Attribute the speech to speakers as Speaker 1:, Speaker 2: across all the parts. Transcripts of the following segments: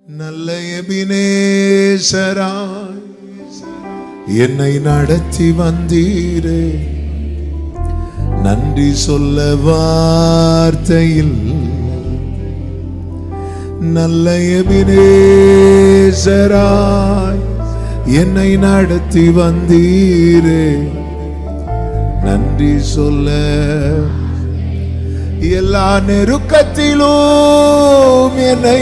Speaker 1: நல்ல எபினேசராய் என்னை நடத்தி வந்தீரே, நன்றி சொல்ல வார்த்தையில். நல்ல எபினேசராய் என்னை நடத்தி வந்தீரே, நன்றி சொல்ல. எல்லா நெருக்கத்திலும் என்னை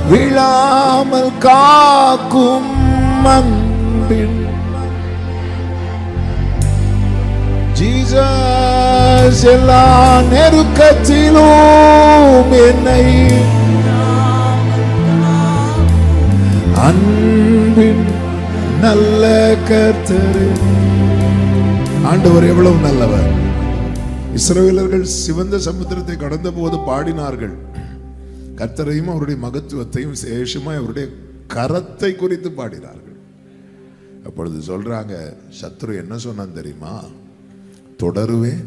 Speaker 1: விழாமல் காக்கும் அன்பின் ஜீசஸ். எல்லா நெருக்கத்திலும் என்னை அன்பின் நல்ல கர்த்தரே. ஆண்டவர் எவ்வளவு நல்லவர். இஸ்ரவேலர்கள் சிவந்த சமுத்திரத்தை கடந்த போது பாடினார்கள். கர்த்தரையும் அவருடைய மகத்துவத்தையும் விசேஷமாய் அவருடைய கரத்தை குறித்து பாடினார்கள். அப்பொழுது சொல்றாங்க, சத்ரு என்ன சொன்னான் தெரியுமா? தொடருவேன்,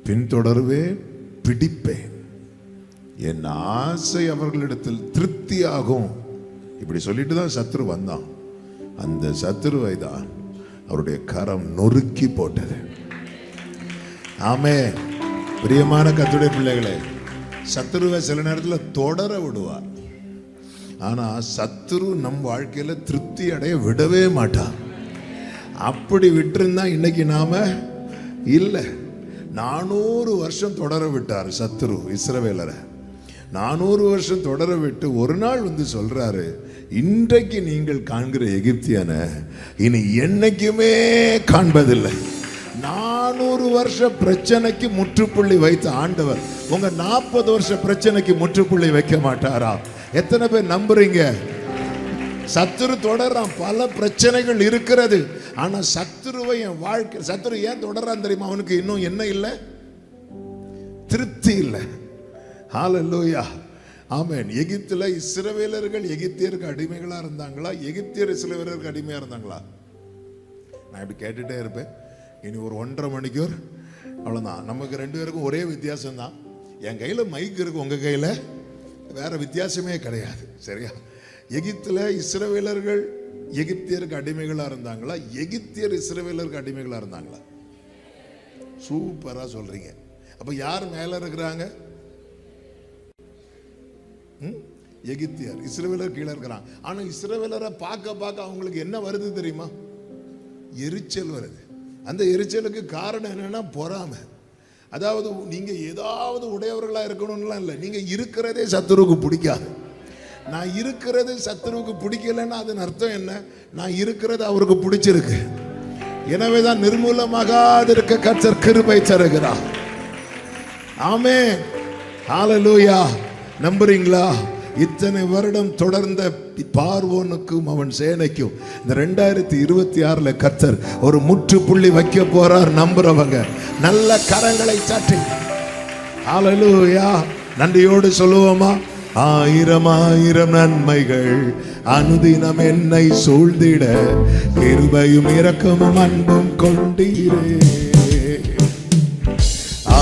Speaker 1: பின்தொடருவேன், பிடிப்பேன், என் ஆசை அவர்களிடத்தில் திருப்தியாகும். இப்படி சொல்லிட்டு தான் சத்ரு வந்தான். அந்த சத்ருவை தான் அவருடைய கரம் நொறுக்கி போட்டது. ஆமே. பிரியமான கர்த்தருடைய பிள்ளைகளே, சத்ருவை சில நேரத்தில் தொடர விடுவார். ஆனா சத்ரு நம் வாழ்க்கையில திருப்தி அடைய விடவே மாட்டான். அப்படி விட்டிருந்தா இன்னைக்கு நாம இல்லை. 400 வருஷம் தொடர விட்டார் சத்ரு இஸ்ரவேலரை. 400 வருஷம் தொடர விட்டு ஒரு நாள் வந்து சொல்றாரு, இன்றைக்கு நீங்கள் காண்கிற எகிப்தியன இனி என்னைக்குமே காண்பதில்லை. 400 வருஷ பிரச்சனைக்கு முற்றுப்புள்ளி வைத்த ஆண்டவர் உங்க 40 வருஷ பிரச்சனைக்கு முற்றுப்புள்ளி வைக்க மாட்டாரா? எத்தனை பேர் நம்புறீங்க? சத்துரு தொடர்றான். பல பிரச்சனைகள் இருக்கிறது. ஆனா சத்துருவை என் வாழ்க்கை சத்துரு ஏன் தொடர்றான் தெரியுமா? அவனுக்கு இன்னும் என்ன இல்லை? திருப்தி இல்லை. ஹல்லேலூயா, ஆமென். எகிப்துல இஸ்ரவேலர்கள் எகிப்தியருக்கு அடிமைகளா இருந்தாங்களா? எகிப்தியர் இஸ்ரவேலருக்கு அடிமையா இருந்தாங்களா? நான் இப்படி கேட்டுட்டே இருப்பேன். இனி ஒரு 1:30 மணிக்கூர் அவ்வளோதான். நமக்கு 2 பேருக்கும் ஒரே வித்தியாசம் தான். என் கையில் மைக் இருக்கு, உங்கள் கையில் வேற வித்தியாசமே கிடையாது. சரியா? எகிப்தில் இஸ்ரவேலர்கள் எகிப்தியருக்கு அடிமைகளாக இருந்தாங்களா? எகிப்தியர் இஸ்ரவேலருக்கு அடிமைகளாக இருந்தாங்களா? சூப்பராக சொல்றீங்க. அப்போ யார் மேலே இருக்கிறாங்க? எகிப்தியர். இஸ்ரவேலர் கீழே இருக்கிறாங்க. ஆனால் இஸ்ரவேலரை பார்க்க பார்க்க அவங்களுக்கு என்ன வருது தெரியுமா? எரிச்சல் வருது. அந்த எரிச்சலுக்கு காரணம் என்னன்னா பொறாமை. அதாவது நீங்க ஏதாவது உடையவர்களா இருக்கணும்லாம் இல்லை, நீங்க இருக்கிறதே சத்துருவுக்கு பிடிக்காது. நான் இருக்கிறது சத்துருவுக்கு பிடிக்கலன்னா அதன் அர்த்தம் என்ன? நான் இருக்கிறது அவருக்கு பிடிச்சிருக்கு. எனவே தான் நிர்மூலமாகாது இருக்க கர்த்தர் கிருபை தருகிறார். ஆமென், ஹல்லேலூயா. நம்புறீங்களா? இத்தனை வருடம் தொடர்ந்த பார்வோனுக்கும் அவன் சேனைக்கும் இந்த 2026 கர்த்தர் ஒரு முற்றுப்புள்ளி வைக்க போறார். நம்புறவங்க நல்ல கரங்களை சாட்டி ஹல்லேலூயா நன்றியோடு சொல்லுவோமா? 1000 நன்மைகள் அனுதினம் என்னை சூழ்ந்திட, கிருபையும் இரக்கமும் அன்பும் கொண்டீரே.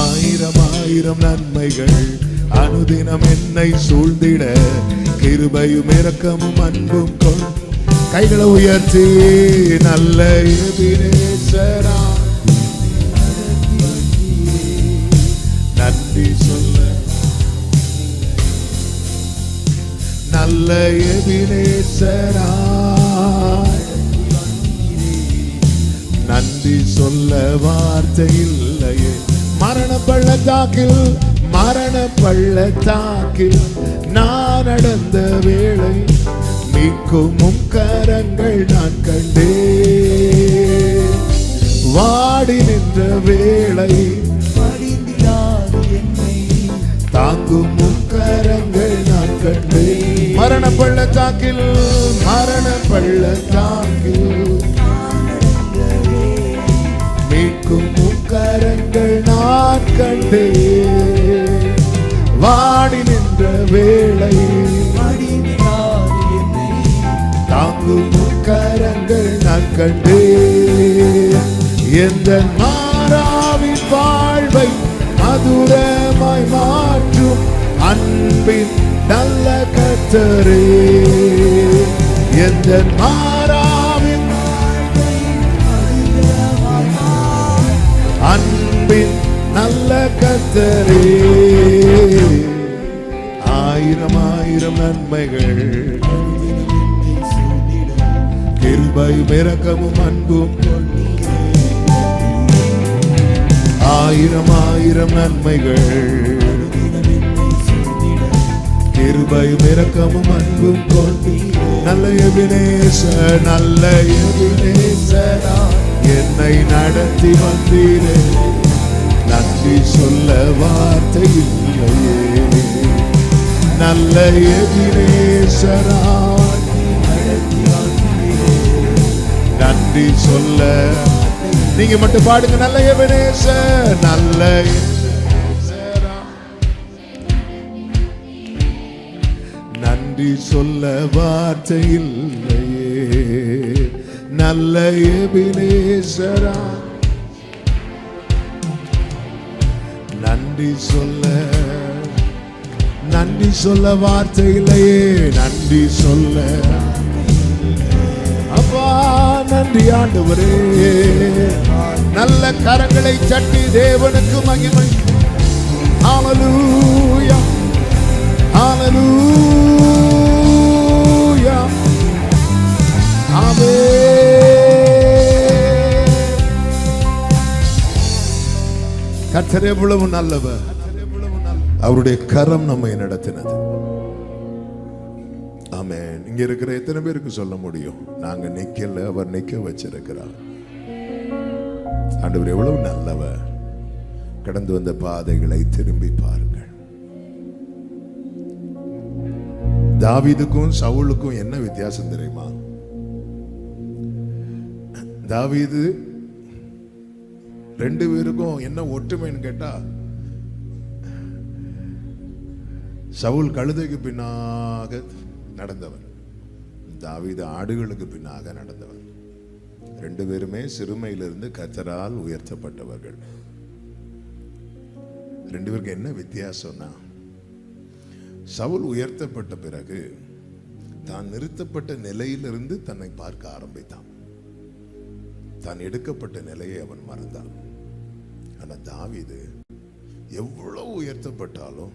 Speaker 1: 1000 நன்மைகள் அனுதினம் என்னை சூழ்ந்திட, கிருபையும் இரக்கமும் அன்பும் கொண்டு. கைகளை உயர்த்தி நல்ல எபினேசரா நன்றி சொல்ல. நல்ல எபினேசரா நன்றி சொல்ல வார்த்தை இல்லையே. மரண பள்ளத்தாக்கில் நான் நடந்த வேளை, மீட்கும் கரங்கள் நான் கண்டேன். வாடி நின்ற வேளை, தாங்கும் கரங்கள் நான் கண்டேன். மரண பள்ளத்தாக்கில் மீட்கும் கரங்கள் நான் கண்டேன். வாடி நின்ற வேளை, தாங்கும் கரங்கள் நான் கண்டேன். எந்த மாறாவின் வாழ்வை மதுரமாய் மாற்றும் அன்பின் நல்ல கர்த்தர் கர்த்தரே எந்த மாறாவின் அன்பின் நல்ல கர்த்தரே ஆயிரம் ஆயிரம் நன்மைகள் கிருபையும் இரக்கமும் அன்பும் ஆயிரம் ஆயிரம் நன்மைகள் கிருபையும் இரக்கமும் அன்பும் கொண்டு நல்ல எபினேசர் நல்ல எபினேசரா என்னை நடத்தி வந்தீரே நன்றி சொல்ல வார்த்தை இல்லையே நல்ல எபினேசரா நன்றி சொல்ல நீங்க மட்டும் பாடுங்க நல்ல எபினேசர் நல்ல எபினேசரா நன்றி சொல்ல வார்த்தை இல்லையே நல்ல எபினேசரா நன்றி சொல்ல வார்த்தை இல்லையே நன்றி சொல்ல அப்பா நன்றி ஆண்டவரே நல்ல கரங்களை தட்டி தேவனுக்கு மகிமை ஹல்லேலூயா ஹல்லேலூயா ஆமென் கர்த்தர் எவ்வளவு நல்லவர் அவருடைய கரம் நம்மை நடத்தினது ஆமென் இங்க இருக்கிற எத்தனை பேருக்கு சொல்ல முடியும் நாங்க நிக்கல அவர் நிக்க வச்சிருக்கிறார் ஆண்டவர் எவ்வளவு நல்லவர் கடந்து வந்த பாதைகளை திரும்பி பாருங்கள் தாவீதுக்கும் சவுலுக்கும் என்ன வித்தியாசம் தெரியுமா தாவீது ரெண்டு பேருக்கும் என்ன ஒற்றுமைன்னு கேட்டா சவுல் கழுதைக்கு பின்னாக நடந்தவன் தாவீது ஆடுகளுக்கு பின்னாக நடந்தவன் ரெண்டு பேருமே சிறுமையிலிருந்து கர்த்தரால் உயர்த்தப்பட்டவர்கள் ரெண்டு பேருக்கு என்ன வித்தியாசம்னா சவுல் உயர்த்தப்பட்ட பிறகு தான் நிறுத்தப்பட்ட நிலையிலிருந்து தன்னை பார்க்க ஆரம்பித்தான் தான் எடுக்கப்பட்ட நிலையை அவன் மறந்தான் ஆனா தாவீது எவ்வளவு உயர்த்தப்பட்டாலும்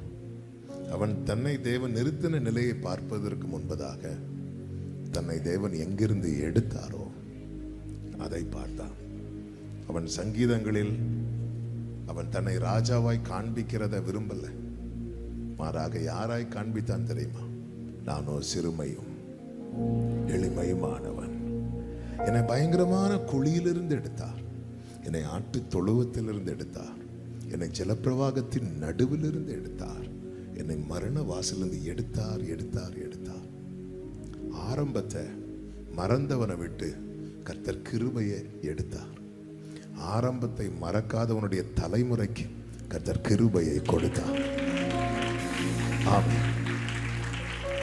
Speaker 1: அவன் தன்னை தேவன் நிறுத்தின நிலையை பார்ப்பதற்கு முன்பதாக தன்னை தேவன் எங்கிருந்து எடுத்தாரோ அதை பார்த்தான் அவன் சங்கீதங்களில் அவன் தன்னை ராஜாவாய் காண்பிக்கிறத விரும்பல மாறாக யாராய் காண்பித்தான் தெரியுமா நானோ சிறுமையும் எளிமையுமானவன் என்னை பயங்கரமான குழியிலிருந்து எடுத்தார் என்னை ஆட்டு தொழுவத்திலிருந்து எடுத்தார் என்னை ஜலப்பிரவாகத்தின் நடுவிலிருந்து எடுத்தார் என்னை மரண வாசலிருந்து எடுத்தார் எடுத்தார் எடுத்தார் ஆரம்பத்தை மறந்தவனை விட்டு கர்த்தர் கிருபையை எடுத்தார் ஆரம்பத்தை மறக்காதவனுடைய தலைமுறைக்கு கர்த்தர் கிருபையை கொடுத்தார் ஆமென்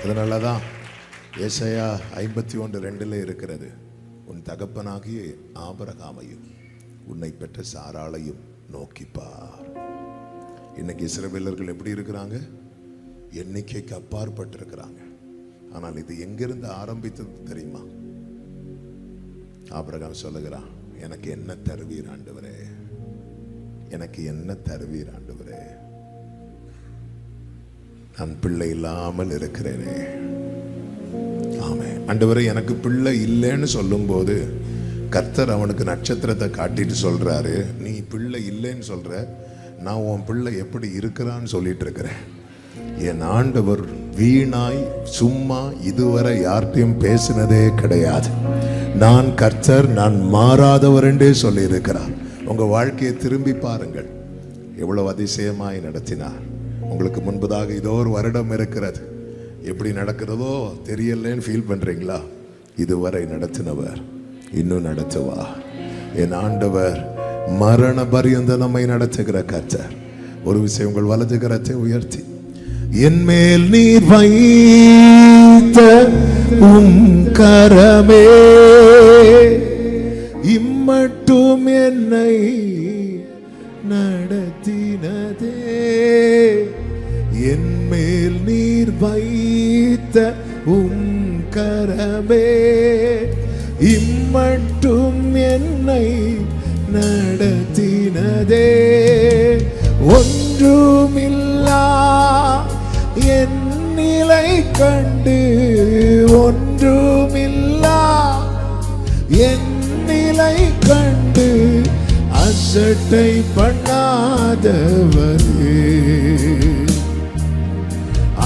Speaker 1: அதனாலதான் ஏசாயா 51:2 இருக்கிறது உன் தகப்பனாகிய ஆபிரகாமையும் உன்னை பெற்ற சாராளையும் நோக்கிப்பார் இன்னைக்கு இஸ்ரவேலர்கள் எப்படி இருக்கிறாங்க எண்ணிக்கைக்கு அப்பாற்பட்டிருக்கிறாங்க ஆனால் இது எங்கிருந்து ஆரம்பித்தது தெரியுமா ஆபிரகாம் சொல்லுகிறான் எனக்கு என்ன தருவீர் ஆண்டவரே எனக்கு என்ன தருவீர் ஆண்டவரே நான் பிள்ளை இல்லாமல் இருக்கிறேனே ஆமென் ஆண்டவரே எனக்கு பிள்ளை இல்லைன்னு சொல்லும் போது கர்த்தர் அவனுக்கு நட்சத்திரத்தை காட்டிட்டு சொல்றாரு நீ பிள்ளை இல்லைன்னு சொல்ற நான் உன் பிள்ளை எப்படி இருக்கிறான்னு சொல்லிட்டு இருக்கிறேன் என் ஆண்டவர் வீணாய் சும்மா இதுவரை யார்கிட்டையும் பேசினதே கிடையாது நான் கர்த்தர் நான் மாறாதவர் என்றே சொல்லி இருக்கிறார் உங்க வாழ்க்கையை திரும்பி பாருங்கள் எவ்வளவு அதிசயமாய் நடத்தினார் உங்களுக்கு முன்பதாக இதோ ஒரு வருடம் இருக்கிறது எப்படி நடக்கிறதோ தெரியலன்னு ஃபீல் பண்றீங்களா இதுவரை நடத்தினவர் இன்னும் நடத்துவா என் ஆண்டவர் மரண பரியந்த நம்மை நடத்துகிற கர்த்தர் ஒரு விஷயம் உங்கள் வலது கரத்தை உயர்த்தி என் மேல் நீர் வைத்த உம் கரமே இம்மட்டும் என்னை நடத்தினதே என் மேல் நீர் வைத்த பிடித்த கரமே இம்மட்டும் என்னை நடத்தினதே. ஒன்றுமில்லா என் நிலை கண்டு, ஒன்றுமில்லா என் நிலை கண்டு அசட்டை பண்ணாதவரே.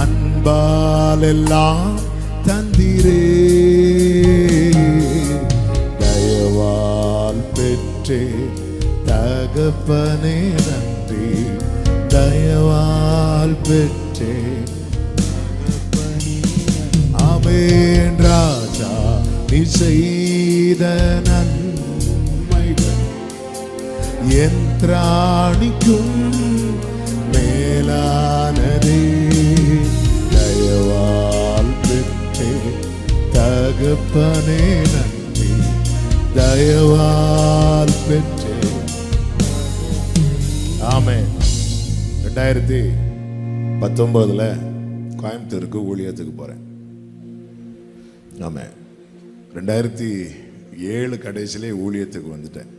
Speaker 1: அன்பால் எல்லாம் தந்திரே, தயவால் பெற்றே தகப்பனே நன்றி. தயவால் பெற்றே ஆமென். ராஜா நீ செய்த நன்மைகள் என்றாணிக்கும் மேலானதே. தயவால் பெற்றே தகப்பனே நன்றி. தயவால் பெற்றே. ஆமென். 2019 கோயம்புத்தூருக்கு ஊழியத்துக்கு போறேன். ஆமென். 2007 கடைசியிலே ஊழியத்துக்கு வந்துட்டேன்.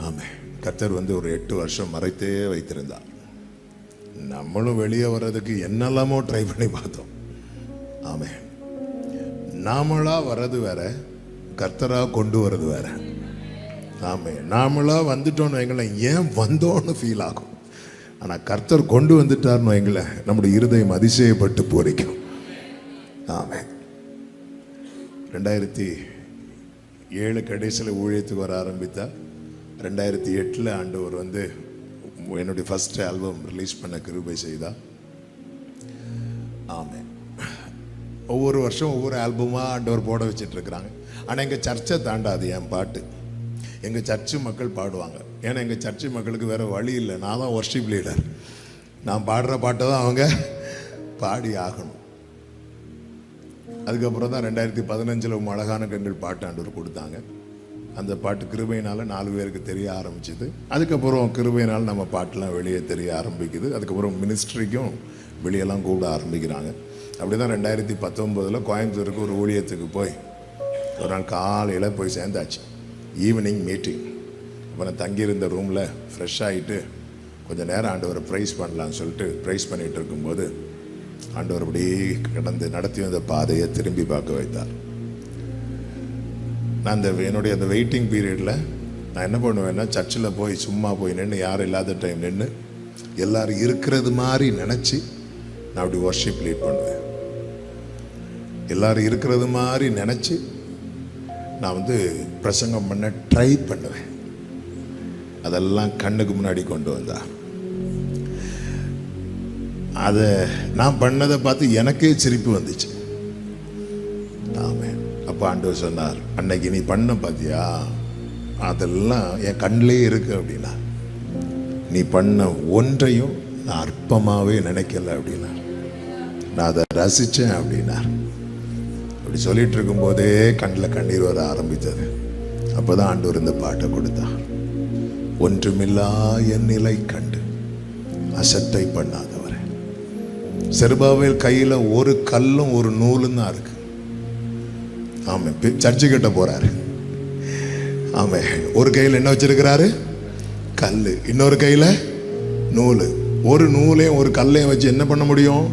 Speaker 1: ஆமென். கர்த்தர் ஒரு 8 வருஷம் மறைத்தே வைத்திருந்தார். நம்மளும் வெளியே வர்றதுக்கு என்னெல்லாமோ ட்ரை பண்ணி பார்த்தோம். ஆமென். நாமளா வர்றது வேற, கர்த்தரா கொண்டு வர்றது வேற. ஆமென். நாமளா வந்துட்டோன்னு எங்களை ஏன் வந்தோன்னு ஃபீல் ஆகும். ஆனால் கர்த்தர் கொண்டு வந்துட்டார்னு எங்களை நம்முடைய இருதயம் அதிசயப்பட்டு பூரிக்கும். ஆமென். 2007 கடைசியில் ஊழியத்துக்கு வர ஆரம்பித்தா 2008 ஆண்டவர் என்னுடைய ஃபர்ஸ்ட் ஆல்பம் ரிலீஸ் பண்ண கிருபை செய்தா. ஆமென். ஒவ்வொரு வருஷம் ஒவ்வொரு ஆல்பமாக ஆண்டவர் போட வச்சுட்டு இருக்கிறாங்க. ஆனால் எங்கள் சர்ச்சை தாண்டாது என் பாட்டு. எங்கள் சர்ச்சு மக்கள் பாடுவாங்க. ஏன்னா எங்கள் சர்ச்சு மக்களுக்கு வேறு வழி இல்லை. நான் தான் வர்ஷிப் லீடர். நான் பாடுற பாட்டை தான் அவங்க பாடி ஆகணும். அதுக்கப்புறம் தான் 2015 அழகான கண்கள் பாட்டு ஆண்டவர் கொடுத்தாங்க. அந்த பாட்டு கிருபையினால் 4 பேருக்கு தெரிய ஆரம்பிச்சுது. அதுக்கப்புறம் கிருபையினால் நம்ம பாட்டெலாம் வெளியே தெரிய ஆரம்பிக்குது. அதுக்கப்புறம் மினிஸ்ட்ரிக்கும் வெளியெல்லாம் கூப்பிட ஆரம்பிக்கிறாங்க. அப்படி தான் 2019 கோயம்புத்தூருக்கு ஒரு ஊழியத்துக்கு போய் ஒரு நாள் காலையில் போய் சேர்ந்தாச்சு. Evening meeting. அப்போ நான் தங்கியிருந்த ரூமில் ஃப்ரெஷ் ஆகிட்டு கொஞ்சம் நேரம் ஆண்டவரை ப்ரைஸ் பண்ணலான்னு சொல்லிட்டு ப்ரைஸ் பண்ணிகிட்டு இருக்கும்போது ஆண்டவர் அப்படியே கடந்து நடத்தி வந்த பாதையை திரும்பி பார்க்க வைத்தார். நான் என்னுடைய அந்த வெயிட்டிங் பீரியடில் நான் என்ன பண்ணுவேன்னா, சர்ச்சில் போய் சும்மா போய் நின்று, யாரும் இல்லாத டைம் நின்று எல்லாரும் இருக்கிறது மாதிரி நினச்சி நான் அப்படி வர்ஷிப் லீட் பண்ணுவேன். எல்லாரும் இருக்கிறது மாதிரி நினச்சி நான் பிரசங்கம் பண்ண ட்ரை பண்ணுவேன். அதெல்லாம் கண்ணுக்கு முன்னாடி கொண்டு வந்தா. அதை நான் பண்ணதை பார்த்து எனக்கே சிரிப்பு வந்துச்சு. ஆமென். அப்போ ஆண்டவர் சொன்னார், அன்னைக்கு நீ பண்ண பார்த்தியா, அதெல்லாம் என் கண்ணிலே இருக்கு அப்படின்னா. நீ பண்ண ஒன்றையும் நான் அற்பமாகவே நினைக்கல அப்படின்னா. நான் அதை ரசித்தேன் அப்படின்னா. அப்படி சொல்லிட்டு இருக்கும்போதே கண்ணில் கண்ணீர் வர ஆரம்பித்தது. அப்போ தான் ஆண்டவர் இந்த பாட்டை கொடுத்தார். ஒன்றுமில்லா என் நிலை கண்டு அசட்டை பண்ணாதவரே. செருபாவேல் கையில் ஒரு கல்லும் ஒரு நூலும் தான் இருக்கு. ஆமாம். சர்ச்சு கிட்ட போறாரு. ஆமாம். ஒரு கையில் என்ன வச்சிருக்கிறாரு? கல். இன்னொரு கையில் நூல். ஒரு நூலையும் ஒரு கல்லையும் வச்சு என்ன பண்ண முடியும்?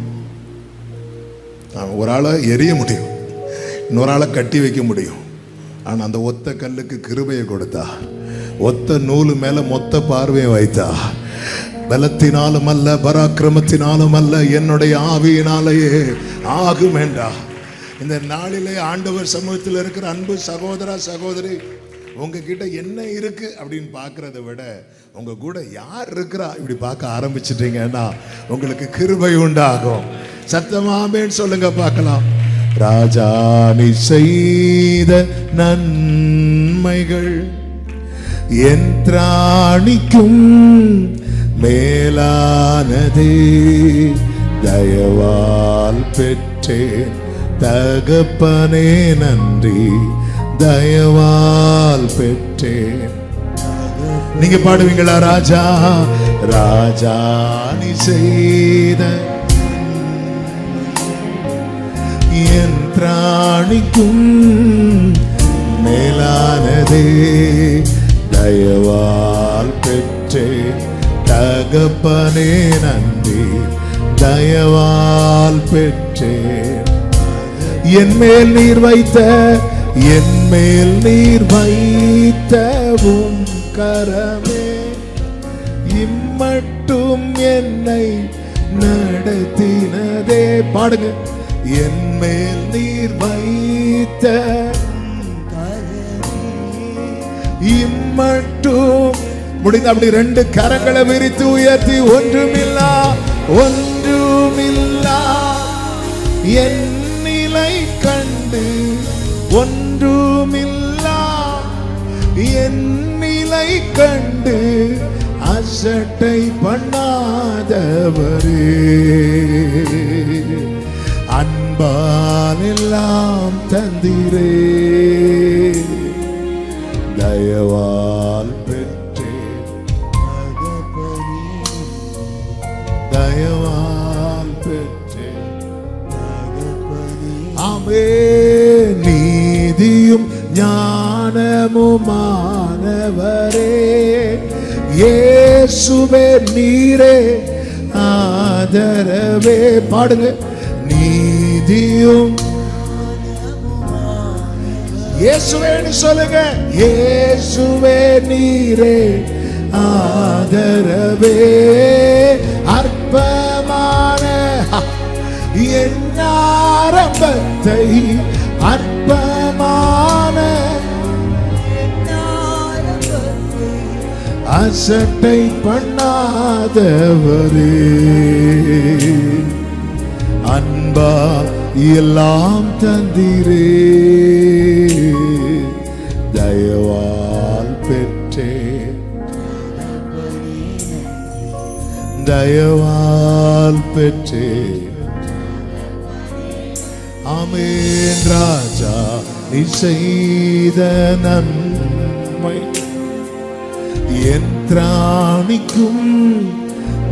Speaker 1: ஒரு ஆளை எரிய முடியும், இன்னொரு ஆளை கட்டி வைக்க முடியும். ஆனால் அந்த ஒத்த கல்லுக்கு கிருபையை கொடுத்தா, ஒத்த நூலு மேல மொத்த பார்வையை வைத்தா. பலத்தினாலும் அல்ல, பராக்கிரமத்தினாலும் அல்ல, என்னுடைய ஆவியினாலேயே ஆகும் என்றா. இந்த நாளிலே ஆண்டவர் சமூகத்தில் இருக்கிற அன்பு சகோதரா சகோதரி, உங்ககிட்ட என்ன இருக்கு அப்படின்னு பார்க்கறத விட உங்க கூட யார் இருக்கிறா இப்படி பார்க்க ஆரம்பிச்சிட்டீங்கன்னா உங்களுக்கு கிருபை உண்டாகும். சத்தமாமேன்னு சொல்லுங்க பார்க்கலாம். ராஜா நீ செய்த நன்மைகள் என் திராணிக்கும் மேலானதே. தயவால் பெற்றேன் தகப்பனே நன்றி, தயவால் பெற்றேன். நீங்க பாடுவீங்களா? ராஜா ராஜா நீ செய்த என் திராணிக்கும் மேலானதே தயவால் பெற்றே தகப்பனே நன்றி தயவால் பெற்றேன். என் மேல் நீர் வைத்த உம் கரமே இம்மட்டும் என்னை நடத்தினதே. பாடுங்க. என் மேல் நீர் வைத்த இம்மட்டும். முடிந்த அப்படி 2 கரங்களை விரித்து உயர்த்தி ஒன்றுமில்லா என் நிலை கண்டு ஒன்றுமில்லா என் நிலை கண்டு அசட்டை பண்ணாதவரே அன்பால் எல்லாம் தந்திரே தயவால் பெற்றேன் தயவால் பெற்றேன். ஆமே நீதியும் ஞானமுமானவரே இயேசுவே நீரே ஆதரவே. பாடுங்க. நீதியும் இயேசுவே சொல்லுங்க. இயேசுவே நீரே ஆதரவே அற்பமான என் ஆரம்பத்தை அற்பமான அசட்டை பண்ணாதவரே அன்பா எல்லாம் தந்திரே தயவால் பெற்றேன் தயவால் பெற்றேன். ஆமென். ராஜா நீ செய்த நன்மை என் திராணிக்கும்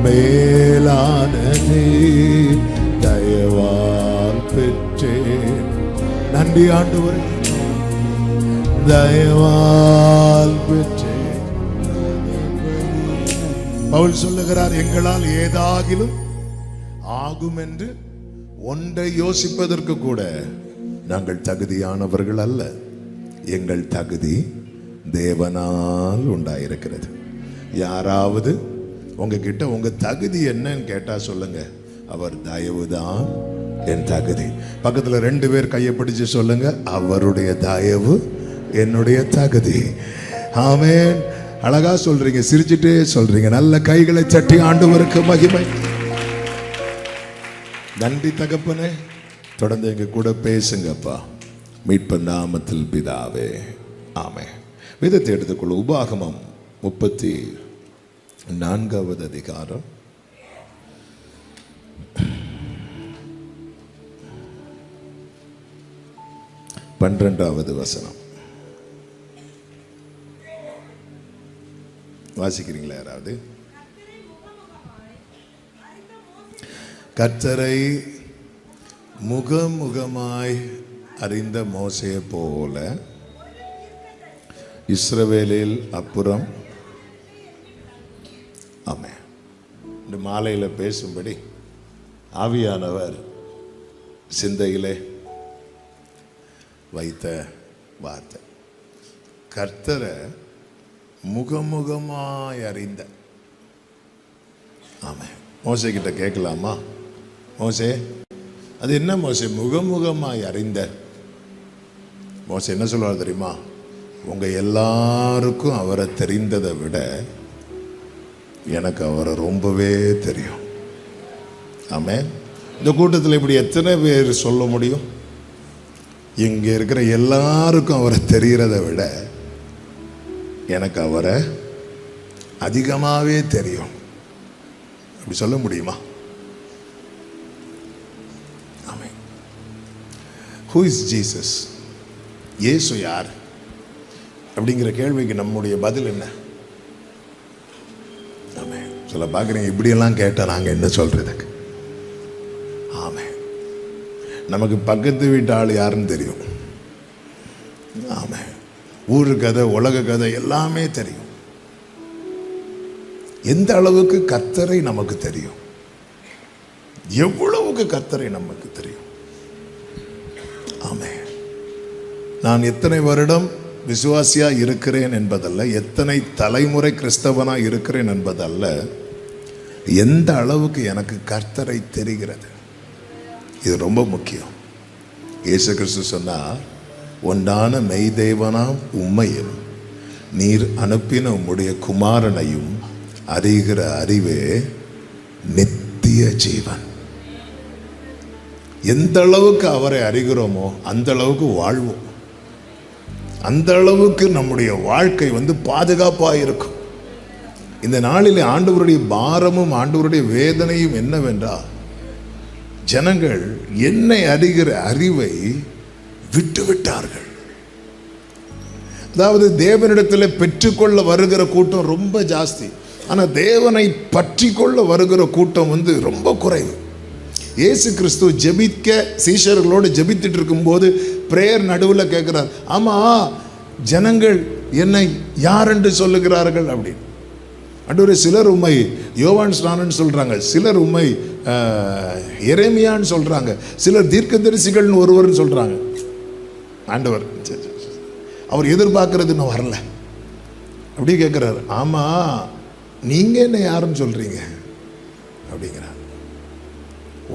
Speaker 1: மேலானதே தயவால் பெற்றேன். நன்றி ஆண்டவரே தயவால் பெற்றேன். பவுல் சொல்லுகிறார் எங்களால் ஏதாகிலும் ஆகும் என்று ஒன்றை யோசிப்பதற்கு கூட நாங்கள் தகுதியானவர்கள் அல்ல. எங்கள் தகுதி தேவனால் உண்டாயிருக்கிறது. யாராவது உங்ககிட்ட உங்க தகுதி என்னன்னு கேட்டா சொல்லுங்க, அவர் தயவுதான் என் தகுதி. பக்கத்துல 2 பேர் கையை பிடிச்சு சொல்லுங்க, அவருடைய தயவு என்னுடைய தகுதி. ஆமென். அழகா சொல்றீங்க, சிரிச்சுட்டே சொல்றீங்க. நல்ல கைகளை தட்டி ஆண்டவருக்கு மகிமை. நன்றி தகப்பனே. தொடர்ந்து எங்க கூட பேசுங்கப்பா. மீட்பர் நாமத்தில் பிதாவே ஆமென். வேதத்தை எடுத்துக்கொள்ள உபாகமம் 34வது அதிகாரம் 12வது வசனம் வாசிக்கிறீங்களா யாராவது? கர்த்தரை முகமுகமாய் அறிந்த மோசே போல இஸ்ரவேலில் அப்புறம். ஆமென். இந்த மாலையில் பேசும்படி ஆவியானவர் சிந்தையிலே வைத்த வார்த்தை. கர்த்தரை முகமுகமாய் அறிந்த. ஆமென். மோசே கிட்ட கேட்கலாமா? மோசே, அது என்ன மோசே முகமுகமாய் அறிந்த? மோசே என்ன சொல்லுவார் தெரியுமா? உங்க எல்லாருக்கும் அவரை தெரிந்ததை விட எனக்கு அவரை ரொம்பவே தெரியும். ஆமென். இந்த கூட்டத்தில் இப்படி எத்தனை பேர் சொல்ல முடியும்? இங்க இருக்கிற எல்லாருக்கும் அவரை தெரிகிறத விட எனக்கு அவரை அதிகமாகவே தெரியும். அப்படி சொல்ல முடியுமா? ஆமென். Who is Jesus? இயேசு யார் அப்படிங்கிற கேள்விக்கு நம்முடைய பதில் என்ன? ஆமென். சொல்ல பார்க்குறீங்க, இப்படியெல்லாம் கேட்டால் நாங்கள் என்ன சொல்றதுக்கு? ஆமென். நமக்கு பக்கத்து வீட்டு ஆள் யாருன்னு தெரியும். ஆமாம், ஊரு கதை, உலக கதை எல்லாமே தெரியும். எந்த அளவுக்கு கர்த்தரை நமக்கு தெரியும், எவ்வளவுக்கு கர்த்தரை நமக்கு தெரியும். ஆமென். நான் எத்தனை வருடம் விசுவாசியா இருக்கிறேன் என்பதல்ல, எத்தனை தலைமுறை கிறிஸ்தவனா இருக்கிறேன் என்பதல்ல, எந்த அளவுக்கு எனக்கு கர்த்தரை தெரிகிறது, இது ரொம்ப முக்கியம். இயேசு கிறிஸ்து சொன்னா, ஒன்றான மெய்தேவனாம் உம்மையும் நீர் அனுப்பின உம்முடைய குமாரனையும் அறிகிற அறிவே நித்திய ஜீவன். எந்த அளவுக்கு அவரை அறிகிறோமோ அந்த அளவுக்கு வாழ்வோம், அந்த அளவுக்கு நம்முடைய வாழ்க்கை பாதுகாப்பாக இருக்கும். இந்த நாளில் ஆண்டவருடைய பாரமும் ஆண்டவருடைய வேதனையும் என்னவென்றால், ஜனங்கள் என்னை அறிகிற அறிவை விட்டுவிட்டார்கள். அதாவது தேவனிடத்தில் பெற்றுக்கொள்ள வருகிற கூட்டம் ரொம்ப ஜாஸ்தி, ஆனால் தேவனை பற்றி கொள்ள வருகிற கூட்டம் ரொம்ப குறைவு. இயேசு கிறிஸ்து ஜெபிக்க சீஷர்களோடு ஜெபித்துட்டு இருக்கும்போது பிரேயர் நடுவில் கேட்கிறார், ஆமா ஜனங்கள் என்னை யார் என்று சொல்லுகிறார்கள் அப்படின்னு. ஆண்டவரே, சிலர் உம்மை யோவான் ஸ்நானன் சொல்றாங்க, சிலர் உம்மை எரேமியான்னு சொல்றாங்க, சிலர் தீர்க்கதரிசிகள்னு ஒருவர்னு சொல்றாங்க. ஆண்டவர் அவர் எதிர்பார்க்கறது இன்னும் வரல, அப்படி கேட்கிறார், ஆமா நீங்க என்ன யாருன்னு சொல்றீங்க அப்படிங்கிறார்.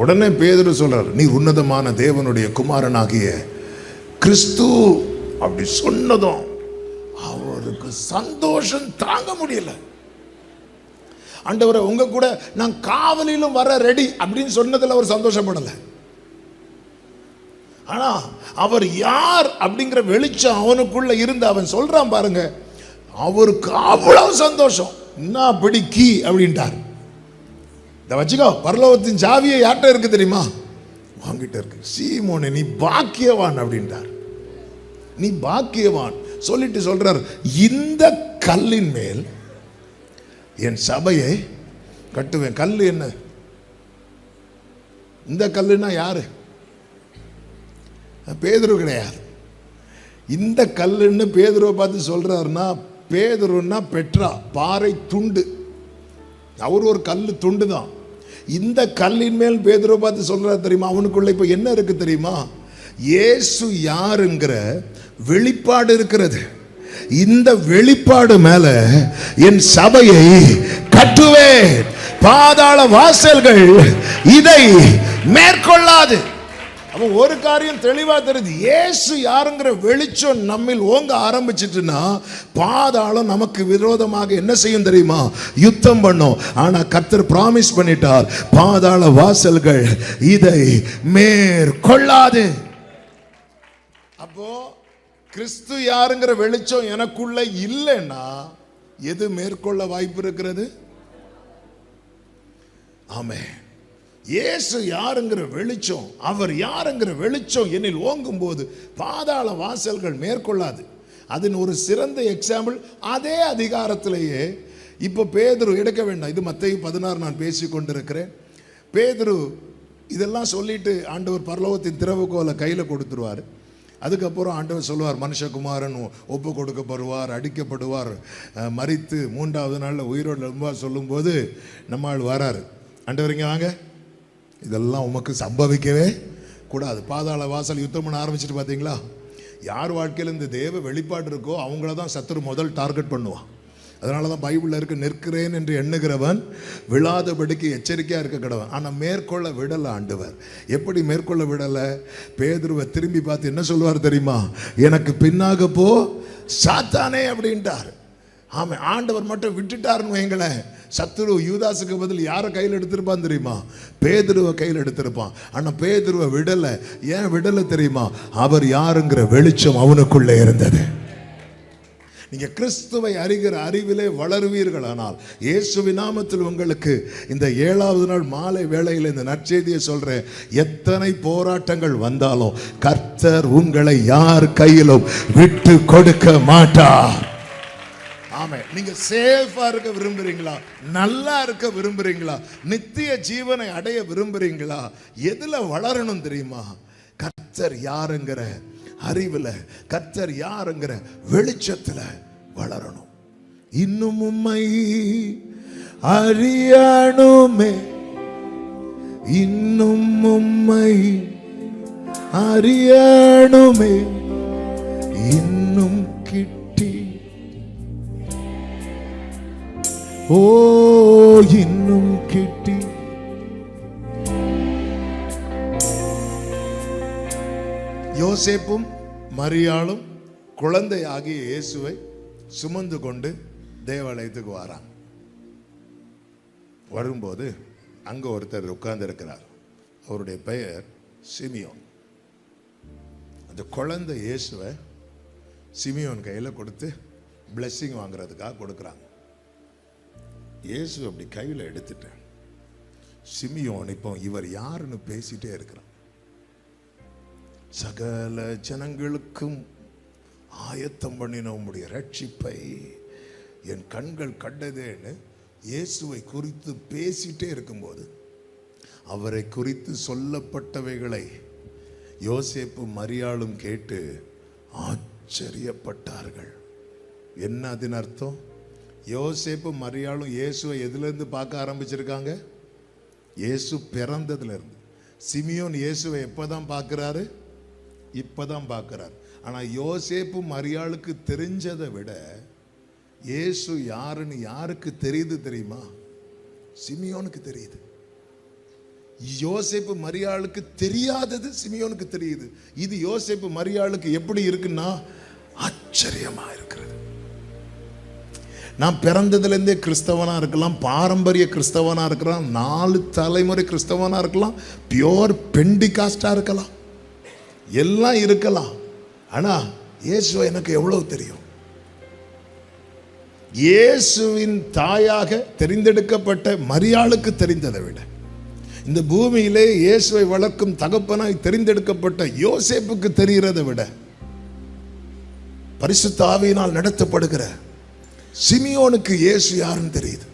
Speaker 1: உடனே பேதுரு சொல்றார், நீ உன்னதமான தேவனுடைய குமாரனாகிய கிறிஸ்து அப்படி சொன்னதும் அவருக்கு சந்தோஷம் தாங்க முடியல. ஆண்டவரே, உங்க கூட நான் காவலிலும் வர ரெடி அப்படின்னு சொன்னதில் அவர் சந்தோஷப்படல. ஆனா அவர் யார் அப்படிங்கிற வெளிச்சம் அவனுக்குள்ள இருந்து அவன் சொல்றான் பாருங்க, அவருக்கு அவ்வளவு சந்தோஷம். என்ன அப்படி கீ அப்படின்ட்டார், இதை வச்சுக்கோ, பரலோகத்தின் சாவியை யார்கிட்ட இருக்கு தெரியுமா, வாங்கிட்ட இருக்கு, சீமோனே நீ பாக்கியவான் அப்படின்ட்டார். நீ பாக்கியவான் சொல்லிட்டு சொல்றார், இந்த கல்லின் மேல் என் சபையை கட்டுவேன். கல்லு என்ன? இந்த கல்லுனா யாரு? பேதுரு கிடையாது. இந்த கல்லுன்னு பேதுருவை பார்த்து சொல்றாருன்னா, பேதுருன்னா பெட்ரா, பாறை துண்டு, அவர் ஒரு கல்லு துண்டு தான். இந்த கல்லின் மேல் பேதுருவை பார்த்து சொல்றாரு தெரியுமா, அவனுக்குள்ள இப்ப என்ன இருக்கு தெரியுமா, இயேசு யாருங்கிற வெளிப்பாடு இருக்கிறது. இந்த வெளிப்பாடு மேல என் சபையை கட்டுவேன், பாதாள வாசல்கள் இதை மேற்கொள்ளாது. அவன் ஒரு காரியம் தெளிவா தெரியுது, இயேசு யாருங்கிற வெளிச்சம் நம்மில் ஓங்க ஆரம்பிச்சிட்டுனா பாதாளம் நமக்கு விரோதமாக என்ன செய்யும் தெரியுமா, யுத்தம் பண்ணும். ஆனா கர்த்தர் பிராமிஸ் பண்ணிட்டார், பாதாள வாசல்கள் இதை மேற்கொள்ளாது. அப்போ கிறிஸ்து யாருங்கிற வெளிச்சம் எனக்குள்ள இல்லைன்னா எது மேற்கொள்ள வாய்ப்பு இருக்கிறது? ஆமென். இயேசு யாருங்கிற வெளிச்சம், அவர் யாருங்கிற வெளிச்சம் என்னில் ஓங்கும் போது பாதாள வாசல்கள் மேற்கொள்ளாது. அதன் ஒரு சிறந்த எக்ஸாம்பிள் அதே அதிகாரத்திலேயே இப்போ பேதுரு, எடுக்க வேண்டாம், இது மத்தேயு 16 நான் பேசி கொண்டிருக்கிறேன். பேதுரு இதெல்லாம் சொல்லிட்டு ஆண்டவர் பரலோகத்தின் திறவுகோலை கையில் கொடுத்துருவார். அதுக்கப்புறம் ஆண்டவர் சொல்லுவார், மனுஷகுமாரன் ஒப்பு கொடுக்கப்படுவார், அடிக்கப்படுவார், மரித்து 3ஆவது நாளில் உயிரோடு எழும்புவார் சொல்லும்போது நம்மால் வராரு, ஆண்டவர் இங்கே வாங்க, இதெல்லாம் உமக்கு சம்பவிக்கவே கூடாது. பாதாள வாசல் யுத்தம் பண்ண ஆரம்பிச்சுட்டு பார்த்தீங்களா, யார் வாழ்க்கையில் இந்த தேவ வெளிப்பாடு இருக்கோ அவங்கள தான் சத்துரு முதல் டார்கெட் பண்ணுவான். அதனால தான் பைபிளில் இருக்க, நிற்கிறேன் என்று எண்ணுகிறவன் விழாதபடிக்கு எச்சரிக்கையாக இருக்க கடவன். ஆனால் மேற்கொள்ள விடலை ஆண்டவர். எப்படி மேற்கொள்ள விடலை? பேதுருவை திரும்பி பார்த்து என்ன சொல்லுவார் தெரியுமா, எனக்கு பின்னாக போ சாத்தானே அப்படின்ட்டார். ஆமாம், ஆண்டவர் மட்டும் விட்டுட்டாருன்னு வைங்களேன், சத்துரு யூதாசுக்கு பதில் யாரை கையில் எடுத்திருப்பான் தெரியுமா, பேதுருவை கையில் எடுத்திருப்பான். ஆனால் பேதுருவை விடலை. ஏன் விடலை தெரியுமா, அவர் யாருங்கிற வெளிச்சம் அவனுக்குள்ளே இருந்தது. நீங்க கிறிஸ்துவை அறிகிற அறிவிலே வளருவீர்களானால், இயேசுவின் நாமத்தில் உங்களுக்கு இந்த 7வது நாள் மாலை வேளையில் இந்த நற்செய்தியை சொல்றேன், எத்தனை போராட்டங்கள் வந்தாலும் கர்த்தர் உங்களை யார் கையிலும் விட்டு கொடுக்க மாட்டார். ஆமென். நீங்க சேஃபா இருக்க விரும்புறீங்களா, நல்லா இருக்க விரும்புறீங்களா, நித்திய ஜீவனை அடைய விரும்புறீங்களா, எதுல வளரணும் தெரியுமா, கர்த்தர் யாருங்கிற அறிவுல, கர்த்தர் யாருங்கிற வெளிச்சத்துல வளரணும். இன்னும் உம்மை அறியணுமே, இன்னும் உம்மை அறியணுமே, இன்னும் கிட்டி, ஓ இன்னும் கிட்டி. யோசேப்பும் மரியாளும் குழந்தையாகிய இயேசுவை சுமந்து கொண்டு தேவாலயத்துக்கு வராங்க. வரும்போது அங்க ஒருத்தர் உட்கார்ந்து இருக்கிறார். அவருடைய பெயர் சிமியோன். அந்த குழந்தை இயேசுவை சிமியோன் கையில் கொடுத்து பிளெஸ்ஸிங் வாங்குறதுக்காக கொடுக்குறாங்க. இயேசு அப்படி கையில் எடுத்துட்டு சிமியோன் இப்போ இவர் யாருன்னு பேசிட்டே இருக்கிறான். சகல ஜனங்களுக்கும் ஆயத்தம் பண்ணின உம்முடைய ரட்சிப்பை என் கண்கள் கண்டதேன்னு இயேசுவை குறித்து பேசிட்டே இருக்கும்போது அவரை குறித்து சொல்லப்பட்டவைகளை யோசேப்பு மரியாளும் கேட்டு ஆச்சரியப்பட்டார்கள். என்ன அதன் அர்த்தம்? யோசேப்பு மரியாளும் இயேசுவை எதுலேருந்து பார்க்க ஆரம்பிச்சிருக்காங்க? இயேசு பிறந்ததுல இருந்து. சிமியோன் இயேசுவை எப்போதான் பார்க்குறாரு? இப்போதான் பார்க்குறாரு. ஆனால் யோசேப்பு மரியாளுக்கு தெரிஞ்சதை விட இயேசு யாருன்னு யாருக்கு தெரியுது தெரியுமா? சிமியோனுக்கு தெரியுது. யோசேப்பு மரியாளுக்கு தெரியாதது சிமியோனுக்கு தெரியுது. இது யோசேப்பு மரியாளுக்கு எப்படி இருக்குன்னா ஆச்சரியமா இருக்கிறது. நான் பிறந்ததுலேருந்தே கிறிஸ்தவனா இருக்கலாம், பாரம்பரிய கிறிஸ்தவனா இருக்கலாம், 4 தலைமுறை கிறிஸ்தவனா இருக்கலாம், பியோர் பெண்டிகாஸ்டா இருக்கலாம், எல்லாம் இருக்கலாம். ஆனா இயேசுவை எனக்கு எவ்வளவு தெரியும்? இயேசுவின் தாயாக தெரிந்தெடுக்கப்பட்ட மரியாளுக்கு தெரிந்ததை விட, இந்த பூமியிலே இயேசுவை வளர்க்கும் தகப்பனாய் தெரிந்தெடுக்கப்பட்ட யோசேப்புக்கு தெரிகிறதை விட, பரிசுத்த ஆவியினால் நடத்தப்படுகிற சிமியோனுக்கு இயேசு யாருன்னு தெரியுது.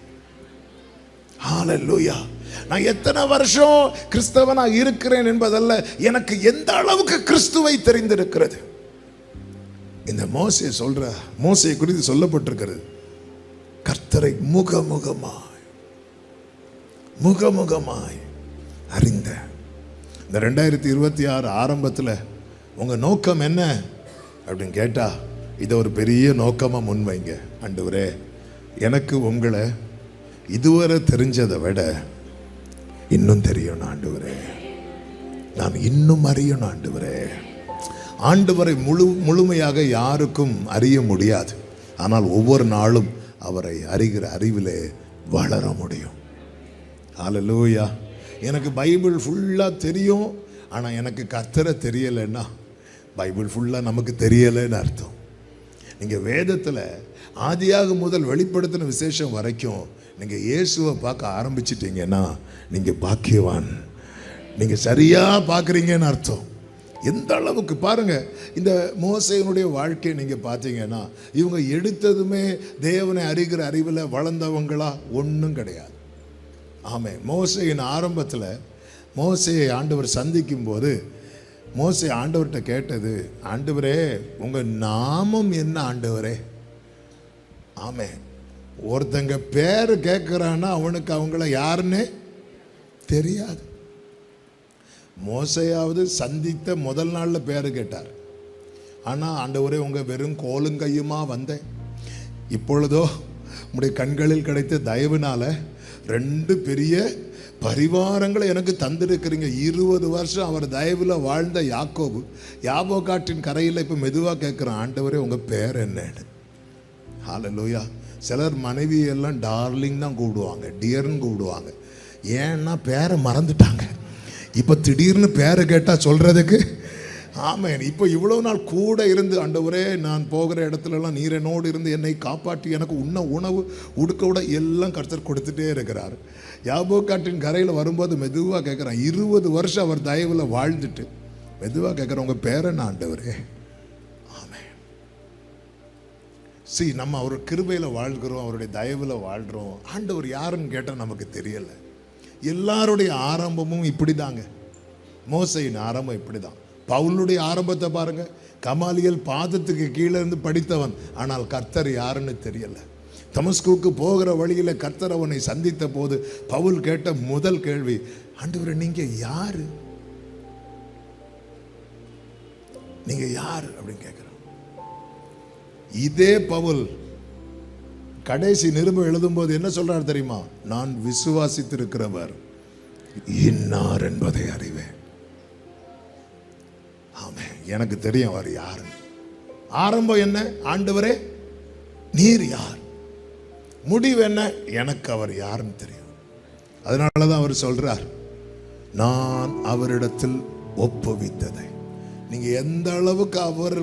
Speaker 1: ஹல்லேலூயா. நான் எத்தனை வருஷம் கிறிஸ்தவனா இருக்கிறேன் என்பதல்ல, எனக்கு எந்த அளவுக்கு கிறிஸ்துவை தெரிந்திருக்கிறது. இந்த மோசே சொல்ற, மோசையை குறித்து சொல்லப்பட்டிருக்கிறது, கர்த்தரை முகமுகமாய் அறிந்த. இந்த 2026 ஆரம்பத்தில் உங்க நோக்கம் என்ன அப்படின்னு கேட்டா, இதை ஒரு பெரிய நோக்கமா முன்வைங்க. ஆண்டவரே, எனக்கு உங்களை இதுவரை தெரிஞ்சதை விட இன்னும் தெரியணும் ஆண்டவரே, நான் இன்னும் அறியணும் ஆண்டவரே. ஆண்டவரை முழுமையாக யாருக்கும் அறிய முடியாது. ஆனால் ஒவ்வொரு நாளும் அவரை அறிகிற அறிவிலே வளர முடியும். ஹல்லேலூயா. எனக்கு பைபிள் ஃபுல்லாக தெரியும், ஆனால் எனக்கு கர்த்தரை தெரியலைன்னா பைபிள் ஃபுல்லாக நமக்கு தெரியலைன்னு அர்த்தம். நீங்கள் வேதத்தில் ஆதியாக முதல் வெளிப்படுத்தின விசேஷம் வரைக்கும் நீங்கள் இயேசுவை பார்க்க ஆரம்பிச்சிட்டிங்கன்னா நீங்கள் பாக்கியவான். நீங்கள் சரியாக பார்க்குறீங்கன்னு அர்த்தம். எந்த அளவுக்கு பாருங்க, இந்த மோசேயினுடைய வாழ்க்கையை நீங்க பார்த்தீங்கன்னா, இவங்க எடுத்ததுமே தேவனை அறிகிற அறிவில் வளர்ந்தவங்களா? ஒன்றும் கிடையாது. ஆமே. மோசேயின் ஆரம்பத்தில் மோசேயை ஆண்டவர் சந்திக்கும் போது மோசே ஆண்டவர்கிட்ட கேட்டது, ஆண்டவரே உங்க நாமம் என்ன ஆண்டவரே? ஆமே. ஒருத்தங்க பேர் கேட்குறான்னா அவனுக்கு அவங்கள யாருன்னு தெரியாது. மோசையாவது சந்தித்த முதல் நாளில் பேர் கேட்டார். ஆனால் ஆண்டவரே உங்க வெறும் கோலும் கையுமா வந்தேன், இப்பொழுதோ உங்களுடைய கண்களில் கிடைத்த தயவுனால 2 பெரிய பரிவாரங்களை எனக்கு தந்திருக்கிறீங்க. 20 வருஷம் அவர் தயவில் வாழ்ந்த யாக்கோபு யாபோகாட்டின் கரையில் இப்போ மெதுவாக கேட்குறான், ஆண்டவரே உங்கள் பேர் என்னன்னு. ஹல்லேலூயா. சிலர் மனைவியெல்லாம் டார்லிங் தான் கூப்பிடுவாங்க, டியர்னு கூப்பிடுவாங்க. ஏன்னா பேரை மறந்துட்டாங்க. இப்போ திடீர்னு பேரை கேட்டால் சொல்கிறதுக்கு ஆமேன். இப்போ இவ்வளோ நாள் கூட இருந்து, ஆண்டவரே நான் போகிற இடத்துலலாம் நீர் என்னோடு இருந்து என்னை காப்பாற்றி எனக்கு உணவு உடுக்க விட எல்லாம் கர்த்தர் கொடுத்துட்டே இருக்கிறார். யாபோக்காட்டின் கரையில் வரும்போது மெதுவாக கேட்குறான், 20 வருஷம் அவர் தயவில் வாழ்ந்துட்டு மெதுவாக கேட்குறேன், உங்கள் பேர் என்ன ஆண்டவரே? ஆமேன். நம்ம அவர் கிருபையில் வாழ்கிறோம், அவருடைய தயவில் வாழ்கிறோம். ஆண்டவர் யாருன்னு கேட்டால் நமக்கு தெரியலை. எல்லாருடைய ஆரம்பமும் இப்படி தாங்க. மோசையின் ஆரம்பம் இப்படி தான். பவுலுடைய ஆரம்பத்தை பாருங்க. கமாலியல் பாதத்துக்கு கீழே இருந்து படித்தவன், ஆனால் கர்த்தர் யாருன்னு தெரியல. தமஸ்குக்கு போகிற வழியில் கர்த்தர் அவனை சந்தித்த போது பவுல் கேட்ட முதல் கேள்வி, ஆண்டவரே நீங்க யாரு, நீங்க யாரு அப்படின்னு கேட்கிறான். இதே பவுல் கடைசி நிருபம் எழுதும்போது என்ன சொல்றார் தெரியுமா? நான் விசுவாசித்திருக்கிறவர் இன்னார் என்பதை அறிவேன். ஆமே, எனக்கு தெரியும் அவர் யாரு. ஆரம்பம் என்ன? ஆண்டவரே நீர் யார். முடிவு என்ன? எனக்கு அவர் யாருன்னு தெரியும். அதனாலதான் அவர் சொல்றார், நான் அவரிடத்தில் ஒப்புவித்ததை. நீங்க எந்த அளவுக்கு அவர்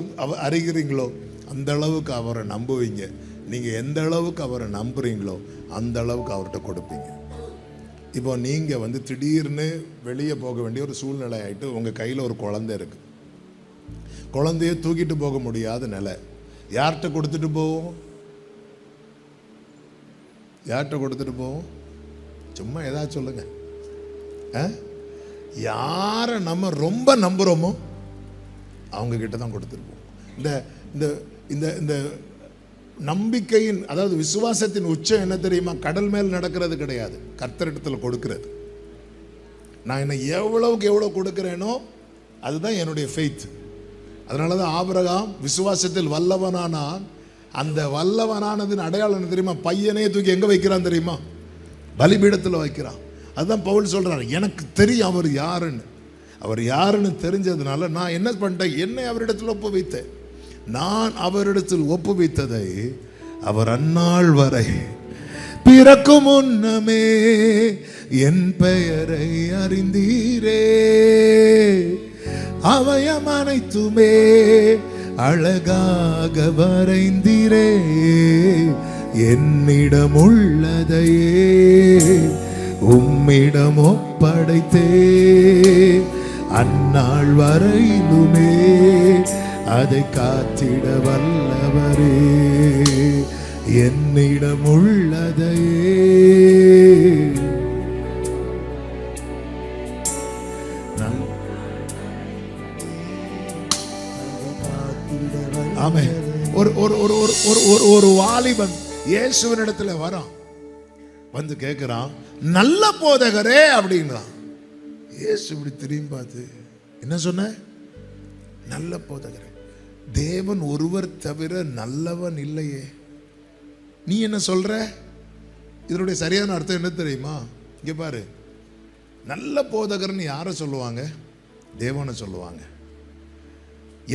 Speaker 1: அறிகிறீங்களோ அந்த அளவுக்கு அவரை நம்புவீங்க. நீங்க எந்த அளவுக்கு அவரை நம்புறீங்களோ அந்த அளவுக்கு அவர்கிட்ட கொடுப்பீங்க. இப்போ நீங்க திடீர்னு வெளியே போக வேண்டிய ஒரு சூழ்நிலை ஆயிட்டு உங்க கையில ஒரு குழந்தை இருக்கு. குழந்தைய தூக்கிட்டு போக முடியாத நிலை. யார்கிட்ட கொடுத்துட்டு போவோம்? யார்கிட்ட கொடுத்துட்டு போவோம்? சும்மா ஏதாச்சும் சொல்லுங்க. யாரை நம்ம ரொம்ப நம்புறோமோ அவங்க கிட்ட தான் கொடுத்துட்டு போவோம். இந்த இந்த இந்த இந்த நம்பிக்கையின், அதாவது விசுவாசத்தின் உச்சம் என்ன தெரியுமா? கடல் மேல் நடக்கிறது கிடையாது, கர்த்தரிடத்தில் கொடுக்கிறது. நான் என்ன எவ்வளவுக்கு எவ்வளவு கொடுக்கிறேனோ அதுதான் என்னுடைய ஃபெய்த். அதனாலதான் ஆபிரகாம் விசுவாசத்தில் வல்லவனானான். அந்த வல்லவனானதின் அடையாளம் என்ன தெரியுமா? பையனே தூக்கி எங்க வைக்கிறான் தெரியுமா? பலிபீடத்தில் வைக்கிறான். அதுதான் பவுல் சொல்றாரு, எனக்கு தெரியும் அவர் யாருன்னு. அவர் யாருன்னு தெரிஞ்சதுனால நான் என்ன பண்ணிட்டேன்? என்னை அவரிடத்தில் ஒப்புவித்தேன். நான் அவரிடத்தில் ஒப்புவித்ததை அவர் அந்நாள் வரை பிறக்கும் முன்னமே என் பெயரை அறிந்தீரே, அவயம் அனைத்துமே அழகாக வரைந்தீரே, என்னிடம் உள்ளதையே உம்மிடம் ஒப்படைத்தே, அந்நாள் வரையிலுமே அதை காத்திட வல்லவரே, என்னிடம் உள்ளதையே. ஆமென். ஒரு வாலிபன் இயேசுவின் இடத்துல வரான், வந்து கேட்கிறான், நல்ல போதகரே அப்படின்றான். இயேசு இப்படி திரும்பி பார்த்து என்ன சொன்ன? நல்ல போதகரே, தேவன் ஒருவர் தவிர நல்லவன் இல்லையே, நீ என்ன சொல்ற? இதனுடைய சரியான அர்த்தம் என்ன தெரியுமா? இங்க பாரு, நல்ல போதகர்னு யாரை சொல்லுவாங்க? தேவனை சொல்லுவாங்க.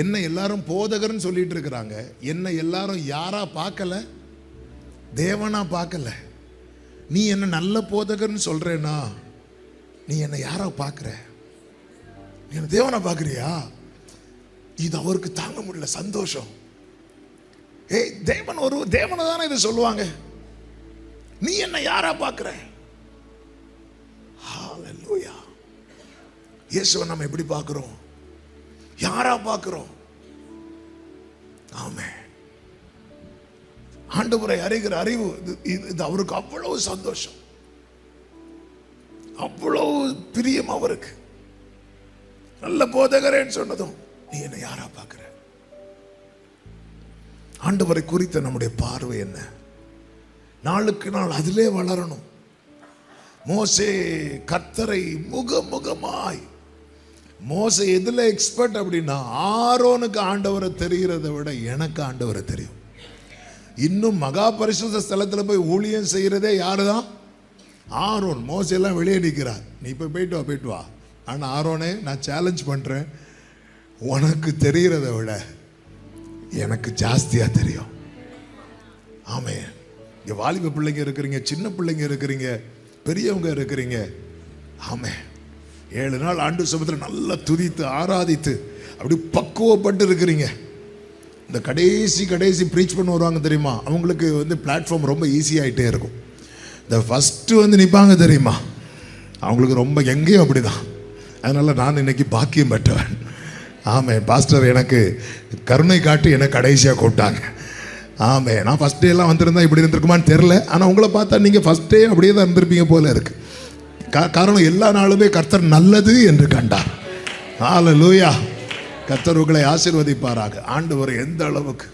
Speaker 1: என்ன எல்லாரும் போதகர்னு சொல்லிட்டு இருக்கிறாங்க. என்ன எல்லாரும் யாரா பார்க்கல? தேவனா பார்க்கல. நீ என்ன நல்ல போதகர்னு சொல்றேனா? நீ என்ன யாரா பார்க்கிற? நீ என்ன தேவனா பார்க்கறியா? இது அவருக்கு தாங்க முடியல சந்தோஷம். ஏய், தேவன் ஒரு தேவனை தானே இதை சொல்லுவாங்க. நீ என்ன யாரா பார்க்கிற? ஹalleluya. இயேசுவை நம்ம எப்படி பார்க்கிறோம்? யாரா பார்க்கிறோம்? ஆமென். ஆண்டவரை அறிகிற அறிவு இது அவருக்கு அவ்வளவு சந்தோஷம், அவ்வளவு பிரியம் அவருக்கு. நல்ல போதகரேன்னு சொன்னதும் நீ என்ன யாரா பார்க்கிற? ஆண்டவரை குறித்த நம்முடைய பார்வை என்ன? நாளுக்கு நாள் அதிலே வளரணும். மோசே கர்த்தரை முகமுகமாய், மோசே எதுல எக்ஸ்பர்ட் அப்படின்னா, ஆரோனுக்கு ஆண்டவரை தெரிகிறதை விட எனக்கு ஆண்டவரை தெரியும். இன்னும் மகா பரிசுத்த ஸ்தலத்துல போய் ஊழியம் செய்யறதே யாருதான்? ஆரோன். மோசே எல்லாம் வெளியே நிற்கிறார், நீ போய் போயிட்டு வா. ஆனா ஆரோனே, நான் சேலஞ்ச் பண்றேன், உனக்கு தெரிகிறத விட எனக்கு ஜாஸ்தியா தெரியும். ஆமென். இங்க வாலிப பிள்ளைங்க இருக்கிறீங்க, சின்ன பிள்ளைங்க இருக்கிறீங்க, பெரியவங்க இருக்கிறீங்க. ஆமென். 7 நாள் ஆண்டு சமூகத்தில் நல்லா துதித்து ஆராதித்து அப்படி பக்குவப்பட்டு இருக்கிறீங்க. இந்த கடைசி ப்ரீச் பண்ண வருவாங்க தெரியுமா, அவங்களுக்கு பிளாட்ஃபார்ம் ரொம்ப ஈஸியாகிட்டே இருக்கும். இந்த ஃபஸ்ட்டு நிற்பாங்க தெரியுமா, அவங்களுக்கு ரொம்ப எங்கேயும் அப்படிதான். அதனால நான் இன்னைக்கு பாக்கியம் பெற்றவன். ஆமாம், பாஸ்டர் எனக்கு கருணை காட்டி என்னை கடைசியாக கூப்பிட்டாங்க. ஆமாம், நான் ஃபஸ்ட் டே எல்லாம் வந்திருந்தா இப்படி இருந்திருக்குமான்னு தெரில. ஆனால் உங்களை பார்த்தா நீங்கள் ஃபஸ்ட் டே அப்படியே தான் இருந்திருப்பீங்க போல இருக்கு. காரணம், எல்லா நாளுமே கர்த்தர் நல்லது என்று கண்டார். ஹல்லேலூயா. கர்த்தர் உங்களை ஆசீர்வதிப்பாராக. ஆண்டவர் எந்த அளவுக்கு,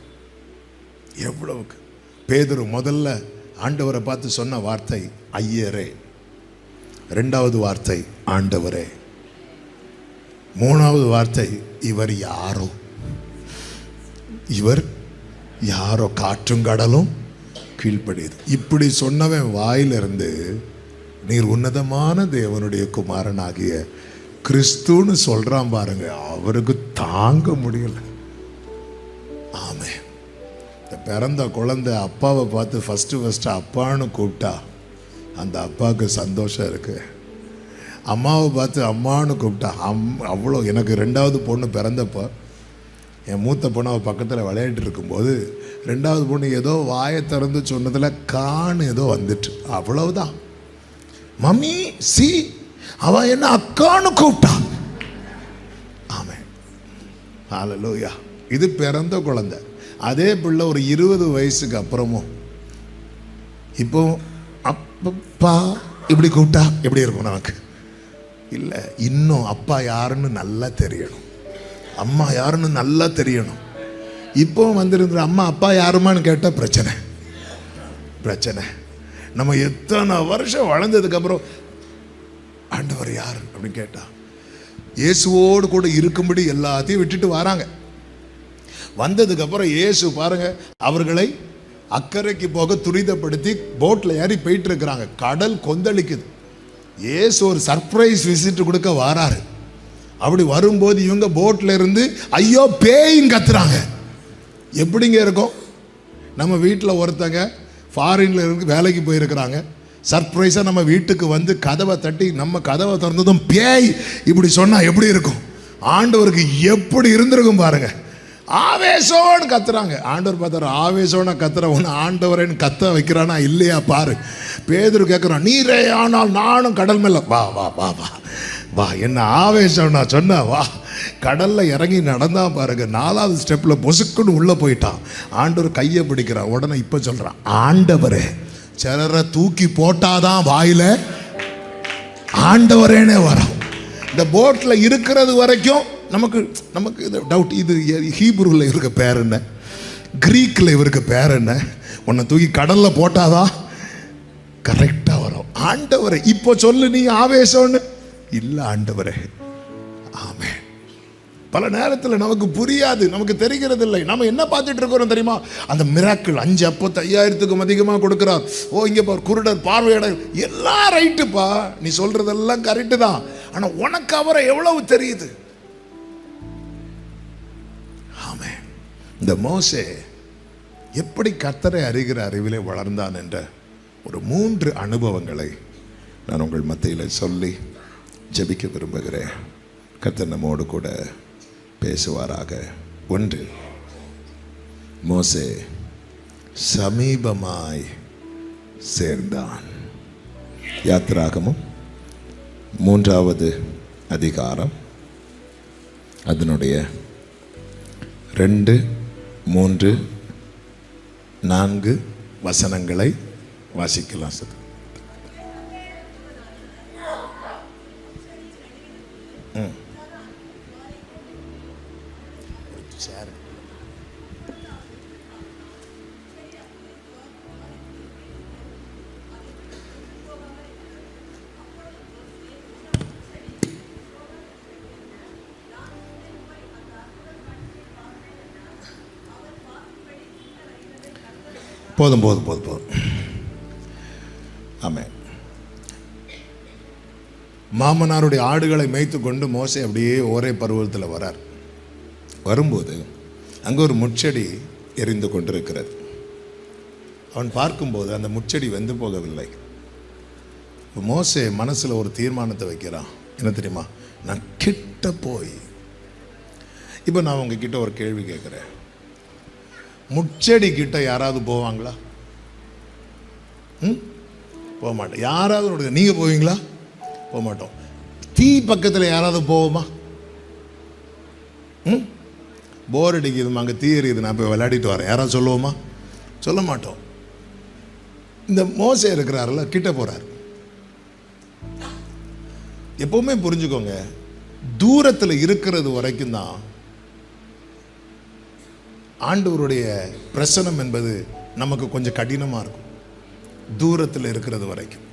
Speaker 1: எவ்வளவுக்கு. பேதுரு முதல்ல ஆண்டவரை பார்த்து சொன்ன வார்த்தை ஐயரே, இரண்டாவது வார்த்தை ஆண்டவரே, மூணாவது வார்த்தை இவர் யாரோ, இவர் யாரோ, காற்றும் கடலும் கீழ்ப்படியது. இப்படி சொன்னவன் வாயிலிருந்து நீர் உன்னதமான தேவனுடைய குமாரனாகிய கிறிஸ்துன்னு சொல்றான் பாருங்க, அவருக்கு தாங்க முடியல. ஆமே. பிறந்த குழந்தை அப்பாவை பார்த்து ஃபஸ்ட்டு அப்பான்னு கூப்பிட்டா அந்த அப்பாவுக்கு சந்தோஷம் இருக்கு. அம்மாவை பார்த்து அம்மான்னு கூப்பிட்டா அவ்வளோ. எனக்கு ரெண்டாவது பொண்ணு பிறந்தப்போ என் மூத்த பொண்ணு அவள் பக்கத்தில் விளையாட்டு இருக்கும்போது ரெண்டாவது பொண்ணு ஏதோ வாயை திறந்து சொன்னதில் கான்னு ஏதோ வந்துட்டு, அவ்வளவுதான். மம்மி சி அவன் என்ன அக்கான்னு கூப்பிட்டா. ஆமே, ஹல்லேலூயா. இது பிறந்த குழந்தை. அதே பிள்ளை ஒரு 20 வயசுக்கு அப்புறமும் இப்போ அப்பா இப்படி கூப்பிட்டா எப்படி இருக்கும் நமக்கு? இல்லை, இன்னும் அப்பா யாருன்னு நல்லா தெரியணும், அம்மா யாருன்னு நல்லா தெரியணும். இப்போ வந்துருந்த அம்மா அப்பா யாருமான்னு கேட்டால் பிரச்சனை. நம்ம எத்தனை வருஷம் வளர்ந்ததுக்கு அப்புறம் ஆண்டவர் யார் அப்படின்னு கேட்டா, இயேசுவோடு கூட இருக்கும்படி எல்லாத்தையும் விட்டுட்டு வராங்க. வந்ததுக்கு அப்புறம் இயேசு பாருங்க அவர்களை அக்கறைக்கு போக துரிதப்படுத்தி போட்ல ஏறி போயிட்டு இருக்கிறாங்க. கடல் கொந்தளிக்குது. இயேசு ஒரு சர்ப்ரைஸ் விசிட் கொடுக்க வராரு. அப்படி வரும்போது இவங்க போட்ல இருந்து ஐயோ பேயின்னு கத்துறாங்க. எப்படிங்க இருக்கும்? நம்ம வீட்டில் ஒருத்தங்க ஃபாரின்ல இருந்து வேலைக்கு போயிருக்கிறாங்க. சர்ப்ரைஸாக நம்ம வீட்டுக்கு வந்து கதவை தட்டி நம்ம கதவை திறந்ததும் பேய் இப்படி சொன்னால் எப்படி இருக்கும்? ஆண்டவருக்கு எப்படி இருந்திருக்கும் பாருங்க. ஆவேசோன்னு கத்துறாங்க. ஆண்டவர் பார்த்தாரு, ஆவேசோன்னு கத்துற ஒன்று ஆண்டவரேன்னு கத்த வைக்கிறானா இல்லையா பாரு. பேதுரு கேட்குறான், நீரே ஆனால் நானும் கடல் மேல வா வா வா வா வா. என்ன ஆவேசம் நான் சொன்ன வா. கடல்ல இறங்கி நடந்தான் பாருங்க. 4வது ஸ்டெப்ல பொசுக்குன்னு உள்ள போயிட்டான். ஆண்டவர் கையை பிடிக்கிறான். உடனே இப்ப சொல்றான், ஆண்டவரே. சிலரை தூக்கி போட்டாதான் வாயில ஆண்டவரேனே வரும். இந்த போட்ல இருக்கிறது வரைக்கும் நமக்கு இது டவுட். இது ஹீப்ரூல இவருக்கு பேர் என்ன, கிரீக்ல இவருக்கு பேர் என்ன? உன்னை தூக்கி கடல்ல போட்டாதான் கரெக்டா வரும். ஆண்டவரே இப்போ சொல்லு, நீ ஆவேசம்னு இல்ல ஆண்டவரே. ஆமே. பல நேரத்தில் நமக்கு புரியாது, நமக்கு தெரிகிறது இல்லை. நம்ம என்ன பார்த்துட்டு இருக்கிறோம் தெரியுமா? அந்த மிராக்கிள் 5 அப்பத்தை 5000க்கும் அதிகமாக கொடுக்கிறார். ஓ இங்கே பார், குருடர் பார்வையிடர் எல்லாம் ரைட்டுப்பா, நீ சொல்றதெல்லாம் கரெக்டு தான். ஆனால் உனக்கு அவரை எவ்வளவு தெரியுது? ஆமே. இந்த மோசே எப்படி கர்த்தரை அறிகிற அறிவிலே வளர்ந்தான் என்ற ஒரு 3 அனுபவங்களை நான் உங்கள் மத்தியில் சொல்லி ஜெபிக்க விரும்புகிறேன். கர்த்தர் நம்மோடு கூட பேசுவாராக. 1, மோசே சமீபமாய் சேர்ந்தான். யாத்திராகமம் 3வது அதிகாரம் அதனுடைய 2, 3, 4 வசனங்களை வாசிக்கலாம் சார். போதும். ஆமென். மாமனாருடைய ஆடுகளை மேய்த்து கொண்டு மோசே அப்படியே ஒரே பருவத்தில் வரார். வரும்போது அங்கே ஒரு முட்செடி எரிந்து கொண்டிருக்கிறது. அவன் பார்க்கும்போது அந்த முட்செடி வெந்து போகவில்லை. மோசே மனசில் ஒரு தீர்மானத்தை வைக்கிறான். என்ன தெரியுமா? நான் கிட்ட போய், இப்போ நான் உங்ககிட்ட ஒரு கேள்வி கேட்குறேன். முட்செடி கிட்ட யாராவது போவாங்களா? போக மாட்டோம். யாராவது நீங்கள் போவீங்களா? போக மாட்டோம். தீ பக்கத்தில் யாராவது போவோமா? போர் அடிக்குதுமா, அங்கே தீ எரியுது, நான் போய் விளையாடிட்டு வரேன், யாராவது சொல்லுவோமா? சொல்ல மாட்டோம். இந்த மோசே இருக்கிறாருல, கிட்ட போறார். எப்பவுமே புரிஞ்சுக்கோங்க, தூரத்தில் இருக்கிறது வரைக்கும் தான்
Speaker 2: ஆண்டவருடைய பிரசனம் என்பது நமக்கு கொஞ்சம் கடினமாக இருக்கும், தூரத்தில் இருக்கிறது வரைக்கும்.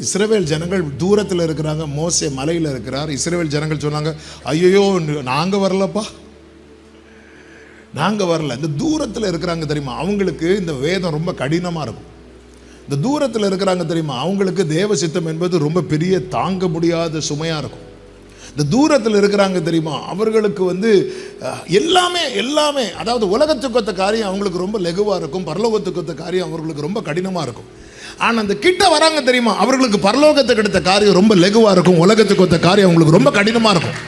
Speaker 2: இஸ்ரவேல் ஜனங்கள் தூரத்தில் இருக்கிறாங்க, மோசே மலையில் இருக்கிறார். இஸ்ரவேல் ஜனங்கள் சொன்னாங்க, ஐயோ நாங்கள் வரலப்பா, நாங்கள் வரல. இந்த தூரத்தில் இருக்கிறாங்க தெரியுமா, அவங்களுக்கு இந்த வேதம் ரொம்ப கடினமாக இருக்கும். இந்த தூரத்தில் இருக்கிறாங்க தெரியுமா, அவங்களுக்கு தேவ சித்தம் என்பது ரொம்ப பெரிய தாங்க முடியாத சுமையாக இருக்கும். இந்த தூரத்தில் இருக்கிறாங்க தெரியுமா, அவர்களுக்கு எல்லாமே எல்லாமே, அதாவது உலகத்துக்கு ஒத்த காரியம் அவங்களுக்கு ரொம்ப லெகுவாக இருக்கும், பரலோகத்துக்கு ஒத்த காரியம் அவர்களுக்கு ரொம்ப கடினமாக இருக்கும். ஆனால் அந்த கிட்ட வராங்க தெரியுமா, அவர்களுக்கு பரலோகத்துக்கு எடுத்த காரியம் ரொம்ப லெகுவாக இருக்கும், உலகத்துக்கு ஒத்த காரியம் அவங்களுக்கு ரொம்ப கடினமாக இருக்கும்.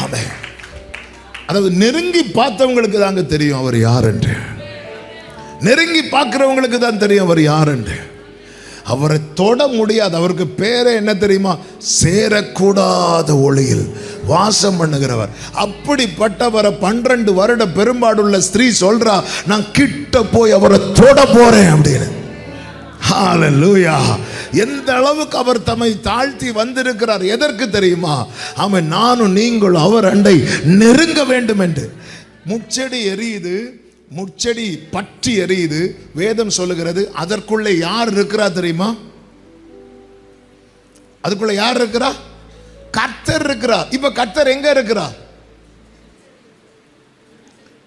Speaker 2: ஆமென். அதாவது நெருங்கி பார்த்தவங்களுக்கு தாங்க தெரியும் அவர் யார் என்று, நெருங்கி பார்க்கிறவங்களுக்கு தான் தெரியும் அவர் யார் என்று. அவரை தொட முடியாது. அவருக்கு பேரே என்ன தெரியுமா, சேரக்கூடாத ஒளியில் வாசம் பண்ணுகிறவர். அப்படிப்பட்டவரை 12 வருட பெரும்பாடுள்ள ஸ்திரீ சொல்றா, நான் கிட்ட போய் அவரை தொட போறேன் அப்படின்னு. ஹல்லேலூயா. எந்த அளவுக்கு அவர் தம்மை தாழ்த்தி வந்திருக்கிறார். எதற்கு தெரியுமா, அவன் நானும் நீங்களும் அவர் அண்டை நெருங்க வேண்டும் என்று. முச்செடி எரியுது, முச்செடி பற்றி எரியுது. வேதம் சொல்லுகிறது அதற்குள்ளே யார் இருக்கிறா தெரியுமா, அதுக்குள்ள யார் இருக்கிறா, கர்த்தர் இருக்கிறார். இப்ப கர்த்தர் எங்க இருக்கிறார்,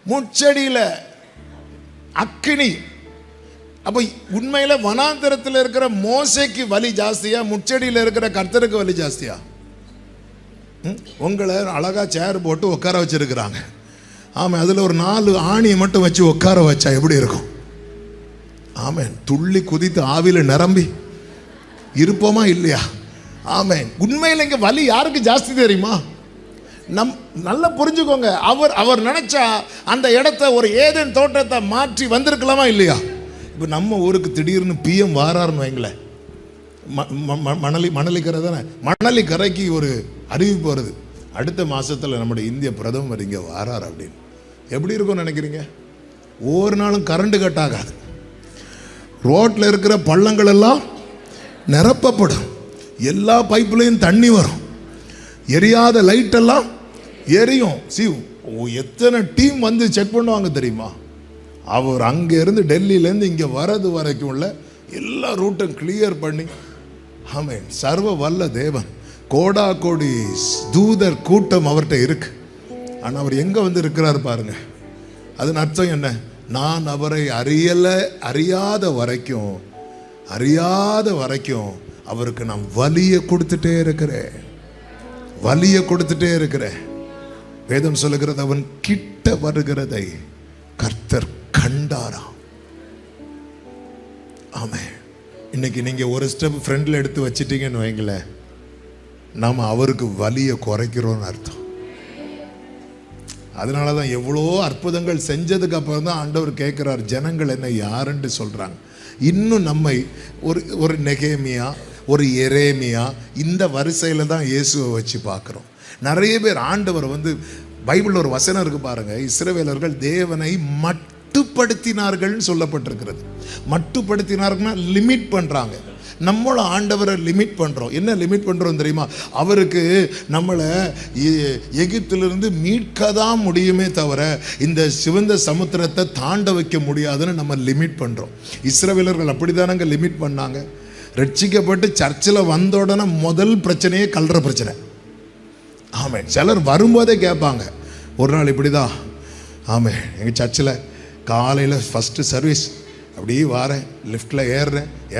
Speaker 2: முச்செடியில அக்கினி. அப்ப உண்மையில வனாந்தரத்தில் இருக்கிற மோசேக்கு வலி ஜாஸ்தியா, முச்செடியில இருக்கிற கர்த்தருக்கு வலி ஜாஸ்தியா? உங்களை அழகா சேர் போட்டு உட்கார வச்சிருக்கிறாங்க. ஆமாம், அதில் ஒரு 4 ஆணியை மட்டும் வச்சு உட்கார வச்சா எப்படி இருக்கும்? ஆமேன். துள்ளி குதித்து ஆவியில் நிரம்பி இருப்போமா இல்லையா? ஆமேன். உண்மையில் இங்கே வலி யாருக்கு ஜாஸ்தி தெரியுமா? நல்லா புரிஞ்சுக்கோங்க. அவர் நினைச்சா அந்த இடத்த ஒரு ஏதேன் தோட்டத்தை மாற்றி வந்திருக்கலாமா இல்லையா? இப்போ நம்ம ஊருக்கு திடீர்னு பிஎம் வாராருன்னு வைங்களேன், மணலிக்கரை தானே, மணலிக்கரைக்கு ஒரு அறிவிப்பு வருது, அடுத்த மாதத்தில் நம்முடைய இந்திய பிரதமர் இங்கே வாரார் அப்படின்னு. எப்படி இருக்கும்னு நினைக்கிறீங்க? ஒவ்வொரு நாளும் கரண்ட் கட் ஆகாது, ரோட்டில் இருக்கிற பள்ளங்கள் எல்லாம் நிரப்பப்படும், எல்லா பைப்புலையும் தண்ணி வரும், எரியாத லைட்டெல்லாம் எரியும். எத்தனை டீம் செக் பண்ணுவாங்க தெரியுமா? அவர் அங்கேருந்து டெல்லியிலேருந்து இங்கே வரது வரைக்கும் உள்ள எல்லா ரூட்டும் கிளியர் பண்ணி. ஆமென். சர்வ வல்ல தேவன், கோடா கோடி தூதர் கூட்டம் அவர்கிட்ட இருக்கு. ஆனால் அவர் எங்கே இருக்கிறார் பாருங்க. அதன் அர்த்தம் என்ன? நான் அவரை அறியாத வரைக்கும் அவருக்கு நான் வலியை கொடுத்துட்டே இருக்கிறேன். வேதம் சொல்லுகிறது, அவன் கிட்ட வருகிறதை கர்த்தர் கண்டாராம். ஆமென். இன்னைக்கு நீங்க ஒரு ஸ்டெப் ஃப்ரெண்ட்ல எடுத்து வச்சிட்டீங்கன்னு வைங்களேன், நாம அவருக்கு வலியை குறைக்கிறோம்னு அர்த்தம். அதனால தான் எவ்வளோ அற்புதங்கள் செஞ்சதுக்கு அப்புறம் தான் ஆண்டவர் கேட்குறார், ஜனங்கள் என்ன யாருன்னு சொல்கிறாங்க. இன்னும் நம்மை ஒரு நெகேமியா, ஒரு எரேமியா, இந்த வரிசையில் தான் இயேசுவை வச்சு பார்க்குறோம். நிறைய பேர் ஆண்டவர் பைபிளில் ஒரு வசனம் இருக்கு பாருங்க, இஸ்ரவேலர்கள் தேவனை மட்டுப்படுத்தினார்கள்னு சொல்லப்பட்டிருக்கிறது. மட்டுப்படுத்தினார்கள்னா லிமிட் பண்ணுறாங்க. நம்மளும் ஆண்டவரை லிமிட் பண்ணுறோம். என்ன லிமிட் பண்ணுறோம் தெரியுமா? அவருக்கு நம்மளை எகிப்திலிருந்து மீட்க தான் முடியுமே தவிர இந்த சிவந்த சமுத்திரத்தை தாண்ட வைக்க முடியாதுன்னு நம்ம லிமிட் பண்ணுறோம். இஸ்ரவேலர்கள் அப்படி தானங்க லிமிட் பண்ணாங்க. ரட்சிக்கப்பட்டு சர்ச்சில் வந்த உடனே முதல் பிரச்சனையே கல்ற பிரச்சனை. ஆமாம். சிலர் வரும்போதே கேட்பாங்க. ஒரு நாள் இப்படி தான், ஆமாம், எங்கள் சர்ச்சில் காலையில் ஃபஸ்ட்டு சர்வீஸ் அப்படியே வாரேன், லிஃப்டில்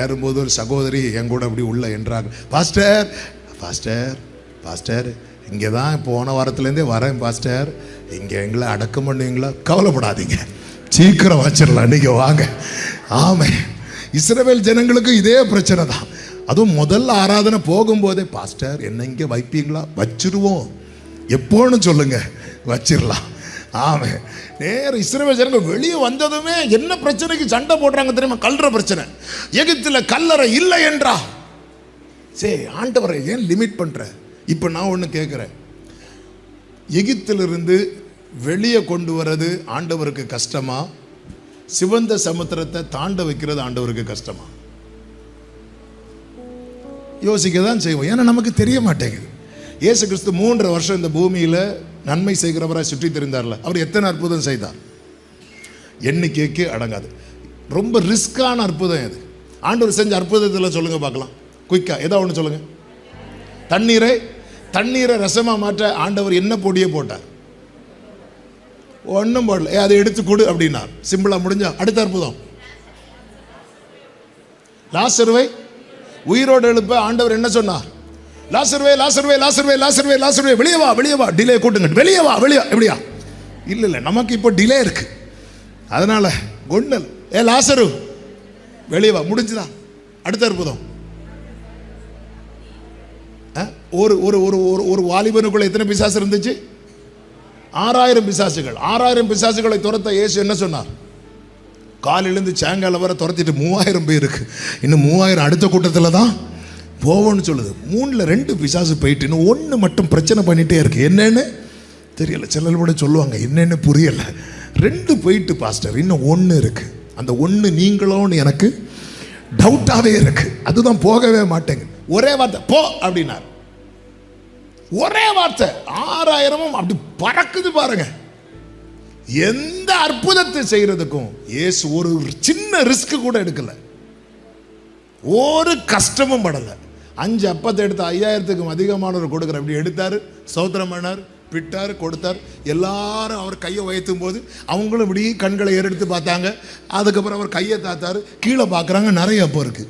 Speaker 2: ஏறும்போது ஒரு சகோதரி என் கூட அப்படி உள்ள என்றாங்க, பாஸ்டர் பாஸ்டர் பாஸ்டர் இங்கே தான் போன வாரத்துலேருந்தே வரேன் பாஸ்டர், இங்கே எங்களை அடக்கம் பண்ணுவீங்களா? கவலைப்படாதீங்க, சீக்கிரம் வச்சிடலாம், நீங்கள் வாங்க. ஆமாம். இஸ்ரவேல் ஜனங்களுக்கு இதே பிரச்சனை தான். அதுவும் முதல்ல ஆராதனை போகும்போதே, பாஸ்டர் என்ன இங்கே வைப்பீங்களா? வச்சிருவோம், எப்போன்னு சொல்லுங்க, வச்சிடலாம். ஆமாம். நேரம் இஸ்ரவேல் ஜனங்கள் வெளியே வந்ததுமே என்ன பிரச்சனைக்கு சண்டை போடுறாங்க தெரியுமா? கல்ற பிரச்சனை. எகிப்தில் கல்லறை இல்லை என்றா? சரி, ஆண்டவரை ஏன் லிமிட் பண்ற? இப்போ நான் ஒன்று கேட்குறேன், எகிப்திலிருந்து வெளியே கொண்டு வர்றது ஆண்டவருக்கு கஷ்டமா? சிவந்த சமுத்திரத்தை தாண்ட வைக்கிறது ஆண்டவருக்கு கஷ்டமா? யோசிக்க தான் செய்வோம். ஏன்னா நமக்கு தெரிய மாட்டேங்குது. இயேசு கிறிஸ்து 3 வருஷம் இந்த பூமியில் நன்மை செய்கிறவராய் சுற்றி தெரிந்தார்ல, அவர் எத்தனை அற்புதம் செய்தார்? எண்ணிக்கைக்கு அடங்காது. ரொம்ப ரிஸ்கான அற்புதம் இது. ஆண்டவர் செஞ்ச அற்புதத்தில் சொல்லுங்க பார்க்கலாம், குயிக்கா ஏதோ ஒன்று சொல்லுங்க. தண்ணீரை ரசமாக மாற்ற ஆண்டவர் என்ன பொடியை போட்டார்? ஒன்றும் போடல. அதை எடுத்து கொடு அப்படின்னார். சிம்பிளாக முடிஞ்சா. அடுத்த அற்புதம், லாசருவை உயிரோடு எழுப்ப ஆண்டவர் என்ன சொன்னார்? லாசருவே லாசருவே லாசருவே லாசருவே லாசருவே வெளியே வா வெளியே வா. டிலே கூட்டுங்க, வெளியே வா வெளியே. எப்படியா? இல்லை நமக்கு இப்போ டிலே இருக்கு, அதனால கொண்டல். லாசரு வெளியே வா. முடிஞ்சுதான். அடுத்த அற்புதம், ஒரு ஒரு ஒரு ஒரு வாலிபனுக்குள்ள எத்தனை பிசாசு இருந்துச்சு? 6000 பிசாசுகள். 6000 பிசாசுகளை துரத்த இயேசு என்ன சொன்னார்? காலிலிருந்து சாயங்காலம் வர துரத்திட்டு 3000 பேருக்கு, இன்னும் 3000 அடுத்த கூட்டத்தில் தான் போவோன்னு சொல்லுது. 3ல் 2 பிசாசு போயிட்டு இன்னும் 1 மட்டும் பிரச்சனை பண்ணிட்டே இருக்கு. என்னன்னு தெரியல. சிலர் கூட சொல்லுவாங்க என்னன்னு புரியல. 2 போயிட்டு பாஸ்டர், இன்னும் 1 இருக்கு. அந்த 1 நீங்களோன்னு எனக்கு டவுட்டாவே இருக்கு. அதுதான் போகவே மாட்டேங்க. ஒரே வார்த்தை போ அப்படின்னார். ஒரே வார்த்தை 6000 அப்படி பறக்குது பாருங்க. எந்த அற்புதத்தை செய்யறதுக்கும் இயேசு ஒரு சின்ன ரிஸ்க் கூட எடுக்கல, ஒரு கஷ்டமும் படல. 5 அப்பத்தை எடுத்து 5000க்கும் அதிகமானவர் கொடுக்குற அப்படி எடுத்தாரு, ஸ்தோத்திரம் பண்ணார், பிட்டார், கொடுத்தார். எல்லாரும் அவர் கையை உயர்த்தும் போது அவங்களும் இப்படி கண்களை ஏறெடுத்து பார்த்தாங்க. அதுக்கப்புறம் அவர் கையை தாத்தாரு, கீழே பார்க்குறாங்க, நிறைய அப்போ இருக்கு.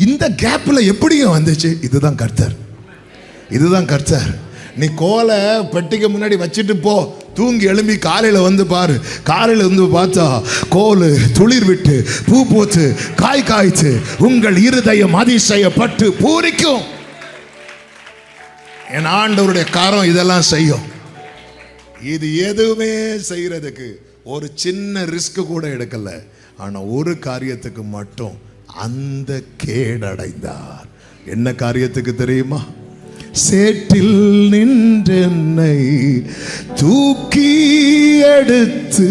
Speaker 2: இந்த கேப்பில் எப்படியும் வந்துச்சு? இதுதான் கர்த்தர், இதுதான் கர்த்தர். நீ கோலை பெட்டிக்கு முன்னாடி வச்சுட்டு போ, தூங்கி எழும்பி காலையில் வந்து பாரு. காலையில் வந்து பார்த்தா கோல் துளிர் விட்டு பூ பூத்து காய் காய்த்து உங்கள் இருதயம் அதிசயப்பட்டு பூரிக்கும். என் ஆண்டவருடைய காரம் இதெல்லாம் செய்யும். இது எதுவுமே செய்யறதுக்கு ஒரு சின்ன ரிஸ்க் கூட எடுக்கல. ஆனா ஒரு காரியத்துக்கு மட்டும் அந்த கேடடைந்தார். என்ன காரியத்துக்கு தெரியுமா? சேற்றில் நின்றென்னை தூக்கி எடுத்து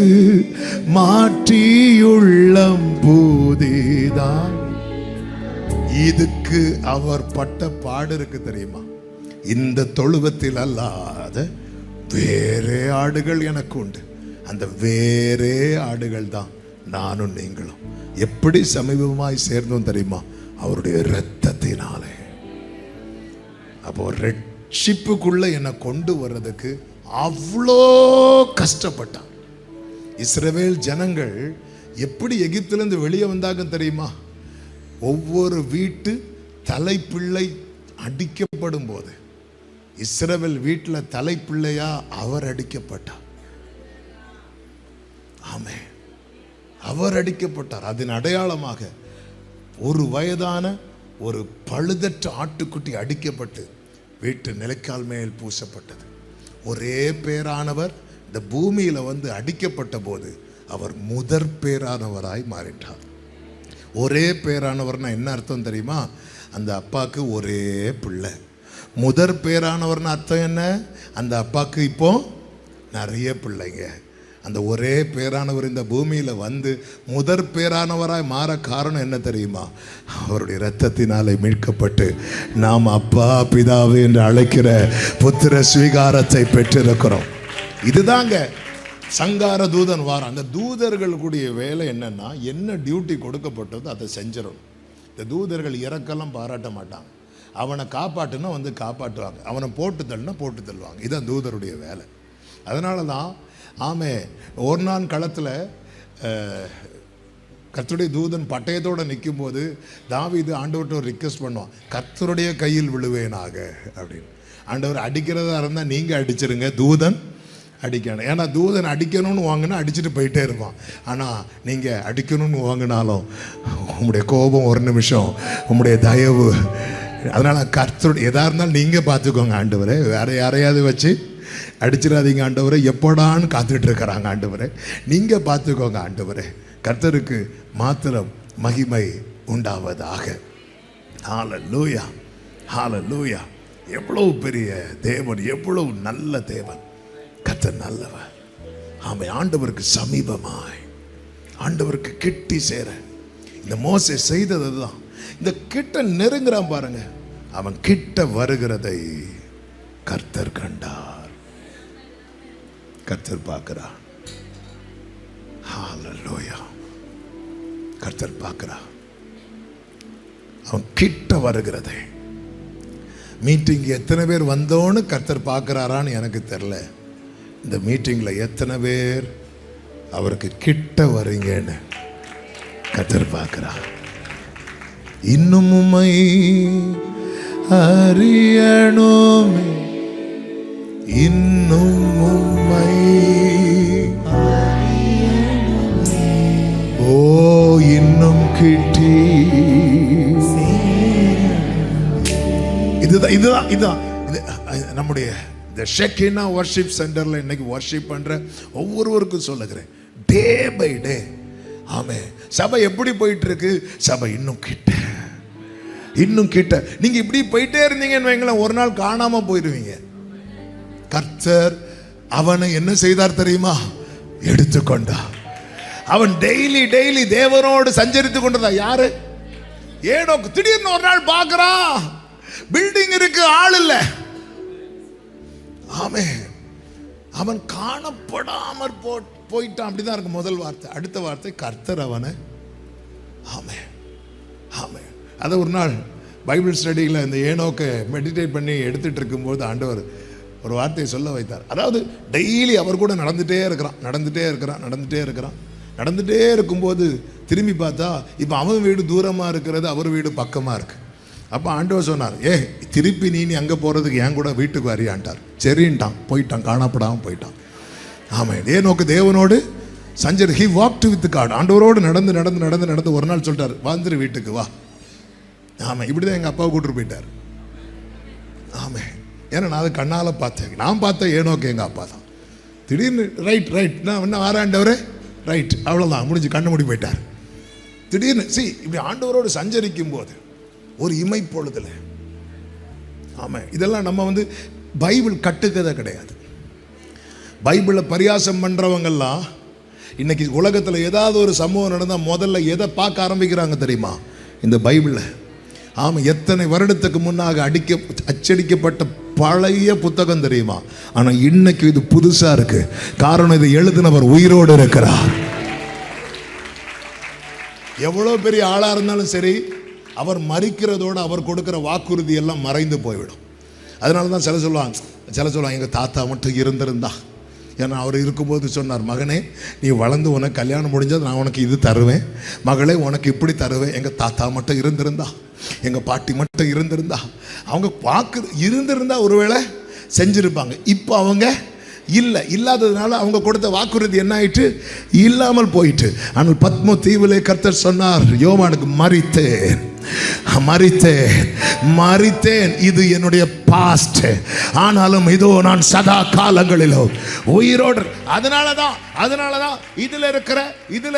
Speaker 2: மாற்றியுள்ளம் பூதிதான். இதுக்கு அவர் பட்ட பாடு இருக்கு தெரியுமா? இந்த தொழுவத்தில் அல்லாத வேறே ஆடுகள் எனக்கு உண்டு. அந்த வேறே ஆடுகள் தான் நானும் நீங்களும். எப்படி சமீபமாய் சேர்ந்தோம் தெரியுமா? அவருடைய இரத்தத்தினாலே. அப்போ ரட்சிப்புக்குள்ள என்னை கொண்டு வர்றதுக்கு அவ்வளோ கஷ்டப்பட்டான். இஸ்ரவேல் ஜனங்கள் எப்படி எகிப்திலிருந்து வெளியே வந்தாங்க தெரியுமா? ஒவ்வொரு வீட்டு தலைப்பிள்ளை அடிக்கப்படும் போது இஸ்ரவேல் வீட்டில் தலைப்பிள்ளையா அவர் அடிக்கப்பட்டார். ஆமே, அவர் அடிக்கப்பட்டார். அதன் அடையாளமாக ஒரு வயதான ஒரு பழுதற்ற ஆட்டுக்குட்டி அடிக்கப்பட்டு வீட்டு நிலைக்கால் மேல் பூசப்பட்டது. ஒரே பேரானவர் இந்த பூமியில வந்து அடிக்கப்பட்ட போது அவர் முதற் பேரானவராய் மாறிட்டார். ஒரே பேரானவர்னா என்ன அர்த்தம் தெரியுமா? அந்த அப்பாவுக்கு ஒரே பிள்ளை. முதற் பேரானவர்னு அர்த்தம் என்ன? அந்த அப்பாவுக்கு இப்போ நிறைய பிள்ளைங்க. அந்த ஒரே பேரானவர் இந்த பூமியில் வந்து முதற் பேரானவராய் மாற காரணம் என்ன தெரியுமா? அவருடைய இரத்தத்தினாலே மீட்கப்பட்டு நாம் அப்பா பிதாவே என்று அழைக்கிற புத்திர ஸ்வீகாரத்தை பெற்றிருக்கிறோம். இதுதாங்க சங்கார தூதன் வாரம். அந்த தூதர்களுடைய வேலை என்னன்னா, என்ன டியூட்டி கொடுக்கப்பட்டதோ அதை செஞ்சிடணும். இந்த தூதர்கள் இறக்கெல்லாம் பாராட்ட மாட்டாங்க. அவனை காப்பாட்டுனா வந்து காப்பாற்றுவாங்க, அவனை போட்டு தள்ளுனா போட்டு தள்ளுவாங்க. இதுதான் தூதருடைய வேலை. அதனால தான் ஆமே ஓர்னான் களத்தில் கர்த்தருடைய தூதன் பட்டயத்தோடு நிற்கும் போது தாவீது ஆண்டவர்கிட்ட ஒரு ரிக்வெஸ்ட் பண்ணுவான், கர்த்தருடைய கையில் விழுவேனாக அப்படின்னு. ஆண்டவர் அடிக்கிறதா இருந்தால் நீங்கள் அடிச்சிருங்க, தூதன் அடிக்கணும். ஏன்னா தூதன் அடிக்கணும்னு வாங்கினா அடிச்சுட்டு போயிட்டே இருப்பான். ஆனால் நீங்கள் அடிக்கணும்னு வாங்கினாலும் உங்களுடைய கோபம் ஒரு நிமிஷம், உங்களுடைய தயவு. அதனால் கர்த்தருடைய எதாக இருந்தாலும் நீங்கள் பார்த்துக்கோங்க ஆண்டவரே, வேற யாரையாவது வச்சு அடிச்சிடாதீங்க ஆண்டவரே. எப்படான்னு காத்துட்டு இருக்கிறாங்க ஆண்டவரே, நீங்கள் பார்த்துக்கோங்க ஆண்டவரே. கர்த்தருக்கு மாத்திரம் மகிமை உண்டாவதாக. ஹல்லேலூயா, ஹல்லேலூயா. எவ்வளவு பெரிய தேவன், எவ்வளவு நல்ல தேவன். கர்த்தர் நல்லவர். ஆமை, ஆண்டவருக்கு சமீபமாய், ஆண்டவருக்கு கிட்டி சேர இந்த மோசே செய்தது தான். இந்த கிட்ட நெருங்குறான் பாருங்க, அவன் கிட்ட வருகிறதை கர்த்தர் கண்டார். கர்த்தர் பார்க்கிறார். ஹalleluya. கர்த்தர் பார்க்கிறார். அவன் கிட்ட வருகிறதே. மீட்டிங் எத்தனை பேர் வந்தோன்னு கர்த்தர் பார்க்கிறாரான்னு எனக்கு தெரியல. இந்த மீட்டிங்ல எத்தனை பேர் அவருக்கு கிட்ட வரீங்கன்னு கர்த்தர் பார்க்கிறார். இன்னும் உம்மை அறியணுமே, இன்னும் உம்மை ஓ இன்னும் கிட்டி. இதுதான் நம்முடைய இந்த ஷெக்கினா வர்ஷிப் சென்டர்ல இன்னைக்கு வர்ஷிப் பண்ற ஒவ்வொருவருக்கும் சொல்லுகிறேன், டே பை டே. ஆமே, சபை எப்படி போயிட்டு இருக்கு? சபை இன்னும் கிட்ட, இன்னும் கிட்ட. நீங்க இப்படி போயிட்டே இருந்தீங்கன்னு வைங்களேன், ஒரு நாள் காணாம போயிடுவீங்க. கர்த்தர் அவனை என்ன செய்தார் தெரியுமா? எடுத்துக்கொண்டார். அவன் டெய்லி டெய்லி தேவனோடு சஞ்சரித்து கொண்டதா. யாரு? ஏனோக்கு. திடீர்னு ஒரு நாள் பார்க்கறான், பில்டிங் இருக்கு, ஆள் இல்ல. ஆமே, அவன் காணப்படாமற் போயிட்டான். அப்படிதான் இருக்கு முதல் வார்த்தை. அடுத்த வார்த்தை கர்த்தர் அவனை. ஆமே ஆமே. அதை ஒரு நாள் பைபிள் ஸ்டடியில் இந்த ஏனோக்கை மெடிடேட் பண்ணி எடுத்துட்டு இருக்கும்போது ஆண்டவர் ஒரு வார்த்தையை சொல்ல வைத்தார். அதாவது டெய்லி அவர் கூட நடந்துட்டே இருக்கிறான். நடந்துட்டே இருக்கும்போது திரும்பி பார்த்தா இப்போ அவன் வீடு தூரமாக இருக்கிறது, அவர் வீடு பக்கமாக இருக்கு. அப்போ ஆண்டவர் சொன்னார், திருப்பி நீ அங்கே போகிறதுக்கு என் கூட வீட்டுக்கு வரியான்ட்டார். சரின்ட்டான், போயிட்டான், காணப்படாமல் போயிட்டான். ஆமாம், ஏனோக்கு தேவனோடு ஹி வாக்டு வித் காட். ஆண்டவரோடு நடந்து ஒரு நாள் சொல்லிட்டார், வந்துரு வீட்டுக்கு வா. ஆமாம், இப்படி தான் எங்கள் அப்பாவை கூட்டிட்டு போயிட்டார். ஆமாம், ஏன்னா நான் அதை கண்ணால் பார்த்தேன். நான் பார்த்தேன் ஏனோக்கு எங்கள் அப்பா தான். திடீர்னு ரைட் நான் என்ன வாராண்டவரே, ரைட், அவ்வளோதான், முடிஞ்சு கண்ணு மூடி போயிட்டார். திடீர்னு இப்படி ஆண்டவரோடு சஞ்சரிக்கும் போது ஒரு இமைப்பொழுதுல. ஆமாம், இதெல்லாம் நம்ம பைபிள் கட்டுக்கதை கிடையாது. பைபிளை பரியாசம் பண்ணுறவங்கெல்லாம் இன்னைக்கு உலகத்தில் ஏதாவது ஒரு சம்பவம் நடந்தால் முதல்ல எதை பார்க்க ஆரம்பிக்கிறாங்க தெரியுமா? இந்த பைபிளை. ஆமாம், எத்தனை வருடத்துக்கு முன்னாக அச்சடிக்கப்பட்ட பழைய புத்தகம் தெரியுமா? ஆனால் இன்னைக்கு இது புதுசா இருக்கு. காரணம், இது எழுதினவர் உயிரோடு இருக்கிறார். எவ்வளோ பெரிய ஆளா இருந்தாலும் சரி, அவர் மரிக்கிறதோடு அவர் கொடுக்கிற வாக்குறுதி எல்லாம் மறைந்து போய்விடும். அதனால தான் சில சொல்லுவாங்க எங்கள் தாத்தா மட்டும் இருந்திருந்தா. ஏன்னா அவர் இருக்கும்போது சொன்னார், மகனே நீ வளர்ந்து உனக்கு கல்யாணம் முடிஞ்சது நான் உனக்கு இது தருவேன், மகளே உனக்கு இப்படி தருவேன். எங்கள் தாத்தா மட்டும் இருந்திருந்தா, எங்கள் பாட்டி மட்டும் இருந்திருந்தா. அவங்க இருந்திருந்தா ஒருவேளை செஞ்சிருப்பாங்க. இப்போ அவங்க இல்லாததுனால அவங்க கொடுத்த வாக்குறுதி என்ன ஆயிட்டு? இல்லாமல் போயிட்டு. ஆனால் பத்மோ தீவிலே கர்த்தர் சொன்னார் யோவானுக்கு, மரித்தேன், இது என்னுடைய பாஸ்ட், ஆனாலும் இதோ நான் சதா காலங்களிலும் உயிரோடு. அதனாலதான் இதுல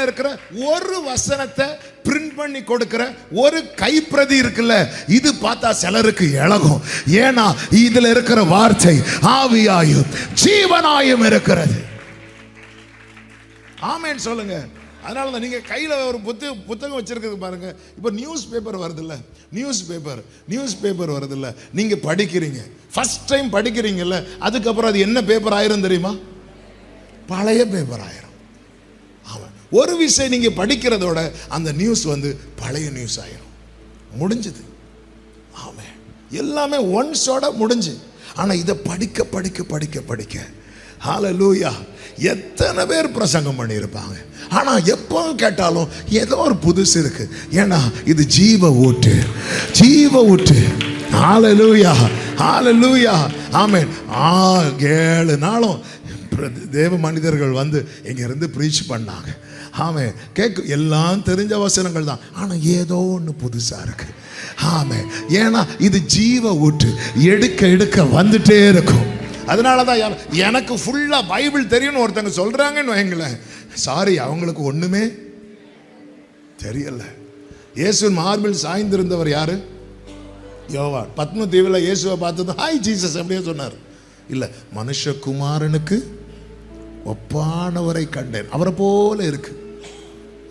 Speaker 2: இருக்கிற ஒரு வசனத்தை பிரிண்ட் பண்ணி கொடுக்கிற ஒரு கைப்பிரதி இருக்குல்ல, இது பார்த்தா சிலருக்கு இழகும். ஏன்னா இதுல இருக்கிற வார்த்தை ஆவியாயும் ஜீவனாயும் இருக்கிறது. ஆமென் சொல்லுங்க. அதனால தான் நீங்கள் கையில் ஒரு புத்தகம் வச்சிருக்கிறது பாருங்க. இப்போ நியூஸ் பேப்பர் வருதில்ல, நீங்கள் படிக்கிறீங்க, ஃபர்ஸ்ட் டைம் படிக்கிறீங்கல்ல, அதுக்கப்புறம் அது என்ன பேப்பர் ஆயிரும் தெரியுமா? பழைய பேப்பர் ஆயிரும். ஆமாம், ஒரு விஷயம் நீங்கள் படிக்கிறதோட அந்த நியூஸ் பழைய நியூஸ் ஆயிரும். முடிஞ்சது. ஆமாம், எல்லாமே ஒன்ஸோட முடிஞ்சு. ஆனால் இதை படிக்க ஹல்லேலூயா, எத்தனை பேர் பிரசங்கம் பண்ணியிருப்பாங்க. ஆனால் எப்போ கேட்டாலும் ஏதோ ஒரு புதுசு இருக்கு. ஏன்னா இது ஜீவ ஊற்று. ஹல்லேலூயா. ஆமென். 7 நாளும் தேவ மனிதர்கள் இங்கிருந்து ப்ரீச் பண்ணாங்க. ஆமென். எல்லாம் தெரிஞ்ச வசனங்கள் தான், ஆனால் ஏதோ ஒன்று புதுசாக இருக்கு. ஆமென். ஏன்னா இது ஜீவ ஊற்று, எடுக்க வந்துட்டே இருக்கும். அதனால தான் எனக்கு ஃபுல்லா பைபிள் தெரியும்னு ஒருத்தங்க சொல்றாங்கன்னு வைங்களேன், சாரி, அவங்களுக்கு ஒண்ணுமே தெரியல. இயேசு மார்பில் சாய்ந்திருந்தவர் யாரு? யோவான். பத்ம தீவில் இயேசுவை பார்த்தது ஹாய் ஜீசஸ் அப்படியே சொன்னார். இல்ல, மனுஷகுமாரனுக்கு ஒப்பானவரை கண்டேன், அவரை போல இருக்கு.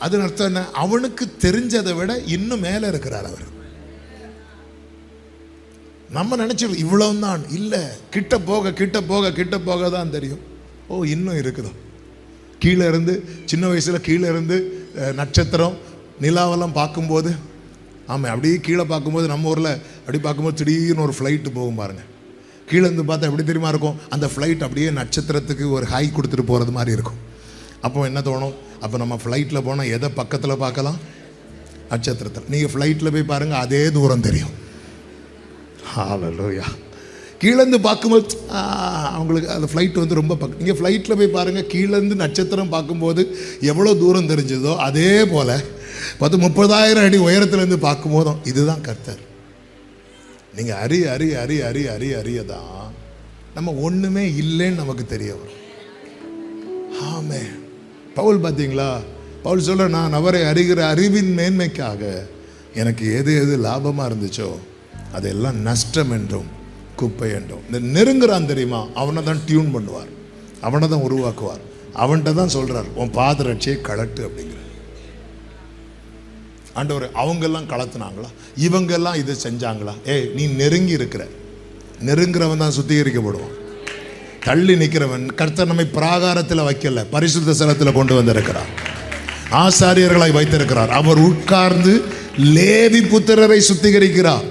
Speaker 2: அது அர்த்தம் என்ன? அவனுக்கு தெரிஞ்சதை விட இன்னும் மேல இருக்கிறார் அவர். நம்ம நினைச்சிடும் இவ்வளவு தான். இல்லை, கிட்ட போக கிட்ட போக கிட்ட போக தான் தெரியும். ஓ, இன்னும் இருக்குதோ. கீழே இருந்து சின்ன வயசுல கீழே இருந்து நட்சத்திரம் நிலாவெல்லாம் பார்க்கும்போது, ஆமாம், அப்படியே கீழே பார்க்கும்போது நம்ம ஊரில் அப்படி பார்க்கும்போது திடீர்னு ஒரு ஃப்ளைட்டு போகும் பாருங்க. கீழே இருந்து பார்த்தா எப்படி தெரியுமா இருக்கும்? அந்த ஃப்ளைட் அப்படியே நட்சத்திரத்துக்கு ஒரு ஹை கொடுத்துட்டு போகிறது மாதிரி இருக்கும். அப்போ என்ன தோணும்? அப்போ நம்ம ஃப்ளைட்டில் போனால் எதை பக்கத்தில் பார்க்கலாம்? நட்சத்திரத்தில். நீங்கள் ஃப்ளைட்டில் போய் பாருங்கள், அதே தூரம் தெரியும். ஹல்லேலூயா. கீழேருந்து பார்க்கும்போது அவங்களுக்கு அந்த ஃப்ளைட் வந்து ரொம்ப பக்கம். நீங்கள் ஃப்ளைட்டில் போய் பாருங்கள், கீழேருந்து நட்சத்திரம் பார்க்கும்போது எவ்வளோ தூரம் தெரிஞ்சதோ அதே போல் 30,000 அடி உயரத்துலேருந்து பார்க்கும்போதும் இதுதான் கர்த்தர். நீங்கள் அறியதான் நம்ம ஒன்றுமே இல்லைன்னு நமக்கு தெரிய வரும். ஆமே. பவுல் பார்த்தீங்களா? பவுல் சொல்ல, நான் அவரை அறிகிற அறிவின் மேன்மைக்காக எனக்கு எது எது லாபமாக இருந்துச்சோ அதெல்லாம் நஷ்டம் என்றும் குப்பை என்றும். இந்த நெருங்குறான் தெரியுமா, அவனை தான் டியூன் பண்ணுவார், அவனை தான் உருவாக்குவார். அவன்கிட்ட தான் சொல்கிறார், உன் பாதரட்சியை கலட்டு அப்படிங்கிற. ஆண்டவர், அவங்கெல்லாம் கலத்துனாங்களா? இவங்கெல்லாம் இதை செஞ்சாங்களா? நீ நெருங்கி இருக்கிற. நெருங்குறவன் தான் சுத்திகரிக்கப்படுவான். தள்ளி நிற்கிறவன், கர்த்தர் நம்மை பிராகாரத்தில் வைக்கல, பரிசுத்த ஸ்தலத்தில் கொண்டு வந்திருக்கிறார். ஆசாரியர்களாய் வைத்திருக்கிறார். அவர் உட்கார்ந்து லேவி புத்திரரை சுத்திகரிக்கிறார்.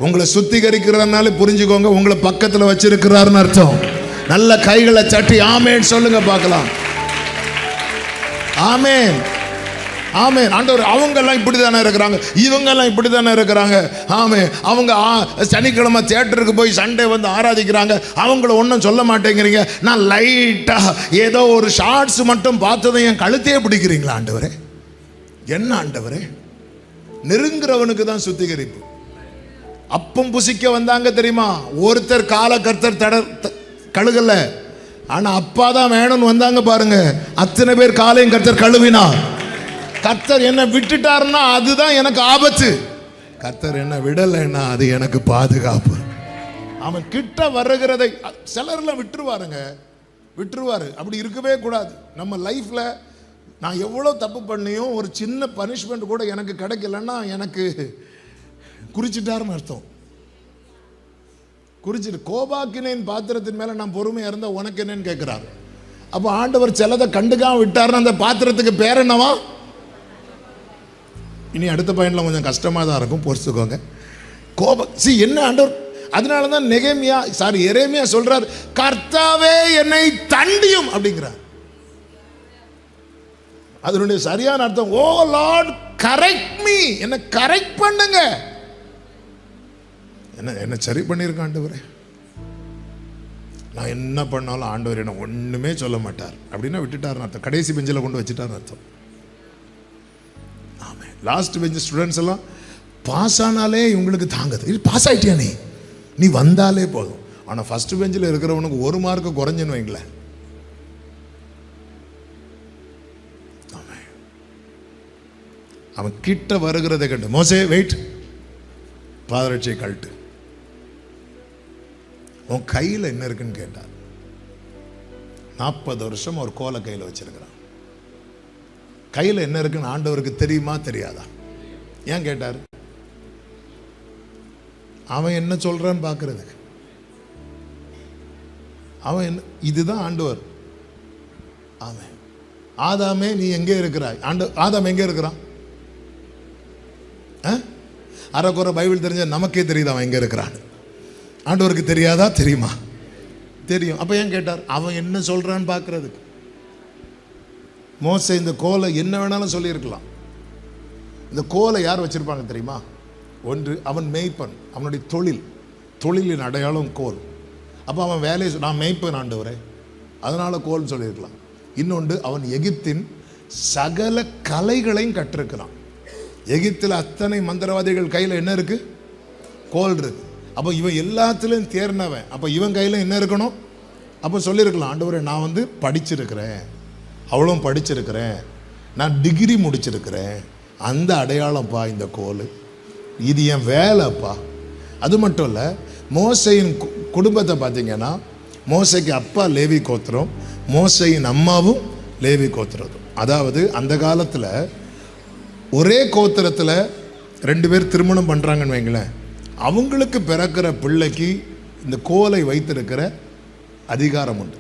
Speaker 2: உங்களை சுத்திகரிக்கிறதுனால புரிஞ்சுக்கோங்க, உங்களை பக்கத்தில் வச்சிருக்கிறார்னு அர்த்தம். நல்ல கைகளை தட்டி ஆமேன் சொல்லுங்க பார்க்கலாம். ஆமேன், ஆமேன். ஆண்டவர், அவங்கெல்லாம் இப்படி தானே இருக்கிறாங்க, இவங்கெல்லாம் இப்படி தானே இருக்கிறாங்க. ஆமே, அவங்க சனிக்கிழமை தியேட்டருக்கு போய் சண்டே வந்து ஆராதிக்கிறாங்க, அவங்கள ஒன்றும் சொல்ல மாட்டேங்கிறீங்க. நான் லைட்டாக ஏதோ ஒரு ஷார்ட்ஸ் மட்டும் பார்த்ததும் என் கழுத்தையே பிடிக்கிறீங்களா ஆண்டவரே? என்ன ஆண்டவரே? நெருங்குறவனுக்கு தான் சுத்திகரிப்பு. அப்பம் புசிக்க வந்தாங்க தெரியுமா? ஒருத்தர் கால கர்த்தர் கழுகல, ஆனா அப்பா தான் வேணும்னு வந்தாங்க பாருங்க. அத்தனை பேர் காலையும் கர்த்தர் கழுவினார். கர்த்தர் என்ன விட்டுட்டாருன்னா அதுதான் எனக்கு ஆபத்து. கர்த்தர் என்ன விடலைன்னா அது எனக்கு பாதுகாப்பு. அவன் கிட்ட வருகிறதை சிலர்லாம் விட்டுருவாருங்க, விட்டுருவாரு. அப்படி இருக்கவே கூடாது. நம்ம லைஃப்ல நான் எவ்வளோ தப்பு பண்ணியும் ஒரு சின்ன பனிஷ்மெண்ட் கூட எனக்கு கிடைக்கலன்னா எனக்கு குறிச்சிட்டாருன்னு அர்த்தம். குறிச்சிட்டு கோபாக்கினேன் பாத்திரத்தின் மேல நான் பொறுமையா இருந்தா உனக்கு என்னன்னு கேட்கிறாரு. அப்போ ஆண்டவர் சிலதை கண்டுக்காம விட்டாருன்னு அந்த பாத்திரத்துக்கு பேர் என்னவா? இனி அடுத்த பாயிண்ட்ல கொஞ்சம் கஷ்டமாக தான் இருக்கும், பொறுத்துக்கோங்க. என்ன ஆண்டவர்? அதனால தான் எரேமியா சொல்றார், கர்த்தாவே என்னை தண்டியும் அப்படிங்கிறார். அதனுடைய சரியான அர்த்தம், ஓ லார்ட் கரெக்ட் மீ, என்ன கரெக்ட் பண்ணுங்க. என்ன சரி பண்ணியிருக்க ஆண்டவரே. நான் என்ன பண்ணாலும் ஆண்டவர் என்ன ஒண்ணுமே சொல்ல மாட்டார் அப்படின்னா விட்டுட்டாருன்னு அர்த்தம். கடைசி பெஞ்சில் கொண்டு வச்சுட்டாருன்னு அர்த்தம். ஆமே. லாஸ்ட் பெஞ்ச் ஸ்டூடெண்ட்ஸ் எல்லாம் பாஸ் ஆனாலே இவங்களுக்கு தாங்குது. இது பாஸ் ஆயிட்டியா, நீ வந்தாலே போதும். ஆனால் ஃபர்ஸ்ட் பெஞ்சில் இருக்கிறவனுக்கு 1 மார்க்கு குறைஞ்சுன்னு வைங்களேன். அவன் கிட்ட வருகிறதை கண்டு, மோசே வெயிட், பாதரட்சியை கழட்டு, உன் கையில் என்ன இருக்குன்னு கேட்டார். 40 வருஷம் ஒரு கோலை கையில் வச்சிருக்கிறான். கையில் என்ன இருக்குன்னு ஆண்டவருக்கு தெரியுமா தெரியாதா? ஏன் கேட்டார்? அவன் என்ன சொல்றான்னு பார்க்கறதுக்கு. அவன் என்ன, இதுதான் ஆண்டவர். அவன், ஆதாமே நீ எங்கே இருக்கிறாய்? ஆதாம் எங்கே இருக்கிறான்? அரைக்குறை பைபிள் தெரிஞ்ச நமக்கே தெரியுது அவன் எங்க இருக்கிறான். ஆண்டவருக்கு தெரியாதா? தெரியுமா? தெரியும். அப்ப ஏன் கேட்டார்? அவன் என்ன சொல்றான்னு பார்க்கறதுக்கு. மோசே இந்த கோலை என்ன வேணாலும் சொல்லியிருக்கலாம். இந்த கோலை யார் வச்சிருப்பாங்க தெரியுமா? ஒன்று, அவன் மேய்ப்பன், அவனுடைய தொழிலின் அடையாளம் கோல். அப்போ அவன் வேலையை, நான் மேய்ப்பன் ஆண்டவரே, அதனால கோல்னு சொல்லியிருக்கலாம். இன்னொன்று, அவன் எகிப்தின் சகல கலைகளையும் கற்றிருக்கிறான். எகிப்தில் அத்தனை மந்திரவாதிகள் கையில் என்ன இருக்கு? கோல் இருக்கு. அப்போ இவன் எல்லாத்துலேயும் தேர்னவன். அப்போ இவன் கையில் என்ன இருக்கணும்? அப்போ சொல்லியிருக்கலாம், ஆண்டவரே நான் வந்து படிச்சிருக்கிறேன், அவ்வளோ படிச்சிருக்கிறேன், நான் டிகிரி முடிச்சிருக்கிறேன், அந்த அடையாளம்ப்பா இந்த கோல், இது என் வேலைப்பா. அது மட்டும் இல்லை, மோசையின் குடும்பத்தை பார்த்தீங்கன்னா மோசைக்கு அப்பா லேவி கோத்திரம், மோசையின் அம்மாவும் லேவி கோத்திரம். அதாவது அந்த காலத்தில் ஒரே கோத்திரத்தில் 2 பேர் திருமணம் பண்ணுறாங்கன்னு வைங்களேன், அவங்களுக்கு பிறக்கிற பிள்ளைக்கு இந்த கோலை வைத்திருக்கிற அதிகாரம் உண்டு.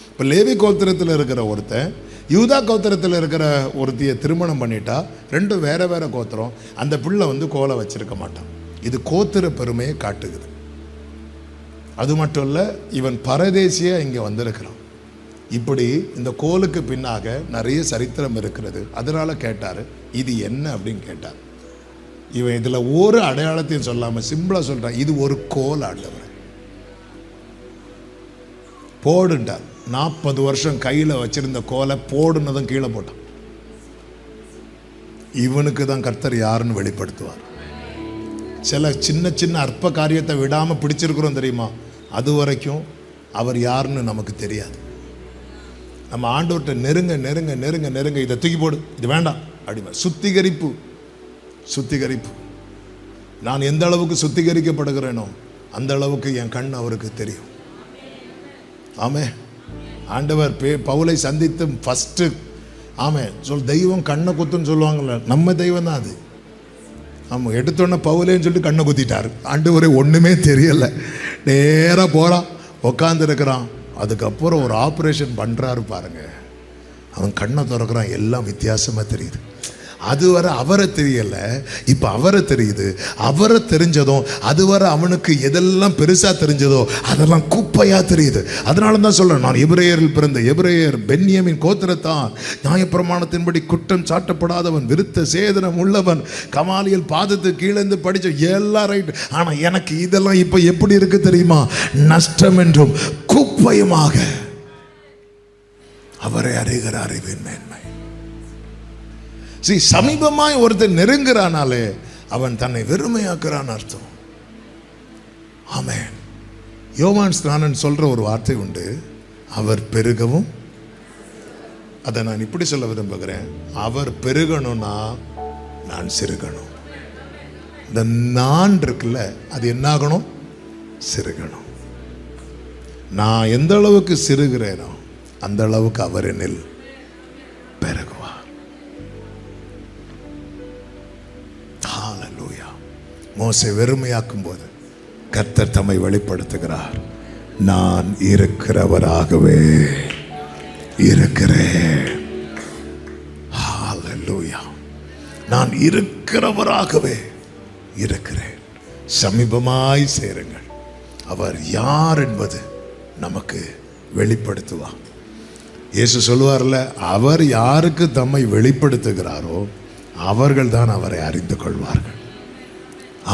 Speaker 2: இப்போ லேவி கோத்திரத்தில் இருக்கிற ஒருத்தன் யூதா கோத்திரத்தில் இருக்கிற ஒருத்தியை திருமணம் பண்ணிட்டா ரெண்டும் வேற வேற கோத்திரம், அந்த பிள்ளை கோலை வச்சிருக்க மாட்டான். இது கோத்திர பெருமையை காட்டுகிறது. அது மட்டும் இல்லை, இவன் பரதேசியாக இங்கே வந்திருக்கிறான். இப்படி இந்த கோலுக்கு பின்னாக நிறைய சரித்திரம் இருக்கிறது. அதனால கேட்டார், இது என்ன அப்படின்னு கேட்டார். இவன் இதில் ஒரு அடையாளத்தையும் சொல்லாமல் சிம்பிளாக சொல்கிறான், இது ஒரு கோல் ஆண்டவர் போடுன்ட்டார். 40 வருஷம் கையில் வச்சிருந்த கோலை போடுனதும் கீழே போட்டான். இவனுக்கு தான் கர்த்தர் யாருன்னு வெளிப்படுத்துவார். சில சின்ன சின்ன அற்ப காரியத்தை விடாமல் பிடிச்சிருக்கிறோம் தெரியுமா, அது வரைக்கும் அவர் யாருன்னு நமக்கு தெரியாது. நம்ம ஆண்டவர்கிட்ட நெருங்க நெருங்க நெருங்க நெருங்க இதை தூக்கி போடு, இது வேண்டாம் அப்படிமா. சுத்திகரிப்பு சுத்திகரிப்பு. நான் எந்த அளவுக்கு சுத்திகரிக்கப்படுகிறேனோ அந்த அளவுக்கு என் கண் அவருக்கு தெரியும். ஆமே. ஆண்டவர் பவுலை சந்தித்து ஃபஸ்ட்டு ஆமே தெய்வம் கண்ணை குத்துன்னு சொல்லுவாங்கல்ல, நம்ம தெய்வம் தான் அது. ஆமாம், எடுத்தோன்னே பவுலேன்னு சொல்லிட்டு கண்ணை குத்திட்டார். ஆண்டவரே ஒன்றுமே தெரியலை, நேராக போகிறான், உக்காந்துருக்கிறான். அதுக்கப்புறம் ஒரு ஆப்ரேஷன் பண்ணுறாரு பாருங்க, அவன் கண்ணை திறக்கிறான், எல்லாம் வித்தியாசமாக தெரியுது. அதுவரை அவரை தெரியல, இப்போ அவரை தெரியுது. அவரை தெரிஞ்சதும் அதுவரை அவனுக்கு எதெல்லாம் பெருசாக தெரிஞ்சதோ அதெல்லாம் குப்பையாக தெரியுது. அதனால தான் சொல்கிறேன், நான் எபிரேயரில் பிறந்த எபிரேயர் பென்யமின் கோத்திரத்தான், நியாயப்பிரமாணத்தின்படி குற்றம் சாட்டப்படாதவன், விருத்த சேதனம் உள்ளவன், கமாலியல் பாதத்துக்கு கீழேந்து படித்த எல்லாம் ரைட். ஆனால் எனக்கு இதெல்லாம் இப்போ எப்படி இருக்கு தெரியுமா, நஷ்டம் என்றும் குப்பையுமாக அவரை அறிகிற அறிவின் மேன்மை. சமீபமாய் ஒருத்தர் நெருங்குறானாலே அவன் தன்னை வெறுமையாக்குறான் அர்த்தம். ஆமென். யோவான் ஸ்நானன் சொல்ற ஒரு வார்த்தை உண்டு, அவர் பெருகவும், அதை நான் இப்படி சொல்ல விரும்புகிறேன், அவர் பெருகணும்னா நான் சிறுகணும். இந்த நான் இருக்குல்ல, அது என்ன ஆகணும், சிறுகணும். நான் எந்த அளவுக்கு சிறுகிறேனோ அந்த அளவுக்கு அவர் என்னில் பெருகுவார். மோசே வெறுமையாக்கும் போது கர்த்தர் தம்மை வெளிப்படுத்துகிறார், நான் இருக்கிறவராகவே இருக்கிறேன். ஹல்லேலூயா. நான் இருக்கிறவராகவே இருக்கிறேன். சமீபமாய் சேருங்கள், அவர் யார் என்பது நமக்கு வெளிப்படுத்துவார். இயேசு சொல்லுவார்ல, அவர் யாருக்கு தம்மை வெளிப்படுத்துகிறாரோ அவர்கள் தான் அவரை அறிந்து கொள்வார்கள்.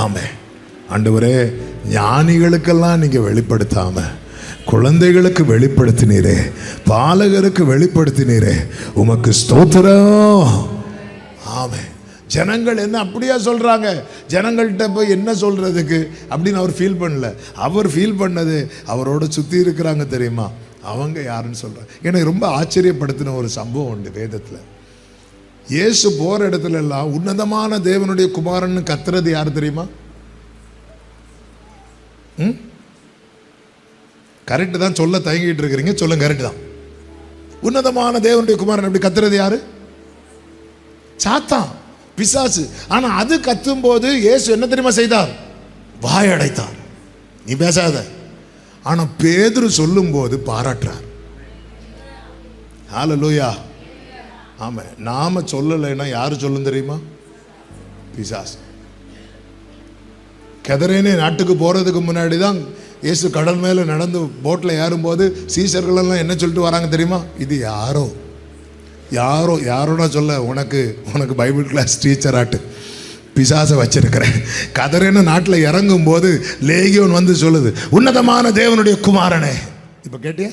Speaker 2: ஆமே. ஆண்டவரே, ஞானிகளுக்கெல்லாம் நீங்க வெளிப்படுத்தாம குழந்தைகளுக்கு வெளிப்படுத்தினீரே, பாலகருக்கு வெளிப்படுத்தினீரே, உமக்கு ஸ்தோத்திரம். ஆமே. ஜனங்கள் என்ன அப்படியா சொல்றாங்க, ஜனங்கள்கிட்ட போய் என்ன சொல்றதுக்கு அப்படின்னு அவர் ஃபீல் பண்ணல. அவர் ஃபீல் பண்ணது அவரோட சுத்தி இருக்கிறாங்க தெரியுமா, அவங்க யாருன்னு சொல்றாங்க. எனக்கு ரொம்ப ஆச்சரியப்படுத்தின ஒரு சம்பவம் உண்டு வேதத்தில். இயேசு போற இடத்துல எல்லாம் உன்னதமான தேவனுடைய குமாரன் கத்துறது யாரு தெரியுமா? கரெக்ட் தான், சொல்ல தயங்கிட்டு இருக்கிறீங்க, சொல்லுங்க. கரெக்ட் தான். உன்னதமான தேவனுடைய குமாரன் அப்படி கத்துறது யாரு? சாத்தான், பிசாசு. ஆனா அது கத்தும் போது இயேசு என்ன தெரியுமா செய்தார்? வாயடைத்தார், நீ பேசாத. ஆனா பேதுரு சொல்லும் போது பாராட்டுறார். ஹல்லேலூயா. ஆமா, நாம சொல்லலைன்னா யாரு சொல்லும் தெரியுமா? பிசாசு. கெதரேனே நாட்டுக்கு போறதுக்கு முன்னாடி தான் இயேசு கடல் மேல நடந்து போட்ல ஏறும்போது சீசர்கள் எல்லாம் என்ன சொல்லிட்டு வராங்க தெரியுமா? இது யாரோ யாரோ யாரோட சொல்ல, உனக்கு பைபிள் கிளாஸ் டீச்சர் ஆட்டு பிசாசை வச்சிருக்கிறேன். கதரேன்னு நாட்டில் இறங்கும் போது லேகியோன் வந்து சொல்லுது, உன்னதமான தேவனுடைய குமாரனே. இப்ப கேட்டியா?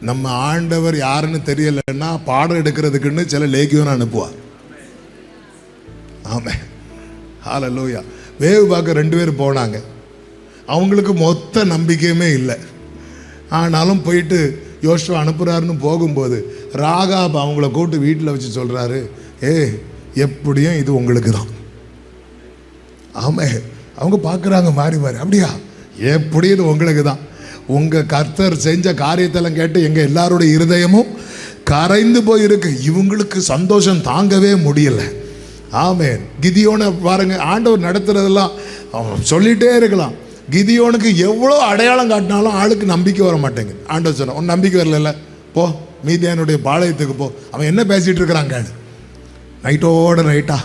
Speaker 2: நம்ம ஆண்டவர் யாருன்னு தெரியலன்னா பாடம் எடுக்கிறதுக்குன்னு சில லேகியோன் அனுப்புவார். ஆமே. ஹல்லேலூயா. வேவு பார்க்க 2 பேர் போனாங்க. அவங்களுக்கு மொத்த நம்பிக்கையுமே இல்லை. ஆனாலும் போயிட்டு யோசுவா அனுப்புறாருன்னு போகும்போது ராகாப் அவங்கள கூட்டு வீட்டில் வச்சு சொல்றாரு, எப்படியும் இது உங்களுக்கு தான். ஆமே. அவங்க பார்க்குறாங்க மாறி மாறி, அப்படியா, எப்படியும் இது உங்களுக்கு தான். உங்க கர்த்தர் செஞ்ச காரியத்தெல்லாம் கேட்டு எங்க எல்லாருடைய இருதயமும் கரைந்து போயிருக்கு. இவங்களுக்கு சந்தோஷம் தாங்கவே முடியல. ஆமென். கிதியோனை பாருங்க, ஆண்டவர் நடத்துறதெல்லாம் அவன் சொல்லிட்டே இருக்கலாம். கிதியோனுக்கு எவ்வளோ அடையாளம் காட்டினாலும் ஆளுக்கு நம்பிக்கை வர மாட்டேங்குது. ஆண்டவர் சொன்ன, உன் நம்பிக்கை வரல, போ மீதியானுடைய பாளையத்துக்கு போ. அவன் என்ன பேசிட்டு இருக்கிறாங்க நைட்டோட நைட்டா,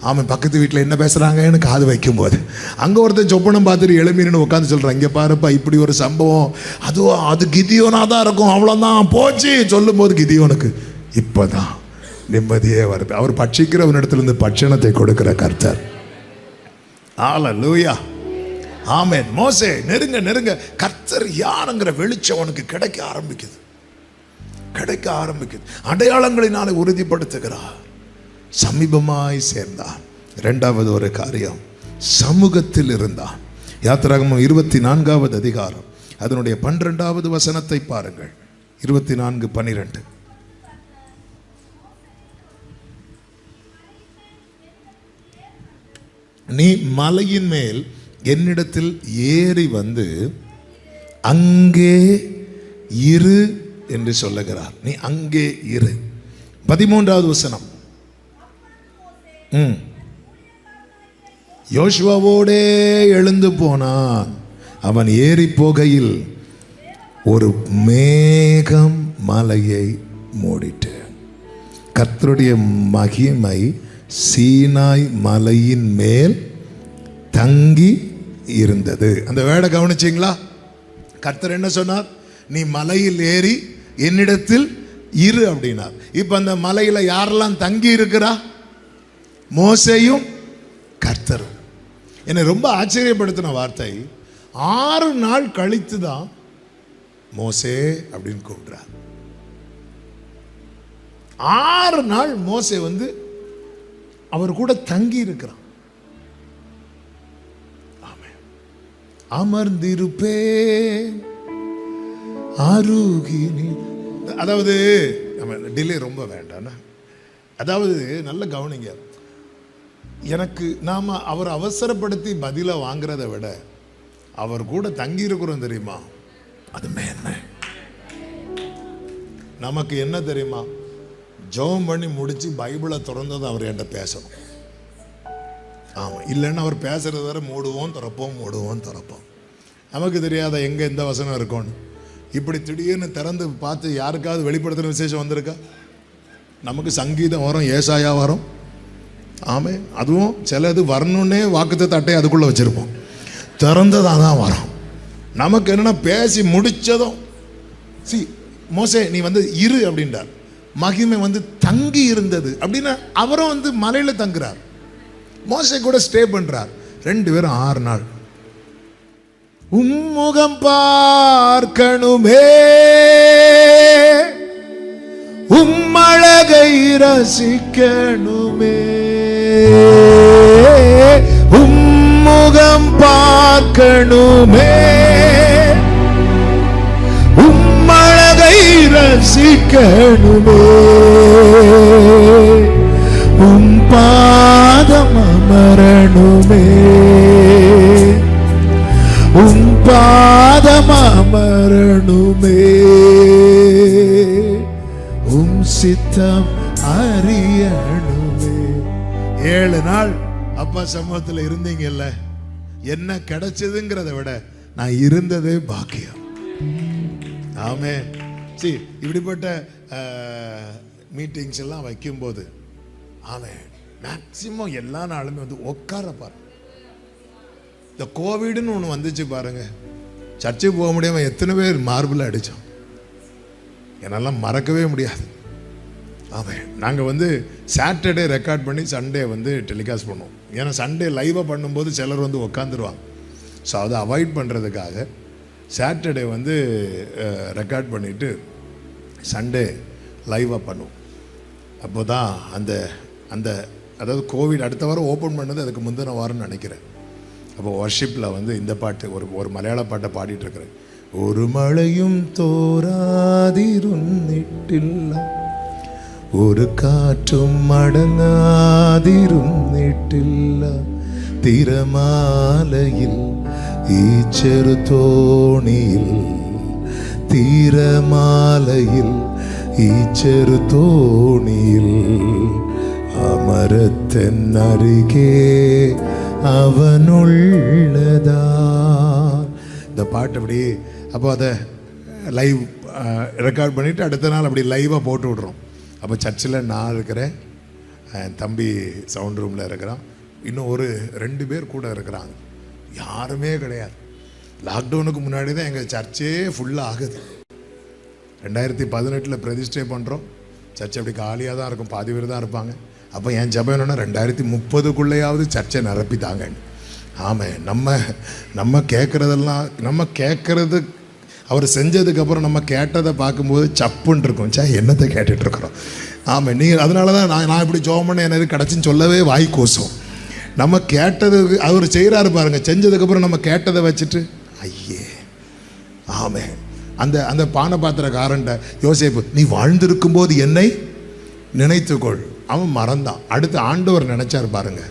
Speaker 2: அவன் பக்கத்து வீட்டில் என்ன பேசுகிறாங்கன்னு காது வைக்கும்போது அங்கே ஒருத்தன் சொப்பனம் பார்த்துட்டு எழுமீன்னு உட்காந்து சொல்கிறான், இங்கே பாருப்பா இப்படி ஒரு சம்பவம், அது கிதியோனாக தான் இருக்கும், அவ்வளோதான் போச்சு சொல்லும்போது கிதியோனுக்கு இப்போ தான் நிம்மதியே வருது. அவர் பட்சிக்கிறவனிடத்திலிருந்து பட்சணத்தை கொடுக்கிற கர்த்தர். ஹல்லேலூயா, ஆமென். மோசே நெருங்க நெருங்க கர்த்தர் யாருங்கிற வெளிச்சம் அவனுக்கு கிடைக்க ஆரம்பிக்குது. அடையாளங்களினாலே உறுதிப்படுத்துகிறார். சமீபமாய் சேர்ந்தான். இரண்டாவது ஒரு காரியம், சமூகத்தில் இருந்தான். யாத்திராகமம் 24வது அதிகாரம் அதனுடைய 12வது வசனத்தை பாருங்கள். 24:12. நீ மலையின் மேல் என்னிடத்தில் ஏறி வந்து அங்கே இரு என்று சொல்லுகிறார். நீ அங்கே இரு. 13வது வசனம். யோசுவாவோடே எழுந்து போனான். அவன் ஏறி போகையில் ஒரு மேகம் மலையை மூடிட்டு, கர்த்தருடைய மகிமை சீனாய் மலையின் மேல் தங்கி இருந்தது. அந்த வேடை கவனிச்சிங்களா? கர்த்தர் என்ன சொன்னார்? நீ மலையில் ஏறி என்னிடத்தில் இரு அப்படின்னார். இப்ப அந்த மலையில யாரெல்லாம் தங்கி இருக்கிறா? மோசேயும் கர்த்தரும். என்னை ரொம்ப ஆச்சரியப்படுத்தின வார்த்தை, 6 நாள் கழித்து தான் மோசே அப்படின்னு கூப்பிடுறார். 6 நாள் மோசே வந்து அவர் கூட தங்கி இருக்கிறான். அமர்ந்திருப்பேன் அருகினில். அதாவது நம்ம டிலே ரொம்ப வேண்டாம். அதாவது நல்ல கவனிங்க, எனக்கு நாம அவர் அவசரப்படுத்தி பதிலை வாங்குறதை விட அவர் கூட தங்கி இருக்கிறோம் தெரியுமா, அது மேன்மை. நமக்கு என்ன தெரியுமா, ஜெபம் பண்ணி முடிச்சு பைபிளை திறந்தது அவர் என்கிட்ட பேசணும். ஆமாம், இல்லைன்னா அவர் பேசுறது வரை மூடுவோம் திறப்போம். நமக்கு தெரியாத எங்கே எந்த வசனம் இருக்கும்னு. இப்படி திடீர்னு திறந்து பார்த்து யாருக்காவது வெளிப்படுத்தின விசேஷம் வந்திருக்கா? நமக்கு சங்கீதம் வரும், ஏசாயா வரும். ஆமே, அதுவும் சிலது வரணுன்னே வாக்குத்தத்த அட்டையை அதுக்குள்ளே வச்சுருப்போம். திறந்ததாக தான் வரும். நமக்கு என்னென்னா பேசி முடித்ததும் மோசே நீ வந்து இரு அப்படின்றார். மகிமை வந்து தங்கி இருந்தது அப்படின்னா அவரும் வந்து மலையில் தங்குறார். மோசே கூட ஸ்டே பண்றார். 2 பேரும் 6 நாள். உம்முகம் பார்க்கணுமே, உம்மழகை ரசிக்கணுமே, உம்முகம் பார்க்கணுமே, உம்மழகை ரசிக்கணுமே, உம் பாதம் அமரணுமே, உம் பாதம் அமரணுமே, உம் சித்தம் அறியணுமே. 7 நாள் அப்பா சமூகத்தில் இருந்தீங்கல்ல, என்ன கிடைச்சதுங்கிறத விட நான் இருந்ததே பாக்கியம். ஆமே. இப்படிப்பட்ட மீட்டிங்ஸ் எல்லாம் வைக்கும்போது ஆமே மேக்சிமம் எல்லா நாளுமே வந்து உட்கார பாரு. இந்த கோவிட்னு ஒன்று வந்துச்சு பாருங்க, சர்ச்சுக்கு போக முடியாமல் எத்தனை பேர் மார்பிள் அடித்தோம், என்னெல்லாம் மறக்கவே முடியாது. ஆமாம், நாங்கள் வந்து சாட்டர்டே ரெக்கார்ட் பண்ணி சண்டே வந்து டெலிகாஸ்ட் பண்ணுவோம். ஏன்னா சண்டே லைவாக பண்ணும்போது சிலர் வந்து உட்காந்துருவாங்க. ஸோ அதை அவாய்ட் பண்ணுறதுக்காக சாட்டர்டே வந்து ரெக்கார்ட் பண்ணிவிட்டு சண்டே லைவாக பண்ணுவோம். அப்போ தான் அந்த அந்த அதாவது கோவிட் அடுத்த வாரம் ஓப்பன் பண்ணது அதுக்கு முந்தின வாரம்னு நினைக்கிறேன். அப்போ வர்ஷிப்பில் வந்து இந்த பாட்டு ஒரு மலையாள பாட்டை பாடிட்டு இருக்கிறேன். ஒரு மழையும் தோராதிருந்திட்டில்ல, ஒரு காற்றும் மடங்காதிருந்திட்டில்ல, திரமாலையில் ஈச்செரு தோணியில், திரமாலையில் ஈச்செரு தோணியில் அமரத்தின் அருகே அவனுள்ளதா. இந்த பாட்டு அப்படி அப்போ அதை லைவ் ரெக்கார்ட் பண்ணிவிட்டு அடுத்த நாள் அப்படி லைவாக போட்டு விட்றோம். அப்போ சர்ச்சில் நான் இருக்கிறேன், என் தம்பி சவுண்ட் ரூமில் இருக்கிறான், இன்னும் ஒரு 2 பேர் கூட இருக்கிறாங்க, யாருமே கிடையாது. லாக்டவுனுக்கு முன்னாடி தான் எங்கள் சர்ச்சே ஃபுல்லாக ஆகுது. 2018 பிரதிஷ்டை பண்ணுறோம், சர்ச்சை அப்படி காலியாக தான் இருக்கும், பாதி பேர் தான் இருப்பாங்க. அப்போ என் ஜபம் என்னன்னா 2030க்குள்ளேயாவது சர்ச்சை நிரப்பித்தாங்க. ஆமாம், நம்ம கேட்குறதெல்லாம் நம்ம கேட்குறது அவர் செஞ்சதுக்கப்புறம் நம்ம கேட்டதை பார்க்கும்போது சப்புன்னு இருக்கும், என்னத்தை கேட்டுட்ருக்குறோம். ஆமாம், நீங்கள் அதனால தான் நான் இப்படி ஜோம் பண்ண எனக்கு கிடச்சின்னு சொல்லவே வாய் கோசம். நம்ம கேட்டது அவர் செய்கிறாரு பாருங்க, செஞ்சதுக்கப்புறம் நம்ம கேட்டதை வச்சுட்டு ஐயே. ஆமாம், அந்த பானை பாத்திரக்காரன்ட்ட யோசேப்பு, நீ வாழ்ந்திருக்கும் போது என்னை நினைத்துக்கொள். அவன் மறந்தான். அடுத்து ஆண்டவர் நினைச்சார் பாருங்க,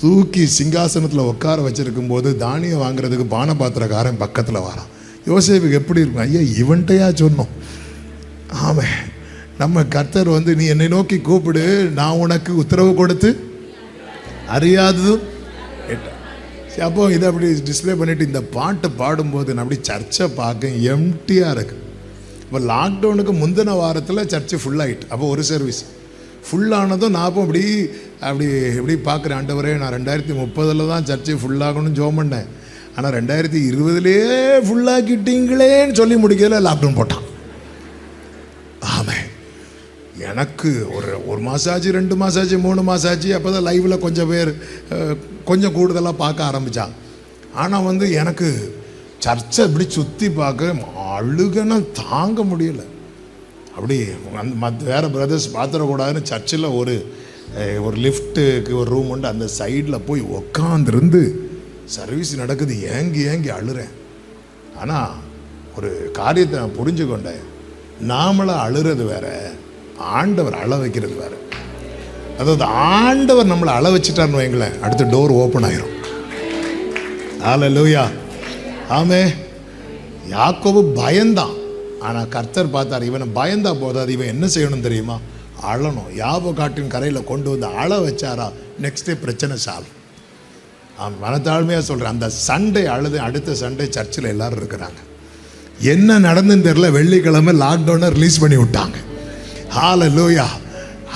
Speaker 2: தூக்கி சிங்காசனத்தில் உட்கார வச்சிருக்கும் போது தானியம் வாங்குறதுக்கு பானை பாத்திரக்காரன் பக்கத்தில் வரான். யோசேப்புக்கு எப்படி இருக்கும், ஐயா இவன்ட்டையா சொன்னோம். ஆமாம், நம்ம கர்த்தர் வந்து நீ என்னை நோக்கி கூப்பிடு, நான் உனக்கு உத்தரவு கொடுத்து அறியாததும். அப்போ இதை அப்படி டிஸ்பிளே பண்ணிட்டு இந்த பாட்டை பாடும்போது நான் அப்படி சர்ச்சை பார்க்க எம்டியாக இருக்கு. இப்போ லாக்டவுனுக்கு முந்தின வாரத்தில் சர்ச்சு ஃபுல்லாகிட்டு, அப்போ ஒரு சர்வீஸ் ஃபுல்லானதும் நான் அப்போ அப்படி பார்க்குறேன், ஆண்டவரே நான் 2030 தான் சர்ச்சை ஃபுல்லாகணும்னு ஜோம் பண்ணேன், ஆனால் 2020 ஃபுல்லாக்கிட்டீங்களேன்னு சொல்லி முடிக்கல, லாக்டவுன் போட்டான். ஆமாம், எனக்கு ஒரு மாதம் ஆச்சு, 2 மாதம் ஆச்சு, 3 மாதம் ஆச்சு. அப்போ தான் லைவில் கொஞ்சம் பேர் கொஞ்சம் கூடுதலாக பார்க்க ஆரம்பித்தான். ஆனால் வந்து எனக்கு சர்ச்சை இப்படி சுற்றி பார்க்க அழுகனா தாங்க முடியலை. அப்படி அந்த வேறு பிரதர்ஸ் பார்த்துடக்கூடாதுன்னு சர்ச்சில் ஒரு லிஃப்ட்டுக்கு ஒரு ரூம் உண்டு, அந்த சைடில் போய் உக்காந்துருந்து சர்வீஸ் நடக்குது, ஏங்கி அழுறேன். ஆனால் ஒரு காரியத்தை நான் புரிஞ்சு கொண்டேன், நாமளாக அழுறது வேற, ஆண்டவர் அழ வைக்கிறது வேற. அதாவது ஆண்டவர் நம்மளை அழ வச்சுட்டார்னு வைங்களேன், அடுத்த டோர் ஓப்பன் ஆயிரும். ஹல்லேலூயா. ஆமே, யாக்கோபு பயந்தான், ஆனால் கர்த்தர் பார்த்தார், இவனை பயந்தா போதாது, இவன் என்ன செய்யணும் தெரியுமா, அழணும். யாபோ காட்டின் கரையில் கொண்டு வந்து அழ வச்சாரா, நெக்ஸ்ட் டே பிரச்சனை சால்வ். மனத்தாழ்மையாக சொல்கிறேன், அந்த சண்டே அழுது அடுத்த சண்டே சர்ச்சில் எல்லாரும் இருக்கிறாங்க. என்ன நடந்துன்னு தெரியல, வெள்ளிக்கிழமை லாக்டவுனை ரிலீஸ் பண்ணி விட்டாங்க. ஹல்லேலூயா.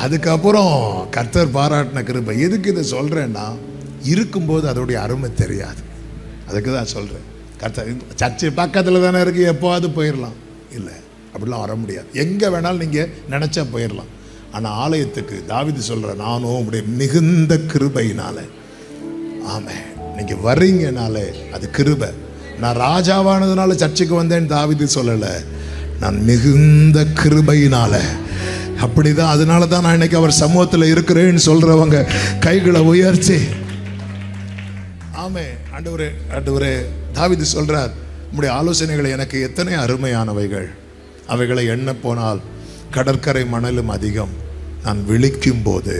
Speaker 2: அதுக்கப்புறம் கர்த்தர் பாராட்டின கிருபை. எதுக்கு இதை சொல்கிறேன்னா, இருக்கும்போது அதோடைய அருமை தெரியாது. அதுக்கு தான் சொல்கிறேன், கர்த்தர் சர்ச்சு பக்கத்தில் தானே இருக்குது, எப்போவாது போயிடலாம். இல்லை, அப்படிலாம் வர முடியாது. எங்கே வேணாலும் நீங்கள் நினச்சா போயிடலாம். ஆனால் ஆலயத்துக்கு தாவீது சொல்கிற, நானும் உங்களுடைய மிகுந்த கிருபையினால. ஆமாம், நீங்கள் வர்றீங்கனாலே அது கிருபை. நான் ராஜாவானதுனால சர்ச்சுக்கு வந்தேன்னு தாவீது சொல்லலை, நான் மிகுந்த கிருபையினால. அப்படிதான், அதனால தான் நான் இன்னைக்கு அவர் சமூகத்தில் இருக்கிறேன்னு சொல்றவங்க கைகளை உயர்ச்சி. ஆமே, ஆண்டவரே தாவீது சொல்றார், உம்முடைய ஆலோசனைகள் எனக்கு எத்தனை அருமையானவைகள், அவைகளை எண்ண போனால் கடற்கரை மணலும் அதிகம். நான் விழிக்கும் போது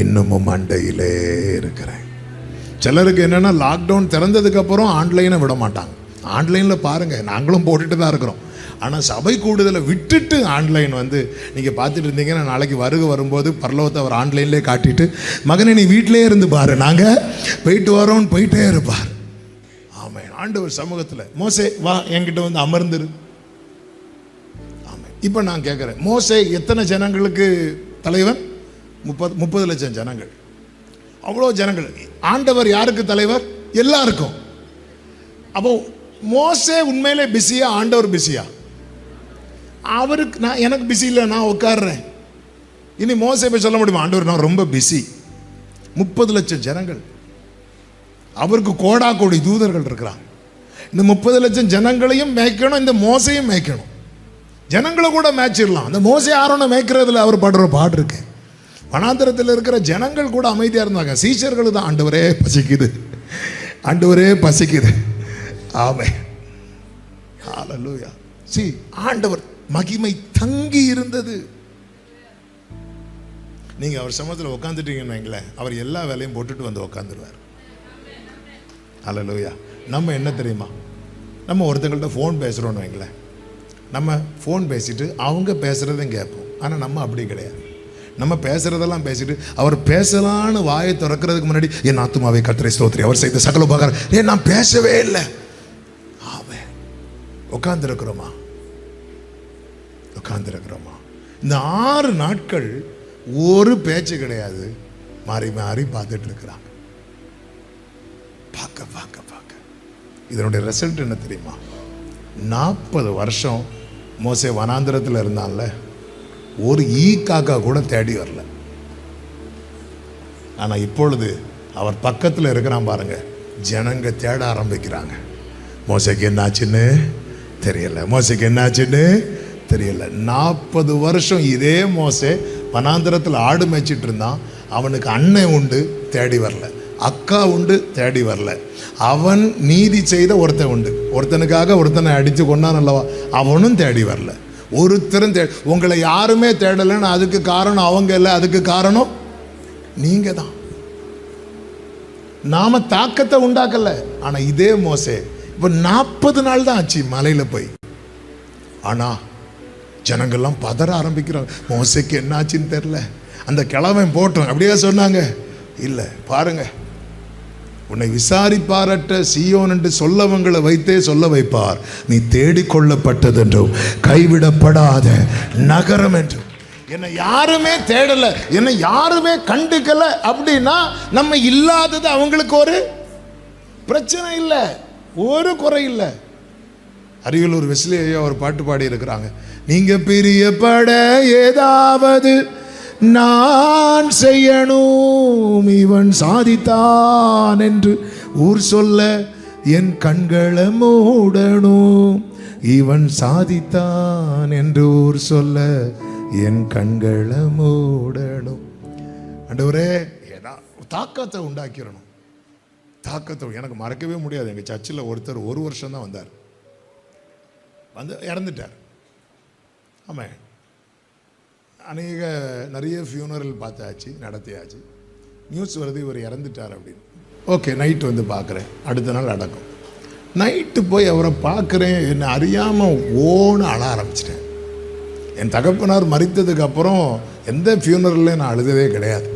Speaker 2: இன்னமும் அண்டையிலே இருக்கிறேன். சிலருக்கு என்னன்னா, லாக்டவுன் திறந்ததுக்கு அப்புறம் ஆன்லைனை விட மாட்டாங்க. ஆன்லைனில் பாருங்க, நாங்களும் போட்டுட்டு தான் இருக்கிறோம். ஆனால் சபை கூடுதலை விட்டுட்டு ஆன்லைன் வந்து நீங்கள் பார்த்துட்டு இருந்தீங்கன்னா, நாளைக்கு வரும்போது பரலோகத்தை அவர் ஆன்லைன்லேயே காட்டிட்டு, மகனை நீ வீட்டிலே இருந்து பாரு, நாங்கள் போயிட்டு வரோன்னு போயிட்டே இருப்பார். ஆமாம், ஆண்டவர் சமூகத்தில் மோசே வா என்கிட்ட வந்து அமர்ந்துரு. ஆமாம், இப்போ நான் கேட்குறேன், மோசே எத்தனை ஜனங்களுக்கு தலைவர்? 30 லட்சம் ஜனங்கள், அவ்வளோ ஜனங்கள். ஆண்டவர் யாருக்கு தலைவர்? எல்லாருக்கும். அப்போ மோசே உண்மையிலே பிஸியா, ஆண்டவர் பிஸியா? அவருக்கு எனக்கு பிஸி இல்லை, நான் உட்காடுறேன். இனி மோசே போய் சொல்ல முடியுமா, ஆண்டவர் நான் ரொம்ப பிஸி? 30 லட்சம் ஜனங்கள், அவருக்கு கோடா கோடி தூதர்கள் இருக்கிறாங்க. இந்த 30 லட்சம் ஜனங்களையும் மேய்க்கணும், இந்த மோசையும் மேய்க்கணும். ஜனங்களை கூட மேய்ச்சிடலாம், அந்த மோசே ஆரோனை மேய்க்கிறதுல அவர் படுற பாடு இருக்கு. வனாந்தரத்தில் இருக்கிற ஜனங்கள் கூட அமைதியாக இருந்தாங்க. சீஷர்கள் தான், ஆண்டவரே பசிக்குது, ஆண்டவரே பசிக்குது. ஆமே, ஹல்லேலூயா. ஆண்டவர் மகிமை தங்கி இருந்தது. நீங்க அவர் சமூகத்தில் உட்காந்துட்டீங்கன்னு வைங்களேன், அவர் எல்லா வேலையும் போட்டுட்டு வந்து உட்காந்துருவார். ஹல்லேலூயா. நம்ம என்ன தெரியுமா, நம்ம ஒருத்தங்கள்ட்ட ஃபோன் பேசுகிறோன்னு வைங்களேன், நம்ம ஃபோன் பேசிட்டு அவங்க பேசுகிறதையும் கேட்போம். ஆனால் நம்ம அப்படி கிடையாது. நம்ம பேசுறதெல்லாம் பேசிட்டு அவர் பேசலான்னு வாயை திறக்கிறதுக்கு முன்னாடி என் ஆத்துமாவை கர்த்தரை ஸ்தோத்திரி, அவர் செய்த சகல உபகாரம், நான் பேசவே இல்லை. ஆமென். உட்கார்ந்திருக்கிறோமா? உட்கார்ந்திருக்கிறோமா? இந்த 6 நாட்கள் ஒரு பேச்சு கிடையாது, மாறி மாறி பார்த்துட்டு இருக்கிறாங்க. பார்க்க பார்க்க பார்க்க இதனுடைய ரிசல்ட் என்ன தெரியுமா? 40 வருஷம் மோசே வனாந்திரத்தில் இருந்தான்ல, ஒரு காக்கா கூட தேடி வரல. ஆனால் இப்பொழுது அவர் பக்கத்தில் இருக்கிறான் பாருங்க, ஜனங்க தேட ஆரம்பிக்கிறாங்க. மோசேக்கு என்னாச்சுன்னு தெரியல, மோசேக்கு என்னாச்சுன்னு தெரியல. 40 வருஷம் இதே மோசே வனாந்திரத்தில் ஆடு மேய்ச்சிட்டு இருந்தான். அவனுக்கு அண்ணன் உண்டு, தேடி வரல. அக்கா உண்டு, தேடி வரல. அவன் நீதி செய்த ஒருத்தன் உண்டு, ஒருத்தனுக்காக ஒருத்தனை அடித்து கொண்டான் அல்லவா, அவனும் தேடி வரல. ஒருத்தரும் உங்களை யாருமே தேடலைன்னு அதுக்கு காரணம் அவங்க இல்லை, அதுக்கு காரணம் நீங்க தான். நாம தாக்கத்தை உண்டாக்கல. ஆனா இதே மோசே இப்ப 40 நாள் தான் ஆச்சு மலையில போய். ஆனா ஜனங்கள்லாம் பதற ஆரம்பிக்கிறாங்க. மோசேக்கு என்ன ஆச்சுன்னு தெரியல, அந்த கிழவன் போட்டோம் அப்படியே சொன்னாங்க. இல்லை பாருங்க, உன்னை விசாரிப்பாரற்ற சீயோன் என்று சொல்லவங்களை வைத்தே சொல்ல வைப்பார், நீ தேடிக்கொள்ளப்பட்டது என்றும் கைவிடப்படாத நகரம் என்றும். என்னை யாருமே தேடல, என்னை யாருமே கண்டுக்கல அப்படின்னா நம்ம இல்லாதது அவங்களுக்கு ஒரு பிரச்சனை இல்லை, ஒரு குறை இல்லை. அரியலூர் வெஸ்லி ஐயா ஒரு பாட்டு பாடி இருக்கிறாங்க. நீங்க பிரியப்பட ஏதாவது நான் செய்யணும், இவன் சாதித்தான் என்று ஊர் சொல்ல என் கண்களை மூடணும், இவன் சாதித்தான் என்று ஊர் சொல்ல என் கண்களை மூடணும். ஆண்டவரே தாக்கத்தை உண்டாக்கிடணும். தாக்கத்தை எனக்கு மறக்கவே முடியாது. எங்கள் சர்ச்சில் ஒருத்தர் 1 வருஷம் தான் வந்தார், வந்து இறந்துட்டார். ஆமாம், நிறைய ஃபியூனரல் பார்த்தாச்சு, நடத்தியாச்சு. நியூஸ் வருது இவர் இறந்துட்டார் அப்படின்னு. ஓகே, நைட்டு வந்து பார்க்குறேன், அடுத்த நாள் அடக்கம். நைட்டு போய் அவரை பார்க்குறேன், என்னை அறியாமல் ஓன்னு அழ ஆரம்பிச்சிட்டேன். என் தகப்பனார் மரித்ததுக்கு அப்புறம் எந்த ஃபியூனரல்லையும் நான் அழுதவே கிடையாது.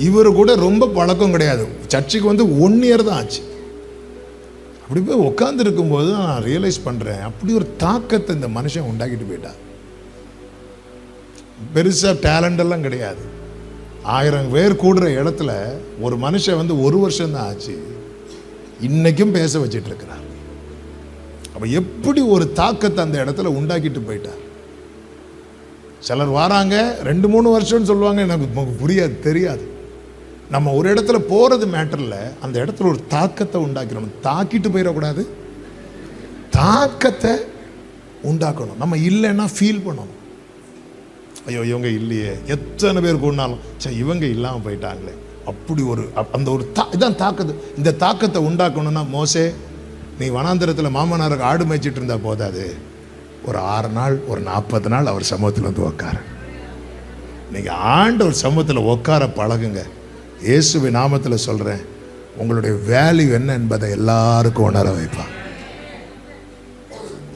Speaker 2: இவர் கூட ரொம்ப பழக்கம் கிடையாது. சர்ச்சுக்கு வந்து 1 இயர் தான் ஆச்சு. அப்படி போய் உட்கார்ந்து இருக்கும்போது நான் ரியலைஸ் பண்ணுறேன், அப்படி ஒரு தாக்கத்தை இந்த மனுஷன் உண்டாக்கிட்டு போயிட்டார். பெருசாக டேலண்ட் எல்லாம் கிடையாது. 1000 பேர் கூடுற இடத்துல ஒரு மனுஷன் வந்து 1 வருஷம் தான் ஆச்சு, இன்னைக்கும் பேச வச்சிட்டு இருக்கிறார். அப்போ எப்படி ஒரு தாக்கத்தை அந்த இடத்துல உண்டாக்கிட்டு போயிட்டார். சிலர் வராங்க 2-3 வருஷம்னு சொல்லுவாங்க, எனக்கு புரியாது, தெரியாது. நம்ம ஒரு இடத்துல போகிறது மேட்டரில் அந்த இடத்துல ஒரு தாக்கத்தை உண்டாக்கணும். தாக்கிட்டு போயிடக்கூடாது, தாக்கத்தை உண்டாக்கணும். நம்ம இல்லைன்னா ஃபீல் பண்ணணும், ஐயோ இவங்க இல்லையே. எத்தனை பேர் கூடினாலும் சரி இவங்க இல்லாமல் போயிட்டாங்களே, அப்படி ஒரு அந்த ஒரு இதான் தாக்கத்தை. இந்த தாக்கத்தை உண்டாக்கணும்னா மோசே நீ வனாந்திரத்தில் மாமனாருக்கு ஆடு மேய்ச்சிட்டு இருந்தா போதாது, ஒரு 6 நாள் ஒரு 40 நாள் அவர் சமூகத்தில் வந்து உட்கார. நீங்கள் ஆண்டவர் சமூகத்தில் உட்கார பழகுங்க. இயேசுவின் நாமத்தில் சொல்கிறேன், உங்களுடைய வேல்யூ என்ன என்பதை எல்லாருக்கும் உணர வைப்பான்.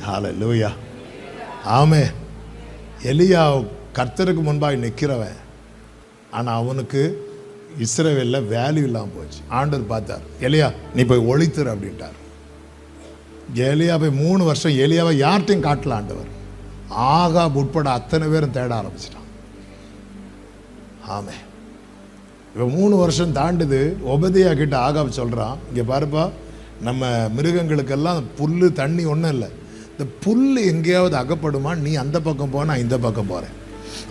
Speaker 2: ஹல்லேலூயா, ஆமென். எலியா கர்த்தருக்கு முன்பாக நிற்கிறவன், ஆனால் அவனுக்கு இஸ்ரவேலில் வேல்யூ இல்லாமல் போச்சு. ஆண்டவர் பார்த்தார், எலியா நீ போய் ஒளித்துரு அப்படின்ட்டார். எலியா போய் 3 வருஷம் எலியாவை யார்ட்டையும் காட்டல ஆண்டவர். ஆகாப் உட்பட அத்தனை பேரும் தேட ஆரம்பிச்சிட்டான். ஆமென். இப்போ 3 வருஷம் தாண்டுது. ஒபதியா கிட்ட ஆகாப் சொல்கிறான், இங்கே பாருப்பா, நம்ம மிருகங்களுக்கெல்லாம் புல் தண்ணி ஒன்றும் இல்லை, இந்த புல் எங்கேயாவது அகப்படுமா, நீ அந்த பக்கம் போ, நான் இந்த பக்கம் போகிறேன்.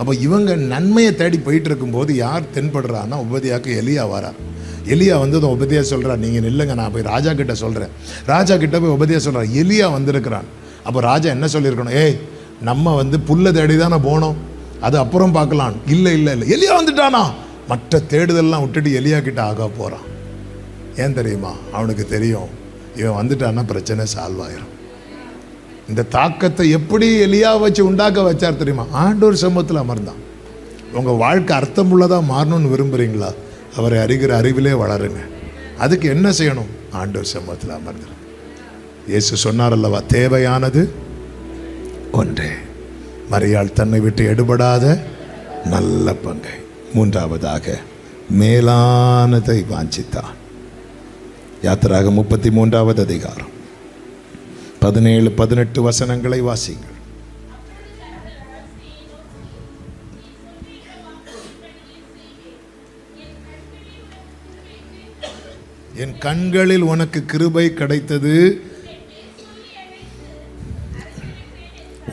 Speaker 2: அப்போ இவங்க நன்மையை தேடி போயிட்டு இருக்கும்போது யார் தென்படுறான்னா ஒபதியாவுக்கு எலியா வரார். எலியா வந்ததும் ஒபதியா சொல்கிறார், நீங்கள் நில்லுங்க, நான் போய் ராஜா கிட்ட சொல்கிறேன். ராஜா கிட்ட போய் ஒபதியா சொல்கிறார், எலியா வந்திருக்கிறான். அப்போ ராஜா என்ன சொல்லியிருக்கணும், ஏய் நம்ம வந்து புல்லை தேடி தானே போனோம், அது அப்புறம் பார்க்கலாம். இல்லை இல்லை இல்லை, எலியா வந்துட்டானா. மற்ற தேடுதல்லாம் விட்டுட்டு எலியா கிட்ட ஆகா போகிறான். ஏன் தெரியுமா, அவனுக்கு தெரியும் இவன் வந்துட்டான்னா பிரச்சனை சால்வ் ஆயிரும். இந்த தாக்கத்தை எப்படி எலியா வச்சு உண்டாக்க வச்சார் தெரியுமா, ஆண்டவர் சமூகத்தில் அமர்ந்தான். உங்கள் வாழ்க்கை அர்த்தமுள்ளதாக மாறணும்னு விரும்புகிறீங்களா, அவரை அறிகிற அறிவிலே வளருங்க. அதுக்கு என்ன செய்யணும், ஆண்டவர் சமூகத்தில் அமர்ந்து. இயேசு சொன்னார் அல்லவா, தேவையானது ஒன்றே, மரியாள் தன்னை விட்டு எடுபடாத நல்ல பங்கை. மூன்றாவதாக மேலானதை வாஞ்சித்தான். யாத்திராகமம் 33வது அதிகாரம் 17-18 வசனங்களை வாசிங்கள். என் கண்களில் உனக்கு கிருபை கிடைத்தது.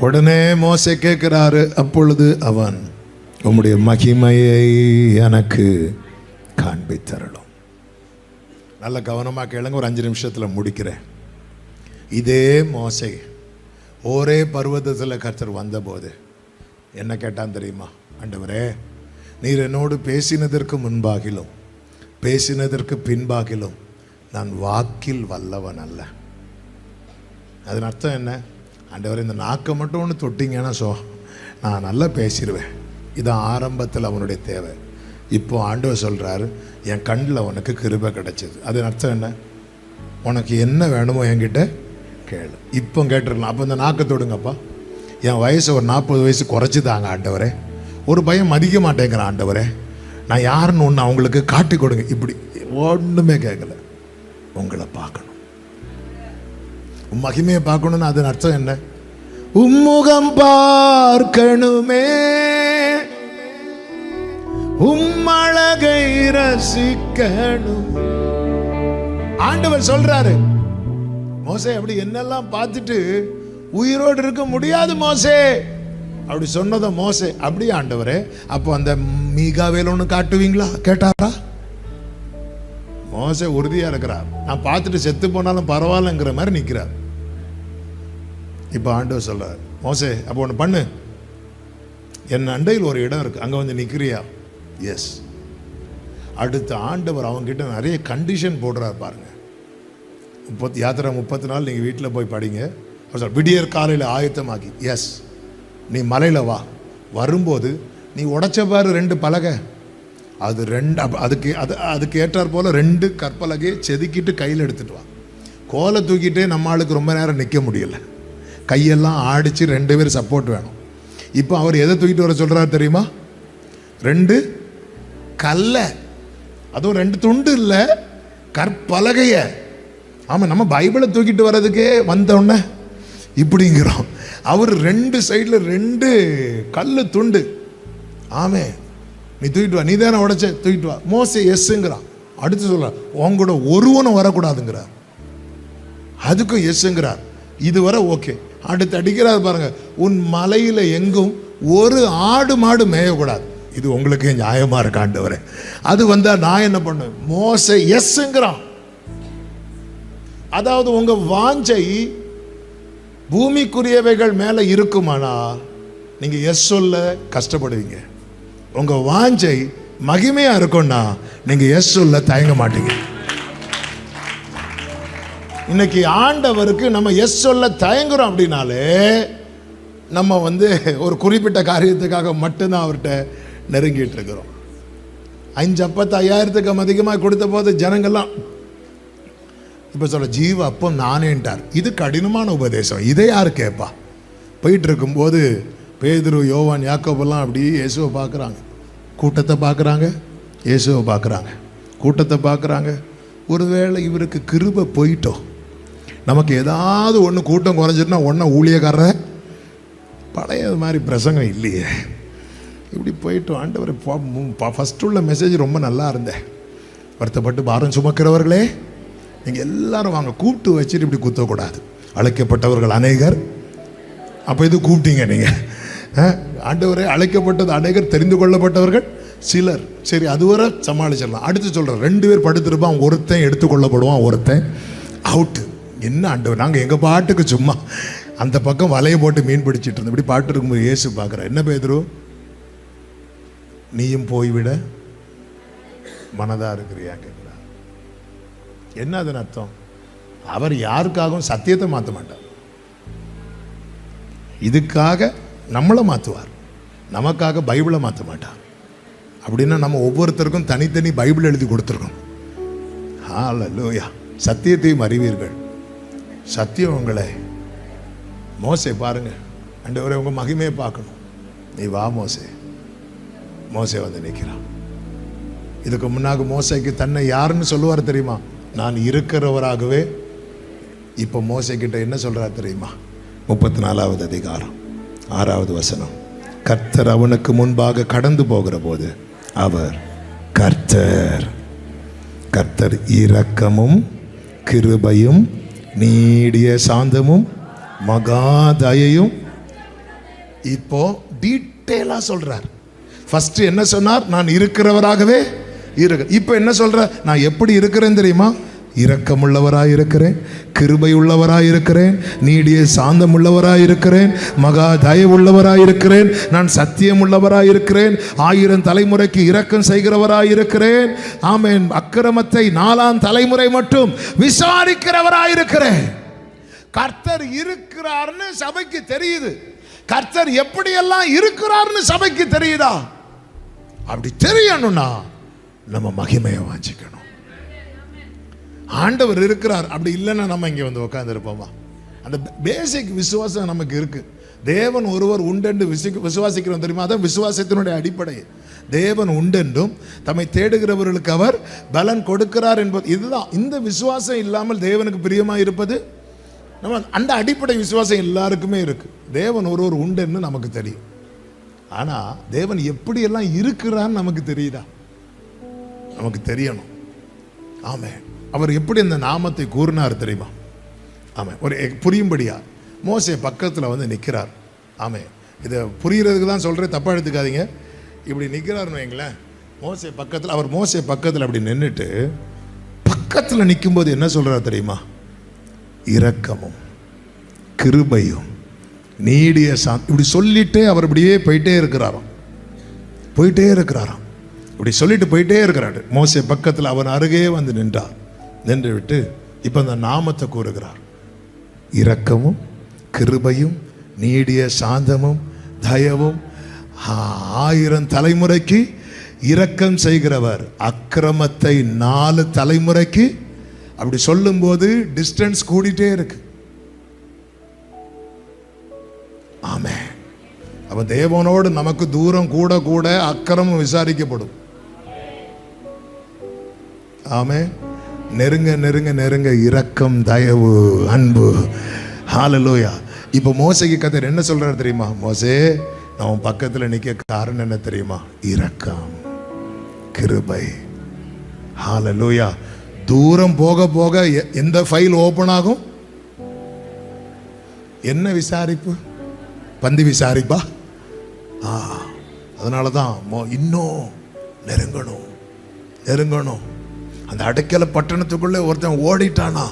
Speaker 2: உடனே மோசே கேட்கிறாரு, அப்பொழுது அவன் உம்முடைய மகிமையை எனக்கு காண்பித்தரலும். நல்ல கவனமாக கேளுங்க, ஒரு 5 நிமிஷத்தில் முடிக்கிறேன். இதே மோசே ஒரே பர்வதத்தில் கர்த்தர் வந்தபோது என்ன கேட்டான் தெரியுமா? ஆண்டவரே, நீர் என்னோடு பேசினதற்கு முன்பாகிலும் பேசினதற்கு பின்பாகிலும் நான் வாக்கில் வல்லவன் அல்ல. அதன் அர்த்தம் என்ன? ஆண்டவர், இந்த நாக்கை மட்டும் ஒன்று தொட்டிங்கன்னா நான் நல்லா பேசிடுவேன். இதான் ஆரம்பத்தில் அவனுடைய தேவை. இப்போ ஆண்டவர் சொல்கிறாரு, என் கண்ணில் உனக்கு கிருபை கிடைச்சது. அதன் அர்த்தம் என்ன? உனக்கு என்ன வேணுமோ என்கிட்ட கேளு. இப்போ கேட்டுருக்கலாம். அப்போ இந்த நாக்கை தொடுங்கப்பா. என் வயசு ஒரு 40 வயசு குறைச்சி தாங்க ஆண்டவரே. ஒரு பையன் மதிக்க மாட்டேங்கிறான் ஆண்டவரே, நான் யாருன்னு ஒன்று அவங்களுக்கு காட்டி கொடுங்க. இப்படி ஒன்றுமே கேட்கல. உங்களை பார்க்கணும், மகிமையை பார்க்கணும்னு அதன் அர்த்தம் என்ன? உம்முகம் பார்க்கணுமே, உம்மழகை ரசிக்கணும். ஆண்டவர் சொல்றாரு, மோசே அப்படி என்னெல்லாம் பார்த்துட்டு உயிரோடு இருக்க முடியாது மோசே அப்படி சொன்னத மோசே. அப்படி ஆண்டவரே, அப்போ அந்த மீகாவேல் ஒன்று காட்டுவீங்களா கேட்டாரா? மோசே உறுதியா இருக்கிறார். நான் பார்த்துட்டு செத்து போனாலும் பரவாயில்லங்கிற மாதிரி நிற்கிறார். இப்போ ஆண்டவர் சொல்றார், மோசே அப்போ ஒன்று பண்ணு, என் அண்டையில் ஒரு இடம் இருக்கு, அங்கே வந்து நிற்கிறியா? எஸ். அடுத்த ஆண்டவர் அவங்ககிட்ட நிறைய கண்டிஷன் போடுறார் பாருங்க. யாத்திரை 30 நாள் நீங்கள் வீட்டில் போய் படிங்க. விடியற் காலையில் ஆயத்தமாக்கி, எஸ் நீ மலையில் வா, வரும்போது நீ உடைச்ச பாரு 2 பலகை, அது 2 அதுக்கு ஏற்றார் போல் 2 கற்பலகையை செதுக்கிட்டு கையில் எடுத்துட்டு வா. கோலை தூக்கிட்டே நம்ம ஆளுக்கு ரொம்ப நேரம் நிற்க முடியல, கையெல்லாம் ஆடிச்சு 2 பேர் சப்போர்ட் வேணும். இப்போ அவர் எதை தூக்கிட்டு வர சொல்கிறார் தெரியுமா? 2 கல்லை, அதுவும் 2 துண்டு இல்லை, கற்பலகைய. ஆமாம், நம்ம பைபிளை தூக்கிட்டு வர்றதுக்கே வந்தோடனே இப்படிங்கிறோம். அவர் 2 சைடில் 2 கல் துண்டு. ஆமே, நீ தூக்கிட்டு வா, நீ தானே உடைச்ச, தூக்கிட்டு வா. மோசே எஸ்ங்கிறான். அடுத்து சொல்ற, உங்களோட ஒருவனும் வரக்கூடாதுங்கிறார். அதுக்கும் எஸ்ங்கிறார். இதுவரை ஓகே. அடுத்து அடிக்கிறார் பாருங்க, உன் மலையில எங்கும் ஒரு ஆடு மாடு மேயக்கூடாது. இது உங்களுக்கு நியாயமா இருக்காண்டவரே? அது வந்தா நான் என்ன பண்ணுவேன்? மோசே எஸ்ங்கிறான். அதாவது உங்க வாஞ்சை பூமிக்குரியவைகள் மேல இருக்குமானா நீங்க எஸ் சொல்ல கஷ்டப்படுவீங்க. உங்க வாஞ்சை மகிமையா இருக்கும்னா நீங்க எஸ் சொல்ல தயங்க மாட்டீங்க. இன்னைக்கு ஆண்டவருக்கு நம்ம எஸ் சொல்ல தயங்குறோம் அப்படின்னாலே நம்ம ஒரு குறிப்பிட்ட காரியத்துக்காக மட்டும்தான் அவர்கிட்ட நெருங்கிட்டு இருக்கிறோம். 5 அப்பத்தை 5000க்கு அதிகமாக கொடுத்த போது ஜனங்கள்லாம் இப்போ சொல்ல ஜீவ அப்பம் நானேன்ட்டார். இது கடினமான உபதேசம். இதை யார் கேட்பா? போயிட்டு இருக்கும்போது பேதுரு, யோவான், யாக்கோபெல்லாம் அப்படியே இயேசுவை பார்க்குறாங்க, கூட்டத்தை பார்க்குறாங்க, இயேசுவை பார்க்குறாங்க, கூட்டத்தை பார்க்குறாங்க. ஒருவேளை இவருக்கு கிருபை போயிட்டோம், நமக்கு ஏதாவது ஒன்று கூட்டம் குறைஞ்சிட்டுனா ஒன்றை ஊழியக்காரர் பழைய மாதிரி பிரசங்கம் இல்லையே, இப்படி போயிட்டோம். ஆண்டவர் ஃபஸ்ட்டு உள்ள மெசேஜ் ரொம்ப நல்லா இருந்தேன். வருத்தப்பட்டு பாரம் சுமக்கிறவர்களே நீங்கள் எல்லாரும் வாங்க, கூப்பிட்டு வச்சுட்டு இப்படி குத்தக்கூடாது. அழைக்கப்பட்டவர்கள் அநேகர். அப்போ இது கூப்பிட்டீங்க நீங்கள். ஆண்டவரே, அழைக்கப்பட்டது அநேகர், தெரிந்து கொள்ளப்பட்டவர்கள் சிலர். சரி, அதுவரை சமாளிச்சிடலாம். அடுத்து சொல்கிறேன், 2 பேர் படுத்திருப்பான், ஒருத்தன் எடுத்துக்கொள்ளப்படுவான், ஒருத்தன் அவுட்டு. என்ன ஆண்டவர், நாங்கள் எங்கள் பாட்டுக்கு சும்மா அந்த பக்கம் வலையை போட்டு மீன் பிடிச்சிட்டு இருந்தோம். இப்படி பாட்டு இருக்கும்போது இயேசு பார்க்குறேன், என்ன பேதுரு, நீயும் போய்விட மனதா இருக்கிறியா கேட்குறார். என்ன அதன் அர்த்தம்? அவர் யாருக்காகவும் சத்தியத்தை மாற்ற மாட்டார். இதுக்காக நம்மளை மாற்றுவார், நமக்காக பைபிளை மாற்ற மாட்டார். அப்படின்னா நம்ம ஒவ்வொருத்தருக்கும் தனித்தனி பைபிள் எழுதி கொடுத்துருக்கோம். ஹல்லேலூயா. சத்தியத்தையும் அறிவீர்கள், சத்தியம் உங்களை. மோசே பாருங்க, ஆண்டவரே உங்க மகிமையை பார்க்கணும், நீ வா மோசே, மோசே வந்து நிற்கிறான். இதுக்கு முன்னாக மோசைக்கு தன்னை யாருன்னு சொல்லுவார் தெரியுமா? நான் இருக்கிறவராகவே. இப்போ மோசே கிட்ட என்ன சொல்றார் தெரியுமா? 34வது அதிகாரம் 6வது வசனம். கர்த்தர் அவனுக்கு முன்பாக கடந்து போகிற போது அவர் கர்த்தர் கர்த்தர் இரக்கமும் கிருபையும் நீடிய சாந்தமும் மகாதயையும். இப்போ டீட்டெயிலா சொல்றார். ஃபர்ஸ்ட் என்ன சொன்னார்? நான் இருக்கிறவராகவே இருக்க. இப்போ என்ன சொல்ற? நான் எப்படி இருக்கிறேன் தெரியுமா? இரக்கமுள்ளவராய் இருக்கிறேன், கிருபை உள்ளவராய் இருக்கிறேன், நீடிய சாந்தம் உள்ளவராய் இருக்கிறேன், மகா தயவுள்ளவராய் இருக்கிறேன், நான் சத்தியம் உள்ளவராய் இருக்கிறேன், 1000 தலைமுறைக்கு இரக்கம் செய்கிறவராய் இருக்கிறேன், ஆமென், அக்கிரமத்தை 4ஆம் தலைமுறை மட்டும் விசாரிக்கிறவராய் இருக்கிறேன். கர்த்தர் இருக்கிறார்னு சபைக்கு தெரியுது. கர்த்தர் எப்படியெல்லாம் இருக்கிறார்னு சபைக்கு தெரியுதா? அப்படி தெரியணும்னா நம்ம மகிமையை வாஞ்சிக்கணும். ஆண்டவர் இருக்கிறார், அப்படி இல்லைன்னா நம்ம இங்கே வந்து உட்கார்ந்து இருப்போமா? அந்த பேசிக் விசுவாசம் நமக்கு இருக்கு. தேவன் ஒருவர் உண்டென்று விசுவாசிக்கிறோம் தெரியுமா? அதான் விசுவாசத்தினுடைய அடிப்படை. தேவன் உண்டென்றும் தம்மை தேடுகிறவர்களுக்கு அவர் பலன் கொடுக்கிறார் என்பது இதுதான். இந்த விசுவாசம் இல்லாமல் தேவனுக்கு பிரியமா இருப்பது நம்ம அந்த அடிப்படை விசுவாசம் எல்லாருக்குமே இருக்கு. தேவன் ஒருவர் உண்டுன்னு நமக்கு தெரியும். ஆனா தேவன் எப்படியெல்லாம் இருக்கிறான்னு நமக்கு தெரியுதா? நமக்கு தெரியணும். ஆமென். அவர் எப்படி அந்த நாமத்தை கூறினார் தெரியுமா? ஆமாம், ஒரு புரியும்படியா மோசே பக்கத்தில் வந்து நிற்கிறார். ஆமாம், இதை புரிகிறதுக்கு தான் சொல்கிறேன், தப்பாக எடுத்துக்காதீங்க. இப்படி நிற்கிறாருன்னு வைங்களேன். மோசே பக்கத்தில் அப்படி நின்றுட்டு பக்கத்தில் நிற்கும்போது என்ன சொல்கிறார் தெரியுமா? இரக்கமும் கிருபையும் நீடிய இப்படி சொல்லிட்டே அவர் இப்படியே போயிட்டே இருக்கிறாராம். இப்படி சொல்லிட்டு போயிட்டே இருக்கிறாரு. மோசே பக்கத்தில் அவன் அருகே வந்து நின்று விட்டு இப்போ அந்த நாமத்தை கூறுகிறார். இரக்கமும் கிருபையும் நீடிய சாந்தமும் தயவும் 1000 தலைமுறைக்கு இரக்கம் செய்கிறவர், அக்கிரமத்தை 4 தலைமுறைக்கு. அப்படி சொல்லும்போது டிஸ்டன்ஸ் கூடிட்டே இருக்கு. ஆமென். அவன் தேவனோடு நமக்கு தூரம் கூட கூட அக்கிரமம் விசாரிக்கப்படும். ஆமென். நெருங்க நெருங்க நெருங்க இரக்கம், தயவு, அன்பு. ஹல்லேலூயா. இப்போ மோசேக்கு கர்த்தர் என்ன சொல்றாரு தெரியுமா? மோசே, நான் பக்கத்தில் நிற்க காரணம் என்ன தெரியுமா? இரக்கம், கிருபை. ஹல்லேலூயா. தூரம் போக போக எந்த ஃபைல் ஓபன் ஆகும்? என்ன விசாரிப்பு? பந்தி விசாரிப்பா? அதனால தான் இன்னும் நெருங்கணும். அந்த அடைக்கல பட்டணத்துக்குள்ளே ஒருத்தன் ஓடிட்டானா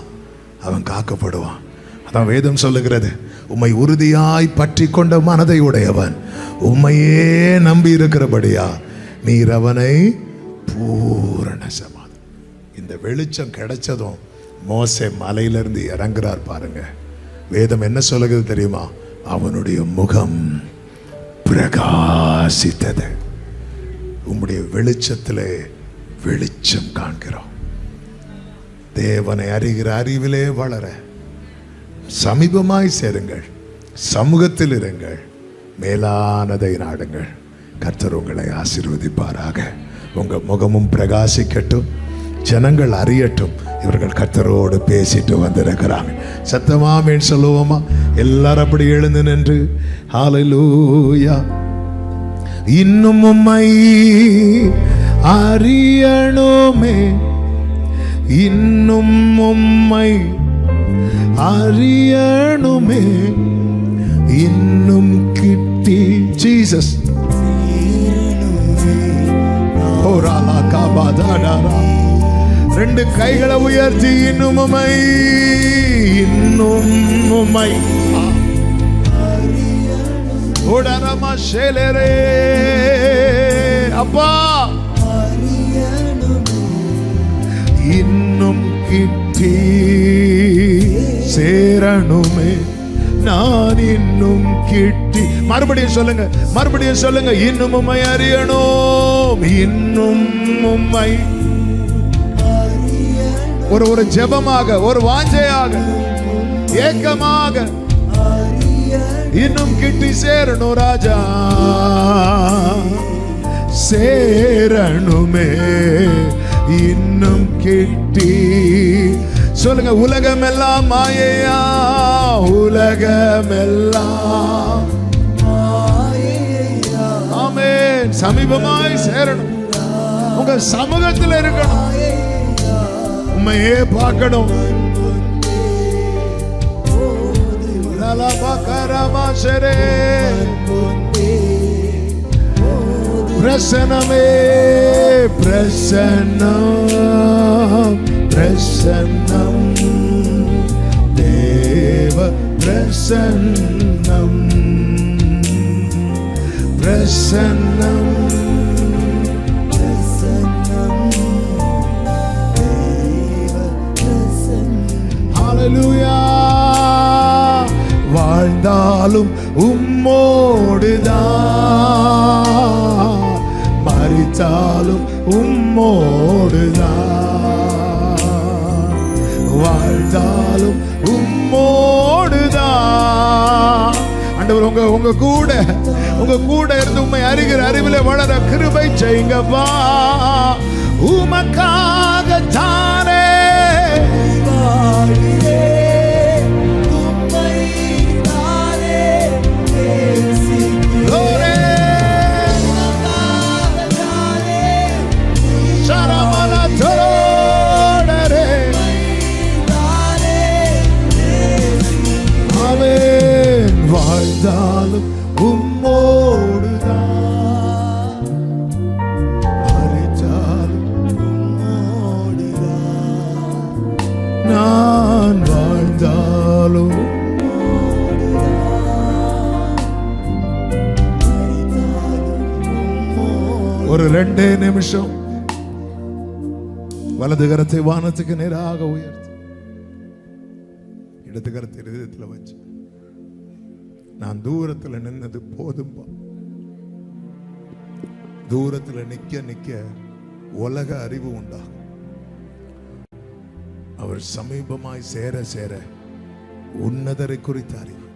Speaker 2: அவன் காக்கப்படுவான். அதான் வேதம் சொல்லுகிறது, உம்மை உறுதியாய் பற்றி கொண்ட மனதை உடையவன் உம்மையே நம்பி இருக்கிறபடியா நீர் அவனை பூரண சமாதானம். இந்த வெளிச்சம் கிடைச்சதும் மோசே மலையிலிருந்து இறங்குறார் பாருங்க. வேதம் என்ன சொல்லுகிறது தெரியுமா? அவனுடைய முகம் பிரகாசித்தது. உம்முடைய வெளிச்சத்திலே வெளிச்சம் காண்கிறோம். தேவனை அறிகிற அறிவிலே வளர சமீபமாய் சேருங்கள், சமூகத்தில் இருங்கள், மேலானதை நாடுங்கள். கர்த்தர் உங்களை ஆசீர்வதிப்பாராக. உங்க முகமும் பிரகாசிக்கட்டும், ஜனங்கள் அறியட்டும் இவர்கள் கர்த்தரோடு பேசிட்டு வந்திருக்கிறாங்க. சத்தமாமேன் சொல்லுவோமா? எல்லாரும் அப்படி எழுந்து நின்று ஹல்லேலூயா. இன்னும் உம்மை அறியணுமே, இன்னும் உம்மை அறியணுமே, இன்னும் கிட்டி. ஜீசஸ் ஓராலா காபாதாடாரா. 2 கைகளை உயர்த்தி இன்னும் உம்மை ஓடரமா ஷேலரே. அப்பா இன்னும் கிட்டி சேரணுமே, நான் இன்னும் கிட்டி. மறுபடியும் சொல்லுங்க. இன்னும் உம்மை அறியணும், இன்னும் உம்மை. ஒரு ஜெபமாக, ஒரு வாஞ்சையாக, ஏக்கமாக இன்னும் கிட்டி சேரணும் ராஜா. சேரணுமே இன்னும் கிட்டி. சொல்லுங்க, உலகமெல்லாம் மாயையா, உலகமெல்லாம் மாயையா. ஆமென். சமீபமாய் சேரணும், உங்க சமூகத்தில் இருக்கணும், உண்மையே பார்க்கணும். பிரசன்னமே பிரசன்னம் பிரசன்னம் தேவ பிரசன்னம் பிரசன்னம் ஹல்லேலூயா. வாழ்ந்தாலும் உம்மோடுதான், மரித்தாலும் உம்மோடுதான், வாழ்ந்தாலும் உம்மோடுதான். ஆண்டவர் உங்க கூட இருந்து உம்மை அறிகிற அறிவிலே வளர கிருபை செய்யுங்கப்பா. உமக்காக தானே வாழ்ந்தாலும் உம்மோடுதான், மரித்தாலும் உம்மோடுதான், நான் வாழ்ந்தாலும் ஒரு 2 நிமிஷம் வலது கரத்தை வானத்துக்கு நேராக உயர்த்து, இடது கரத்தை இதயத்தில் வச்சு, நான் தூரத்தில் நின்னது போதும்பா. தூரத்தில் நிக்க நிக்க உலக அறிவு உண்டாகும். அவர் சமீபமாய் சேர சேர உன்னதரை குறித்த அறிவு,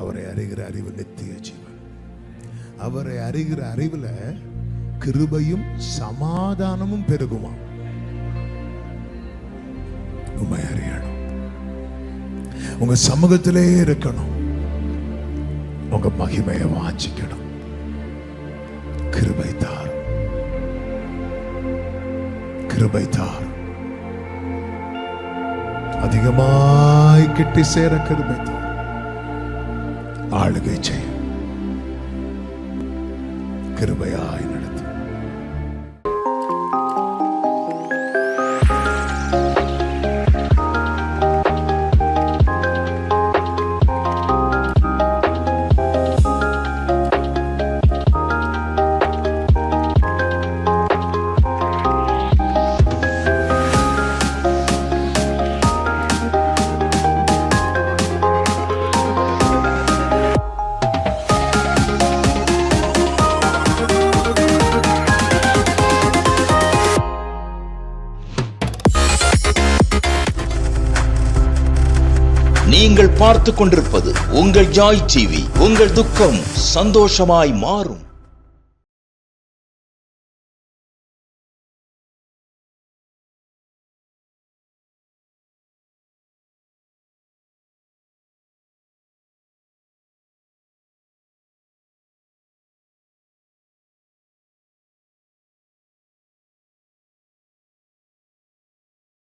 Speaker 2: அவரை அறிகிற அறிவு நித்திய ஜீவன். அவரை அறிகிற அறிவுல கிருபையும் சமாதானமும் பெருகுமா. உண்மை அறியணும், உங்க சமூகத்திலே இருக்கணும், உங்க மகிமையை வாஞ்சிக்கணும். கிருபை தார், கிருபை தார். அதிகமாய் கிட்டி சேர கிருபை தார். ஆளுகை செய்யும், கிருபையாய் நடத்தும்.
Speaker 3: நீங்கள் பார்த்துக் கொண்டிருப்பது உங்கள் ஜாய் டிவி. உங்கள் துக்கம் சந்தோஷமாய் மாறும்.